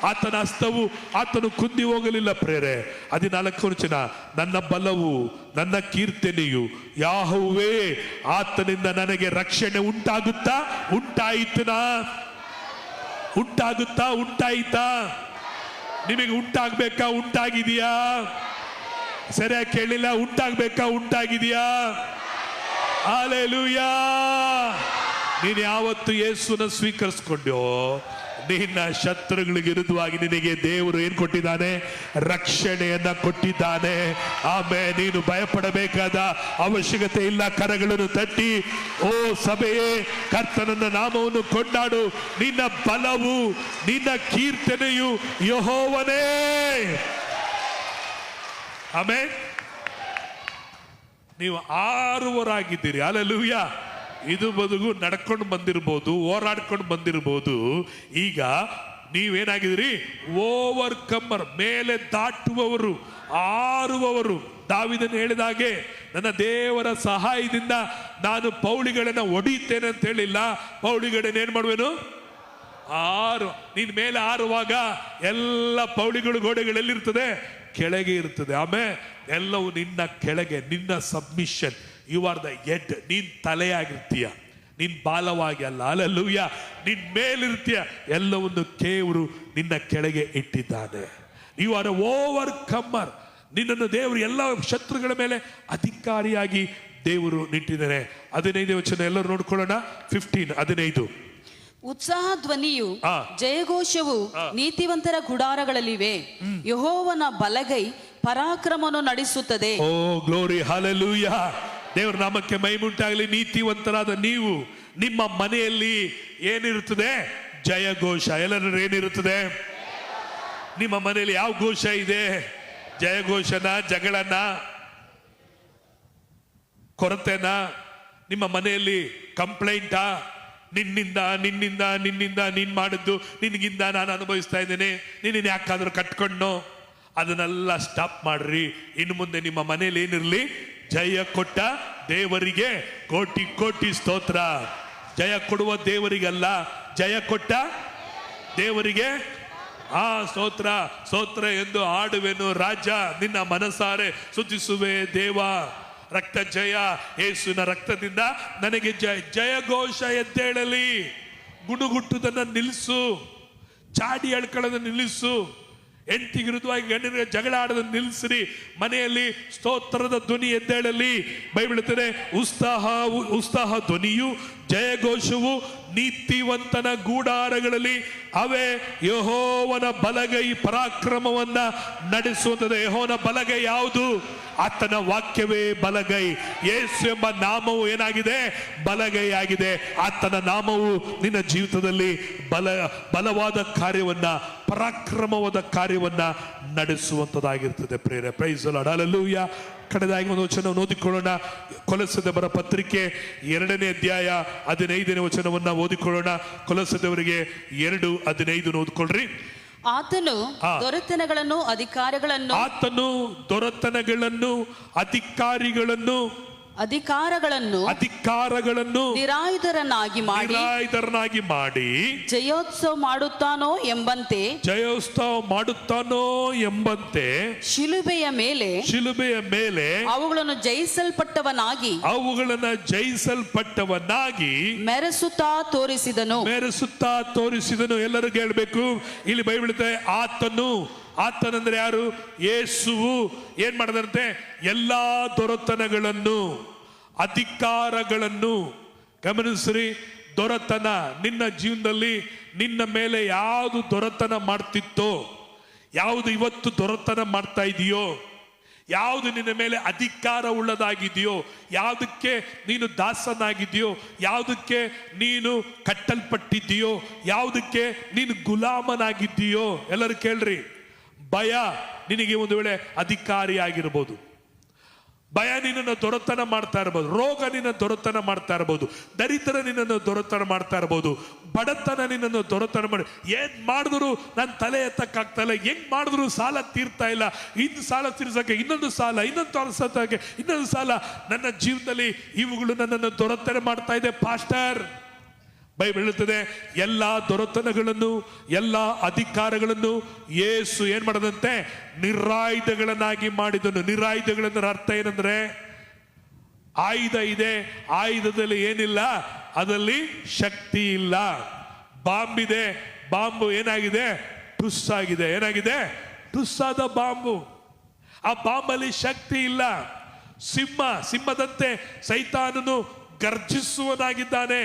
ಆತನ ಹಸ್ತವು ಆತನು ಕುಂದಿ ಹೋಗಲಿಲ್ಲ. ಪ್ರೇರೆ 14ನೇ ವಚನ, ನನ್ನ ಬಲವು ನನ್ನ ಕೀರ್ತನೆಯು ಯೆಹೋವೇ, ಆತನಿಂದ ನನಗೆ ರಕ್ಷಣೆ ಉಂಟಾಗುತ್ತಾ ಉಂಟಾಯಿತನಾ? ಉಂಟಾಯಿತಾ? ನಿಮಗೆ ಉಂಟಾಗ್ಬೇಕಾ? ಉಂಟಾಗಿದೆಯಾ? ಸರಿಯಾಗಿ ಕೇಳಿಲ್ಲ. ಉಂಟಾಗ್ಬೇಕಾ? ಉಂಟಾಗಿದೆಯಾ? ಹಲ್ಲೆಲೂಯಾ. ನೀನು ಯಾವತ್ತು ಯೇಸುನ ಸ್ವೀಕರಿಸ್ಕೊಂಡ್ಯೋ, ನಿನ್ನ ಶತ್ರುಗಳಿಗೆ ವಿರುದ್ಧವಾಗಿ ನಿನಗೆ ದೇವರು ಏನ್ ಕೊಟ್ಟಿದ್ದಾನೆ? ರಕ್ಷಣೆಯನ್ನ ಕೊಟ್ಟಿದ್ದಾನೆ. ಆಮೇಲೆ ನೀನು ಭಯಪಡಬೇಕಾದ ಅವಶ್ಯಕತೆ ಇಲ್ಲ. ಕರಗಳನ್ನು ತಟ್ಟಿ, ಓ ಸಭೆಯೇ, ಕರ್ತನನ್ನ ನಾಮವನ್ನು ಕೊಂಡಾಡು. ನಿನ್ನ ಬಲವು, ನಿನ್ನ ಕೀರ್ತನೆಯು ಯೆಹೋವನೇ. ಆಮೇಲೆ ನೀವು ಆರುವರಾಗಿದ್ದೀರಿ. ಹಲ್ಲೆಲೂಯಾ. ಇದು ಬದುಕು ನಡ್ಕೊಂಡು ಬಂದಿರ್ಬೋದು, ಹೋರಾಡ್ಕೊಂಡು ಬಂದಿರ್ಬೋದು. ಈಗ ನೀವೇನಾಗಿದ್ದೀರಿ? ಓವರ್ಕಮ್ಮರ್, ಮೇಲೆ ದಾಟುವವರು, ಆರುವವರು. ದಾವೀದನು ಹೇಳಿದಾಗೆ, ನನ್ನ ದೇವರ ಸಹಾಯದಿಂದ ನಾನು ಪೌಳಿಗಳನ್ನ ಹೊಡಿತೇನೆ ಅಂತ ಹೇಳಿಲ್ಲ, ಪೌಳಿಗಳನ್ನ ಏನ್ ಮಾಡುವೆನು? ನೀನ್ ಮೇಲೆ ಆರುವಾಗ ಎಲ್ಲ ಪೌಳಿಗಳು, ಗೋಡೆಗಳೆಲ್ಲಿರ್ತದೆ? ಕೆಳಗೆ ಇರ್ತದೆ. ಆಮೇಲೆ ಎಲ್ಲವೂ ನಿನ್ನ ಕೆಳಗೆ, ನಿನ್ನ submission. You are the head. ನೀನ್ ತಲೆಯಾಗಿರ್ತೀಯ, ನೀನ್ ಬಾಲವಾಗಿ ಅಲ್ಲ. ಹಲ್ಲೆಲೂಯಾ. ನಿನ್ ಮೇಲಿರ್ತೀಯ. ಎಲ್ಲವನ್ನು ದೇವರು ನಿನ್ನ ಕೆಳಗೆ ಇಟ್ಟಿದ್ದಾನೆ. You are overcomer. ನಿನ್ನನ್ನು ದೇವರು ಎಲ್ಲ ಶತ್ರುಗಳ ಮೇಲೆ ಅಧಿಕಾರಿಯಾಗಿ ದೇವರು ನಿಂತಿದ್ದಾನೆ. 15ನೇ ವಚನ ಎಲ್ಲರೂ ನೋಡ್ಕೊಳ್ಳೋಣ. 15 ಉತ್ಸಾಹ ಧ್ವನಿಯು, ಜಯಘೋಷವು ನೀತಿವಂತರ ಗುಡಾರಗಳಲ್ಲಿವೆ. ಯೆಹೋವನ ಬಲಗೈ ಪರಾಕ್ರಮವನ್ನು ನಡೆಸುತ್ತದೆ. ಓ ಗ್ಲೋರಿ, ಹಲ್ಲೆಲೂಯಾ. ದೇವರ ನಾಮಕ್ಕೆ ಮಹಿಮುಂಟಾಗಲಿ. ನೀತಿವಂತರಾದ ನೀವು, ನಿಮ್ಮ ಮನೆಯಲ್ಲಿ ಏನಿರುತ್ತದೆ? ಜಯಘೋಷ. ಎಲ್ಲರೂ ಏನಿರುತ್ತದೆ? ನಿಮ್ಮ ಮನೆಯಲ್ಲಿ ಯಾವ ಘೋಷ ಇದೆ? ಜಯಘೋಷನ, ಜಗಳನ, ಕೊರತೆನ? ನಿಮ್ಮ ಮನೆಯಲ್ಲಿ ಕಂಪ್ಲೇಂಟಾ? ನಿನ್ನಿಂದ ನೀನ್ ಮಾಡಿದ್ದು, ನಿನಗಿಂದ ನಾನು ಅನುಭವಿಸ್ತಾ ಇದ್ದೇನೆ, ನಿನ್ನ ಯಾಕಾದ್ರೂ ಕಟ್ಕೊಂಡು, ಅದನ್ನೆಲ್ಲ ಸ್ಟಾಪ್ ಮಾಡ್ರಿ. ಇನ್ನು ಮುಂದೆ ನಿಮ್ಮ ಮನೇಲಿ ಏನಿರ್ಲಿ? ಜಯ ಕೊಟ್ಟ ದೇವರಿಗೆ ಕೋಟಿ ಕೋಟಿ ಸ್ತೋತ್ರ. ಜಯ ಕೊಡುವ ದೇವರಿಗಲ್ಲ, ಜಯ ಕೊಟ್ಟ ದೇವರಿಗೆ ಸ್ತೋತ್ರ ಸ್ತೋತ್ರ ಎಂದು ಆಡುವೆನು. ರಾಜ ನಿನ್ನ ಮನಸಾರೆ ಸ್ತುತಿಸುವೆ ದೇವ. ರಕ್ತ ಜಯ, ಯೇಸುವಿನ ರಕ್ತದಿಂದ ನನಗೆ ಜಯಘೋಷ ಎದ್ದೇಳಲಿ. ಗುಣಗುಟ್ಟುದನ್ನ ನಿಲ್ಲಿಸು, ಚಾಡಿ ಎಳ್ಕೊಳ್ಳೋದನ್ನ ನಿಲ್ಲಿಸು, ಹೆಂಡತಿಗೆ ವಿರುದ್ಧವಾಗಿ ಗಂಡನಿಗೆ ಜಗಳ ಆಡೋದನ್ನು ನಿಲ್ಲಿಸ್ರಿ. ಮನೆಯಲ್ಲಿ ಸ್ತೋತ್ರದ ಧ್ವನಿ ಎದ್ದೇಳಲಿ. ಬೈಬಲ್ ಹೇಳ್ತದೆ, ಉತ್ಸಾಹ ಧ್ವನಿಯು ಜಯಘೋಷವು ನೀತಿವಂತನ ಗೂಡಾರಗಳಲ್ಲಿ ಅವೇ ಯೆಹೋವನ ಬಲಗೈ ಪರಾಕ್ರಮವನ್ನ ನಡೆಸುತ್ತದೆ. ಯೆಹೋವನ ಬಲಗೈ ಯಾವುದು? ಆತನ ವಾಕ್ಯವೇ ಬಲಗೈ. ಯೇಸು ಎಂಬ ನಾಮವು ಏನಾಗಿದೆ? ಬಲಗೈ ಆಗಿದೆ. ಆತನ ನಾಮವು ನಿನ್ನ ಜೀವಿತದಲ್ಲಿ ಬಲವಾದ ಕಾರ್ಯವನ್ನ, ಪರಾಕ್ರಮವಾದ ಕಾರ್ಯವನ್ನ ನಡೆಸುವಂತದಾಗಿರ್ತದೆ. ಪ್ರೇರೆ ಪ್ರೈಸ್ ದಿ ಲಾರ್ಡ್, ಹಲ್ಲೆಲೂಯಾ. ಕಡೆದಾಗಿ ಒಂದು ವಚನವನ್ನು ಓದಿಕೊಳ್ಳೋಣ. ಕೊಲೊಸ್ಸೆದವರ ಪತ್ರಿಕೆ 2ನೇ ಅಧ್ಯಾಯ 15ನೇ ವಚನವನ್ನ ಓದಿಕೊಳ್ಳೋಣ. ಕೊಲೊಸ್ಸೆದವರಿಗೆ 2:15 ಓದಿಕೊಳ್ಳ್ರಿ. ಆತನು ದೊರೆತನಗಳನ್ನು ಅಧಿಕಾರಗಳನ್ನು ನಿರಾಯುಧರನ್ನಾಗಿ ಮಾಡಿ ಜಯೋತ್ಸವ ಮಾಡುತ್ತಾನೋ ಎಂಬಂತೆ ಶಿಲುಬೆಯ ಮೇಲೆ ಅವುಗಳನ್ನು ಜಯಿಸಲ್ಪಟ್ಟವನಾಗಿ ಮೆರೆಸುತ್ತಾ ತೋರಿಸಿದನು. ಎಲ್ಲರೂ ಕೇಳಬೇಕು. ಇಲ್ಲಿ ಬೈಬಲ್ ಆತನಂದ್ರೆ ಯಾರು? ಯೇಸುವು ಏನ್ ಮಾಡದಂತೆ? ಎಲ್ಲಾ ದೊರೆತನಗಳನ್ನು, ಅಧಿಕಾರಗಳನ್ನು ಗಮನಿಸ್ರಿ. ದೊರೆತನ ನಿನ್ನ ಜೀವನದಲ್ಲಿ ನಿನ್ನ ಮೇಲೆ ಯಾವುದು ದೊರೆತನ ಮಾಡ್ತಿತ್ತೋ, ಯಾವುದು ಇವತ್ತು ದೊರೆತನ ಮಾಡ್ತಾ ಇದೆಯೋ, ಯಾವುದು ನಿನ್ನ ಮೇಲೆ ಅಧಿಕಾರ ಉಳ್ಳದಾಗಿದೆಯೋ, ಯಾವುದಕ್ಕೆ ನೀನು ದಾಸನಾಗಿದೆಯೋ, ಯಾವುದಕ್ಕೆ ನೀನು ಕಟ್ಟಲ್ಪಟ್ಟಿದ್ದೀಯೋ, ಯಾವುದಕ್ಕೆ ನೀನು ಗುಲಾಮನಾಗಿದ್ದೀಯೋ. ಎಲ್ಲರೂ ಕೇಳ್ರಿ. ಭಯ ನಿನಗೆ ಒಂದು ವೇಳೆ ಅಧಿಕಾರಿಯಾಗಿರ್ಬೋದು. ಭಯ ನಿನ್ನನ್ನು ದೊರೆತನ ಮಾಡ್ತಾ ಇರಬಹುದು. ರೋಗ ನಿನ್ನ ದೊರೆತನ ಮಾಡ್ತಾ ಇರಬಹುದು. ದರಿದ್ರ ನಿನ್ನನ್ನು ದೊರೆತನ ಮಾಡ್ತಾ ಇರಬಹುದು. ಬಡತನ ನಿನ್ನನ್ನು ದೊರೆತನ ಮಾಡಿ ಏನ್ ಮಾಡಿದ್ರು ನನ್ನ ತಲೆ ಎತ್ತಕ್ಕಾಗ್ತಾ ಇಲ್ಲ, ಹೆಂಗ್ ಮಾಡಿದ್ರು ಸಾಲ ತೀರ್ತಾ ಇಲ್ಲ, ಇನ್ನು ಸಾಲ ತೀರ್ಸಕ್ಕೆ ಇನ್ನೊಂದು ಸಾಲ, ಇನ್ನೊಂದು ತೋರಿಸೋಕೆ ಇನ್ನೊಂದು ಸಾಲ. ನನ್ನ ಜೀವನದಲ್ಲಿ ಇವುಗಳು ನನ್ನನ್ನು ದೊರೆತನ ಮಾಡ್ತಾ ಇದೆ ಪಾಸ್ಟರ್. ಬೈಬಲ್ ಹೇಳುತ್ತದೆ, ಎಲ್ಲಾ ದೊರೆತನಗಳನ್ನು, ಎಲ್ಲಾ ಅಧಿಕಾರಗಳನ್ನು ಯೇಸು ಏನ್ ಮಾಡದಂತೆ? ನಿರಾಯುಧಗಳನ್ನಾಗಿ ಮಾಡಿದನು. ನಿರಾಯುಧಗಳಂದ್ರೆ ಅರ್ಥ ಏನಂದ್ರೆ, ಆಯುಧ ಇದೆ, ಆಯುಧದಲ್ಲಿ ಏನಿಲ್ಲ, ಅದರಲ್ಲಿ ಶಕ್ತಿ ಇಲ್ಲ. ಬಾಂಬ್ ಇದೆ, ಬಾಂಬು ಏನಾಗಿದೆ? ಟುಸ್ ಆಗಿದೆ. ಏನಾಗಿದೆ? ಟುಸ್ಸಾದ ಬಾಂಬು. ಆ ಬಾಂಬಲ್ಲಿ ಶಕ್ತಿ ಇಲ್ಲ. ಸಿಂಹದಂತೆ ಸೈತಾನನು ಗರ್ಜಿಸುವನಾಗಿದ್ದಾನೆ.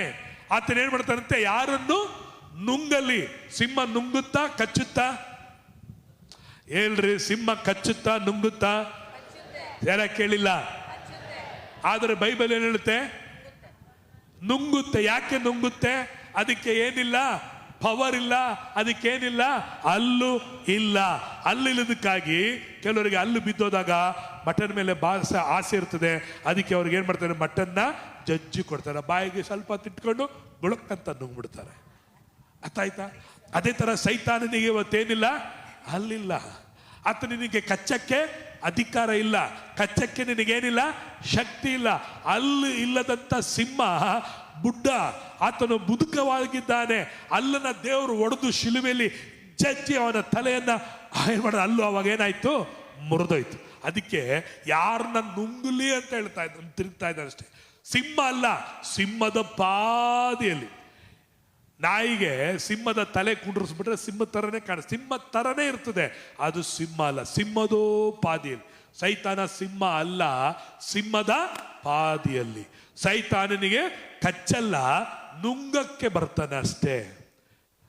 ಆತನ ಏನ್ ಮಾಡ್ತಾನಂತೆ? ಯಾರನ್ನು ನುಂಗಲಿ. ಸಿಂಹ ನುಂಗುತ್ತಾ ಕಚ್ಚುತ್ತಾ? ಹೇಳ್ರಿ, ಸಿಂಹ ಕಚ್ಚುತ್ತಾ ನುಂಗುತ್ತಾ? ಯಾರ ಕೇಳಿಲ್ಲ? ಆದ್ರೆ ಬೈಬಲ್ ಏನ್ ಹೇಳುತ್ತೆ? ನುಂಗುತ್ತೆ. ಯಾಕೆ ನುಂಗುತ್ತೆ? ಅದಕ್ಕೆ ಏನಿಲ್ಲ, ಪವರ್ ಇಲ್ಲ, ಅದಕ್ಕೇನಿಲ್ಲ, ಹಲ್ಲು ಇಲ್ಲ. ಹಲ್ಲಿಲ್ಲದಕ್ಕಾಗಿ ಕೆಲವರಿಗೆ ಹಲ್ಲು ಬಿದ್ದೋದಾಗ ಮಟನ್ ಮೇಲೆ ಆಸೆ ಇರ್ತದೆ. ಅದಕ್ಕೆ ಅವ್ರಿಗೆ ಏನ್ ಮಾಡ್ತಾರೆ? ಮಟನ್ನ ಜಜ್ಜಿ ಕೊಡ್ತಾರೆ. ಬಾಯಿಗೆ ಸ್ವಲ್ಪ ತಿಟ್ಕೊಂಡು ಗುಳಕ್ಕಂತ ನುಂಗ್ಬಿಡ್ತಾರೆ. ಅರ್ಥ ಆಯ್ತಾ? ಅದೇ ತರ ಸೈತಾನನಿಗೆ ಇವತ್ತೇನಿಲ್ಲ, ಹಲ್ಲಿಲ್ಲ. ಆತ ನಿನಗೆ ಕಚ್ಚಕ್ಕೆ ಅಧಿಕಾರ ಇಲ್ಲ, ಕಚ್ಚಕ್ಕೆ ನಿನಗೇನಿಲ್ಲ, ಶಕ್ತಿ ಇಲ್ಲ. ಹಲ್ಲು ಇಲ್ಲದಂತ ಸಿಂಹ ಬುಡ್ಡ, ಆತನು ಮುದುಕವಾಗಿದ್ದಾನೆ. ಅಲ್ಲನ್ನ ದೇವರು ಒಡೆದು ಶಿಲುಬೆಯಲ್ಲಿ ಜಜ್ಜಿ ಅವನ ತಲೆಯನ್ನ ಏನ್ ಮಾಡಿದ? ಅಲ್ಲು ಅವಾಗ ಏನಾಯ್ತು? ಮುರಿದೋಯ್ತು. ಅದಕ್ಕೆ ಯಾರನ್ನ ನುಂಗುಲಿ ಅಂತ ಹೇಳ್ತಾ ಇದ್ದ, ತಿರುಗ್ತಾ ಇದ್ದಾರೆ ಅಷ್ಟೇ. ಸಿಂಹ ಅಲ್ಲ, ಸಿಂಹದ ಪಾದಿಯಲ್ಲಿ. ನಾಯಿಗೆ ಸಿಂಹದ ತಲೆ ಕುಂಡ್ರಿಸ್ಬಿಟ್ರೆ ಸಿಂಹ ತರನೇ ಸಿಂಹ ತರನೇ ಇರ್ತದೆ. ಅದು ಸಿಂಹ ಅಲ್ಲ, ಸಿಂಹದೋ ಪಾದಿಯಲ್ಲಿ. ಸೈತಾನ ಸಿಂಹ ಅಲ್ಲ, ಸಿಂಹದ ಪಾದಿಯಲ್ಲಿ. ಸೈತಾನನಿಗೆ ಕಚ್ಚಲ್ಲ, ನುಂಗಕ್ಕೆ ಬರ್ತಾನೆ ಅಷ್ಟೇ.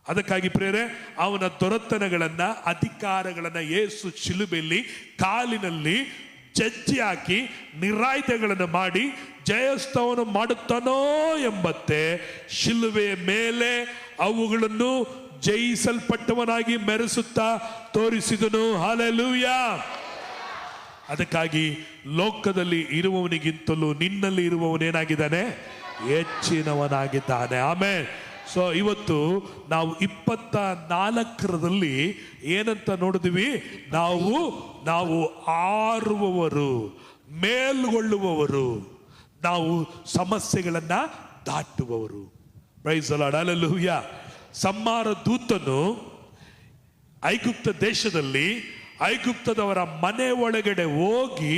ಅದಕ್ಕಾಗಿ ಪ್ರೇರೆ, ಅವನ ದೊರೆತನಗಳನ್ನ, ಅಧಿಕಾರಗಳನ್ನ ಯೇಸು ಶಿಲುಬೆಯಲ್ಲಿ ಕಾಲಿನಲ್ಲಿ ಜಜ್ಜಿ ಹಾಕಿ ನಿರಾಯುಧಗಳನ್ನು ಮಾಡಿ ಜಯಸ್ತವನು ಮಾಡುತ್ತಾನೋ ಎಂಬಂತೆ ಶಿಲುಬೆಯ ಮೇಲೆ ಅವುಗಳನ್ನು ಜಯಿಸಲ್ಪಟ್ಟವನಾಗಿ ಮೆರೆಸುತ್ತಾ ತೋರಿಸಿದನು. ಹಲ್ಲೆಲೂಯಾ. ಅದಕ್ಕಾಗಿ ಲೋಕದಲ್ಲಿ ಇರುವವನಿಗಿಂತಲೂ ನಿನ್ನಲ್ಲಿ ಇರುವವನೇನಾಗಿದ್ದಾನೆ? ಹೆಚ್ಚಿನವನಾಗಿದ್ದಾನೆ. ಆಮೇಲೆ ಸೊ ಇವತ್ತು ನಾವು 24ರಲ್ಲಿ ಏನಂತ ನೋಡಿದ್ವಿ? ನಾವು ಆರುವವರು, ಮೇಲ್ಗೊಳ್ಳುವವರು, ನಾವು ಸಮಸ್ಯೆಗಳನ್ನ ದಾಟುವವರು. Praise the Lord, hallelujah. ಸಂಹಾರ ದೂತನು ಐಗುಪ್ತ ದೇಶದಲ್ಲಿ ಐಗುಪ್ತದವರ ಮನೆ ಒಳಗಡೆ ಹೋಗಿ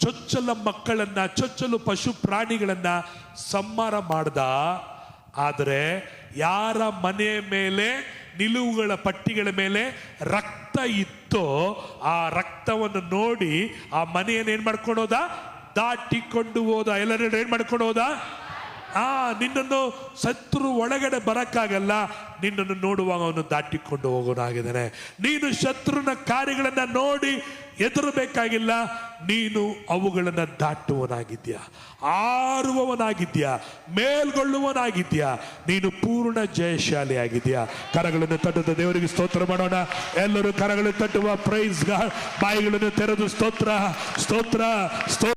ಚೊಚ್ಚಲ ಮಕ್ಕಳನ್ನ, ಚೊಚ್ಚಲು ಪಶು ಪ್ರಾಣಿಗಳನ್ನ ಸಂಹಾರ ಮಾಡ್ದ. ಆದರೆ ಯಾರ ಮನೆಯ ಮೇಲೆ, ನಿಲುವುಗಳ ಪಟ್ಟಿಗಳ ಮೇಲೆ ರಕ್ತ ಇತ್ತೋ ಆ ರಕ್ತವನ್ನು ನೋಡಿ ಆ ಮನೆಯನ್ನು ಏನ್ ಮಾಡ್ಕೊಂಡು ಹೋದ? ದಾಟಿಕೊಂಡು ಹೋದ. ಎಲ್ಲರೂ ಏನ್ ಮಾಡ್ಕೊಂಡು ಹೋದ? ನಿನ್ನನ್ನು ಶತ್ರು ಒಳಗಡೆ ಬರಕ್ಕಾಗಲ್ಲ, ನಿನ್ನನ್ನು ನೋಡುವಾಗ ಅವನು ದಾಟಿಕೊಂಡು ಹೋಗೋನಾಗಿದ್ದಾನೆ. ನೀನು ಶತ್ರುನ ಕಾರ್ಯಗಳನ್ನ ನೋಡಿ ಎದುರಬೇಕಾಗಿಲ್ಲ, ನೀನು ಅವುಗಳನ್ನ ದಾಟುವನಾಗಿದ್ಯಾ, ಆರುವವನಾಗಿದ್ಯಾ, ಮೇಲ್ಗೊಳ್ಳುವನಾಗಿದ್ಯಾ, ನೀನು ಪೂರ್ಣ ಜಯಶಾಲಿ ಆಗಿದ್ಯಾ. ಕರಗಳನ್ನು ತಟ್ಟುತ್ತ ದೇವರಿಗೆ ಸ್ತೋತ್ರ ಮಾಡೋಣ. ಎಲ್ಲರೂ ಕರಗಳನ್ನು ತಟ್ಟುವ. Praise God. ಬಾಯಿಗಳನ್ನು ತೆರೆದು ಸ್ತೋತ್ರ ಸ್ತೋತ್ರ ಸ್ತೋತ್ರ.